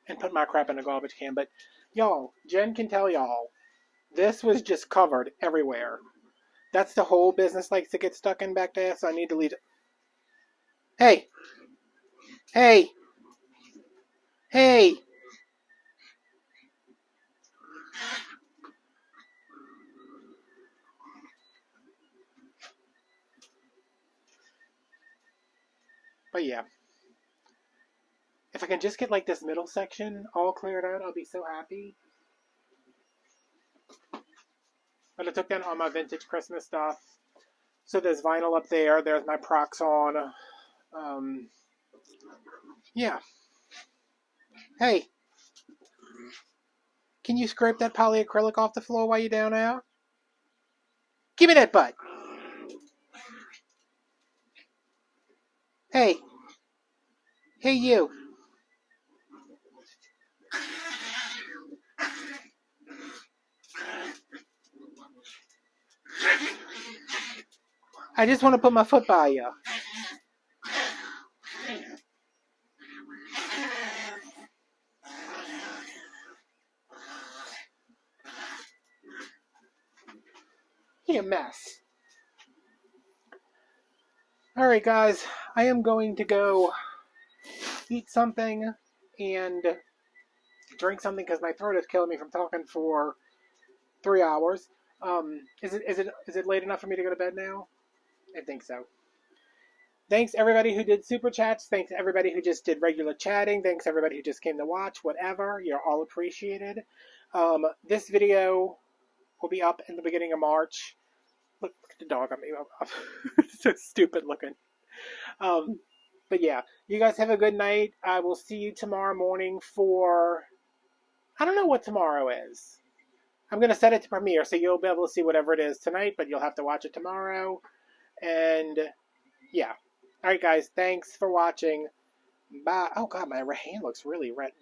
and put my crap in the garbage can. But, y'all, Jen can tell y'all, this was just covered everywhere. That's the whole business likes to get stuck in back there, so I need to leave it. Hey! Hey! Hey! But yeah. If I can just get like this middle section all cleared out, I'll be so happy. But I took down all my vintage Christmas stuff. So there's vinyl up there. There's my Proxon. Yeah. Hey. Can you scrape that polyacrylic off the floor while you're down there? Give me that butt. Hey. Hey, you. I just want to put my foot by you. You're a mess. Alright, guys. I am going to go eat something and drink something because my throat is killing me from talking for 3 hours. Is it late enough for me to go to bed now? I think so. Thanks everybody who did super chats. Thanks everybody who just did regular chatting. Thanks everybody who just came to watch. Whatever, you're all appreciated. This video will be up in the beginning of March. Look at the dog on me. So stupid looking. But yeah, you guys have a good night. I will see you tomorrow morning for... I don't know what tomorrow is. I'm going to set it to premiere, so you'll be able to see whatever it is tonight, but you'll have to watch it tomorrow. And, yeah. Alright, guys, thanks for watching. Bye. Oh, God, my hand looks really red.